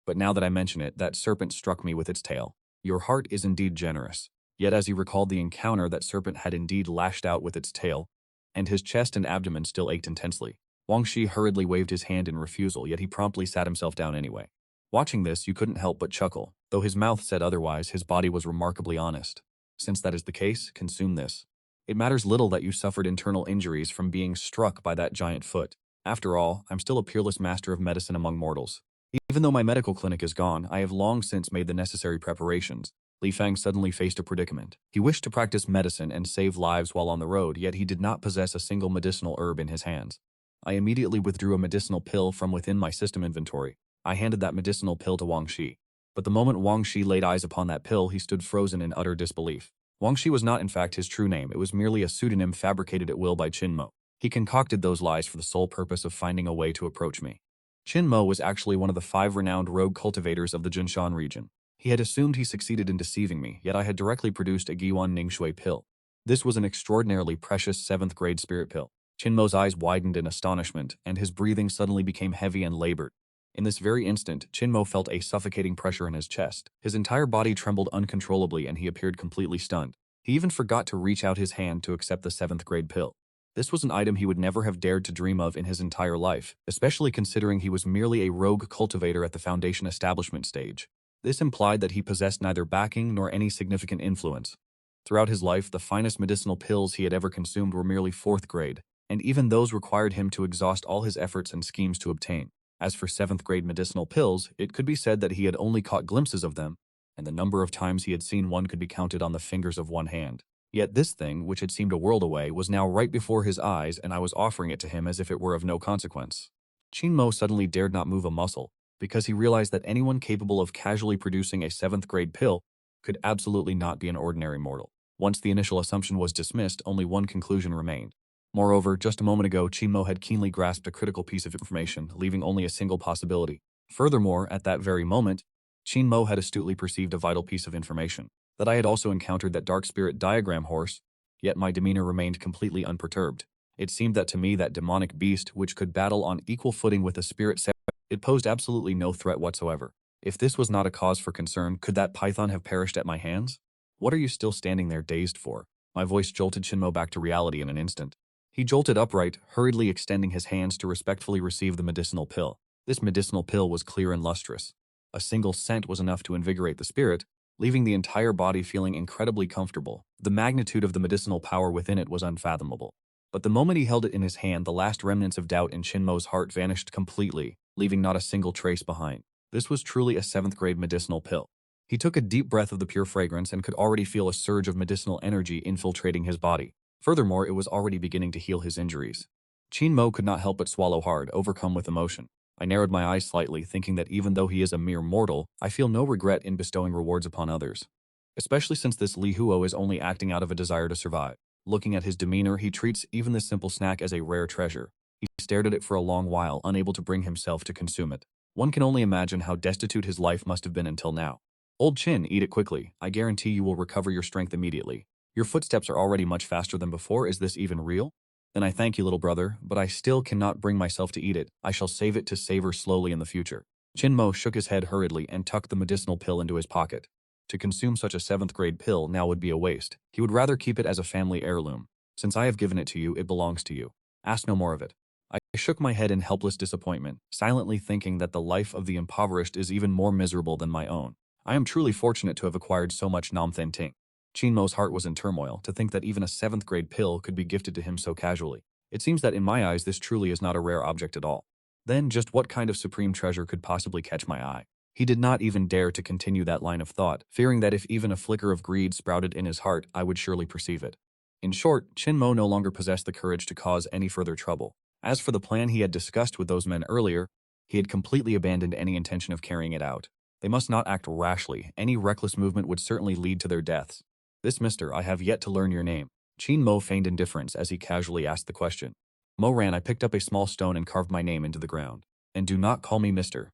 But now that I mention it, that serpent struck me with its tail. Your heart is indeed generous." Yet as he recalled the encounter, that serpent had indeed lashed out with its tail, and his chest and abdomen still ached intensely. Wang Shi hurriedly waved his hand in refusal, yet he promptly sat himself down anyway. Watching this, you couldn't help but chuckle. Though his mouth said otherwise, his body was remarkably honest. "Since that is the case, consume this. It matters little that you suffered internal injuries from being struck by that giant foot. After all, I'm still a peerless master of medicine among mortals. Even though my medical clinic is gone, I have long since made the necessary preparations." Li Fang suddenly faced a predicament. He wished to practice medicine and save lives while on the road, yet he did not possess a single medicinal herb in his hands. I immediately withdrew a medicinal pill from within my system inventory. I handed that medicinal pill to Wang Shi. But the moment Wang Shi laid eyes upon that pill, he stood frozen in utter disbelief. Wang Shi was not in fact his true name. It was merely a pseudonym fabricated at will by Qin Mo. He concocted those lies for the sole purpose of finding a way to approach me. Qin Mo was actually one of the 5 renowned rogue cultivators of the Jinshan region. He had assumed he succeeded in deceiving me, yet I had directly produced a Giwan Ningshui pill. This was an extraordinarily precious 7th grade spirit pill. Qin Mo's eyes widened in astonishment, and his breathing suddenly became heavy and labored. In this very instant, Qin Mo felt a suffocating pressure in his chest. His entire body trembled uncontrollably and he appeared completely stunned. He even forgot to reach out his hand to accept the 7th grade pill. This was an item he would never have dared to dream of in his entire life, especially considering he was merely a rogue cultivator at the Foundation establishment stage. This implied that he possessed neither backing nor any significant influence. Throughout his life, the finest medicinal pills he had ever consumed were merely 4th grade, and even those required him to exhaust all his efforts and schemes to obtain. As for 7th grade medicinal pills, it could be said that he had only caught glimpses of them, and the number of times he had seen one could be counted on the fingers of one hand. Yet this thing, which had seemed a world away, was now right before his eyes, and I was offering it to him as if it were of no consequence. Qin Mo suddenly dared not move a muscle, because he realized that anyone capable of casually producing a 7th grade pill could absolutely not be an ordinary mortal. Once the initial assumption was dismissed, only one conclusion remained. Moreover, just a moment ago, Qin Mo had keenly grasped a critical piece of information, leaving only a single possibility. Furthermore, at that very moment, Qin Mo had astutely perceived a vital piece of information, that I had also encountered that dark spirit diagram horse, yet my demeanor remained completely unperturbed. It seemed that to me that demonic beast, which could battle on equal footing with a spirit, it posed absolutely no threat whatsoever. If this was not a cause for concern, could that python have perished at my hands? "What are you still standing there dazed for?" My voice jolted Qin Mo back to reality in an instant. He jolted upright, hurriedly extending his hands to respectfully receive the medicinal pill. This medicinal pill was clear and lustrous. A single scent was enough to invigorate the spirit, leaving the entire body feeling incredibly comfortable. The magnitude of the medicinal power within it was unfathomable. But the moment he held it in his hand, the last remnants of doubt in Qin Mo's heart vanished completely, leaving not a single trace behind. This was truly a 7th grade medicinal pill. He took a deep breath of the pure fragrance and could already feel a surge of medicinal energy infiltrating his body. Furthermore, it was already beginning to heal his injuries. Qin Mo could not help but swallow hard, overcome with emotion. I narrowed my eyes slightly, thinking that even though he is a mere mortal, I feel no regret in bestowing rewards upon others. Especially since this Li Huo is only acting out of a desire to survive. Looking at his demeanor, he treats even this simple snack as a rare treasure. He stared at it for a long while, unable to bring himself to consume it. One can only imagine how destitute his life must have been until now. Old Chin, eat it quickly. I guarantee you will recover your strength immediately. Your footsteps are already much faster than before. Is this even real? Then I thank you, little brother, but I still cannot bring myself to eat it. I shall save it to savor slowly in the future. Chin Mo shook his head hurriedly and tucked the medicinal pill into his pocket. To consume such a 7th grade pill now would be a waste. He would rather keep it as a family heirloom. Since I have given it to you, it belongs to you. Ask no more of it. I shook my head in helpless disappointment, silently thinking that the life of the impoverished is even more miserable than my own. I am truly fortunate to have acquired so much Nam Then Ting. Chin Mo's heart was in turmoil to think that even a 7th grade pill could be gifted to him so casually. It seems that in my eyes this truly is not a rare object at all. Then just what kind of supreme treasure could possibly catch my eye? He did not even dare to continue that line of thought, fearing that if even a flicker of greed sprouted in his heart, I would surely perceive it. In short, Chin Mo no longer possessed the courage to cause any further trouble. As for the plan he had discussed with those men earlier, he had completely abandoned any intention of carrying it out. They must not act rashly. Any reckless movement would certainly lead to their deaths. This mister, I have yet to learn your name. Chin Mo feigned indifference as he casually asked the question. Mo ran. I picked up a small stone and carved my name into the ground. And do not call me mister.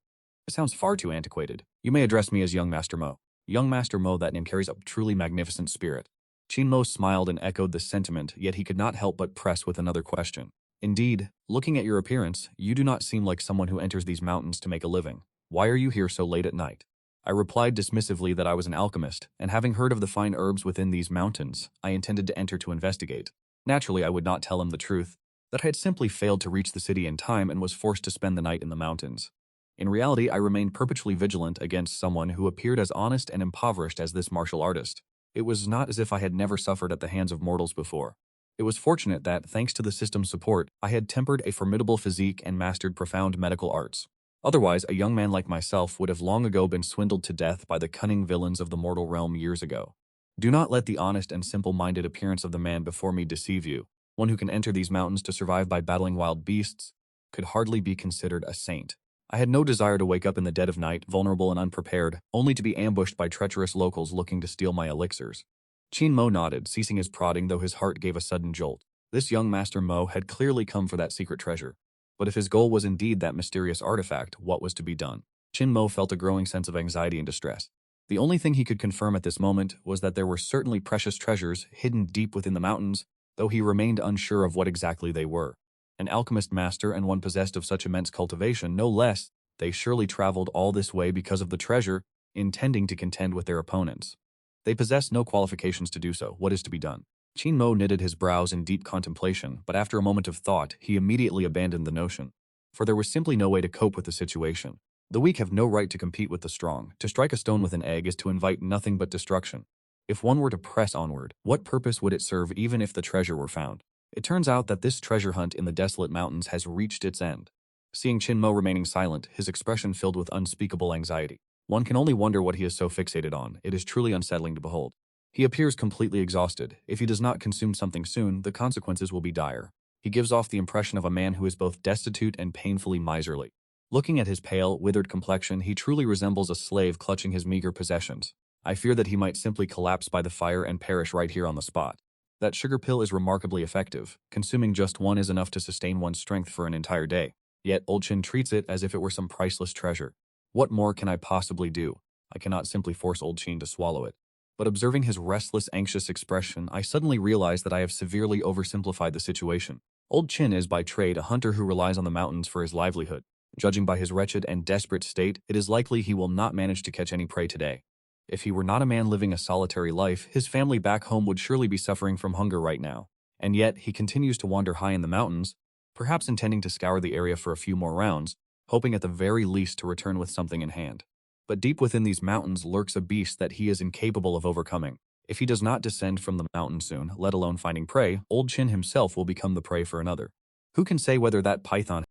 It sounds far too antiquated. You may address me as young Master Mo. Young Master Mo, that name carries a truly magnificent spirit. Chin Mo smiled and echoed the sentiment, yet he could not help but press with another question. Indeed, looking at your appearance, you do not seem like someone who enters these mountains to make a living. Why are you here so late at night? I replied dismissively that I was an alchemist, and having heard of the fine herbs within these mountains, I intended to enter to investigate. Naturally, I would not tell him the truth, that I had simply failed to reach the city in time and was forced to spend the night in the mountains. In reality, I remained perpetually vigilant against someone who appeared as honest and impoverished as this martial artist. It was not as if I had never suffered at the hands of mortals before. It was fortunate that, thanks to the system's support, I had tempered a formidable physique and mastered profound medical arts. Otherwise, a young man like myself would have long ago been swindled to death by the cunning villains of the mortal realm years ago. Do not let the honest and simple-minded appearance of the man before me deceive you. One who can enter these mountains to survive by battling wild beasts could hardly be considered a saint. I had no desire to wake up in the dead of night, vulnerable and unprepared, only to be ambushed by treacherous locals looking to steal my elixirs. Chin Mo nodded, ceasing his prodding, though his heart gave a sudden jolt. This young Master Mo had clearly come for that secret treasure. But if his goal was indeed that mysterious artifact, what was to be done? Chin Mo felt a growing sense of anxiety and distress. The only thing he could confirm at this moment was that there were certainly precious treasures hidden deep within the mountains, though he remained unsure of what exactly they were. An alchemist master and one possessed of such immense cultivation, no less, they surely traveled all this way because of the treasure, intending to contend with their opponents. They possess no qualifications to do so. What is to be done? Chin Mo knitted his brows in deep contemplation, but after a moment of thought, he immediately abandoned the notion. For there was simply no way to cope with the situation. The weak have no right to compete with the strong. To strike a stone with an egg is to invite nothing but destruction. If one were to press onward, what purpose would it serve even if the treasure were found? It turns out that this treasure hunt in the desolate mountains has reached its end. Seeing Chin Mo remaining silent, his expression filled with unspeakable anxiety. One can only wonder what he is so fixated on. It is truly unsettling to behold. He appears completely exhausted. If he does not consume something soon, the consequences will be dire. He gives off the impression of a man who is both destitute and painfully miserly. Looking at his pale, withered complexion, he truly resembles a slave clutching his meager possessions. I fear that he might simply collapse by the fire and perish right here on the spot. That sugar pill is remarkably effective. Consuming just one is enough to sustain one's strength for an entire day. Yet Old Chin treats it as if it were some priceless treasure. What more can I possibly do? I cannot simply force Old Chin to swallow it. But observing his restless, anxious expression, I suddenly realize that I have severely oversimplified the situation. Old Chin is by trade a hunter who relies on the mountains for his livelihood. Judging by his wretched and desperate state, it is likely he will not manage to catch any prey today. If he were not a man living a solitary life, his family back home would surely be suffering from hunger right now. And yet, he continues to wander high in the mountains, perhaps intending to scour the area for a few more rounds, hoping at the very least to return with something in hand. But deep within these mountains lurks a beast that he is incapable of overcoming. If he does not descend from the mountain soon, let alone finding prey, Old Chin himself will become the prey for another. Who can say whether that python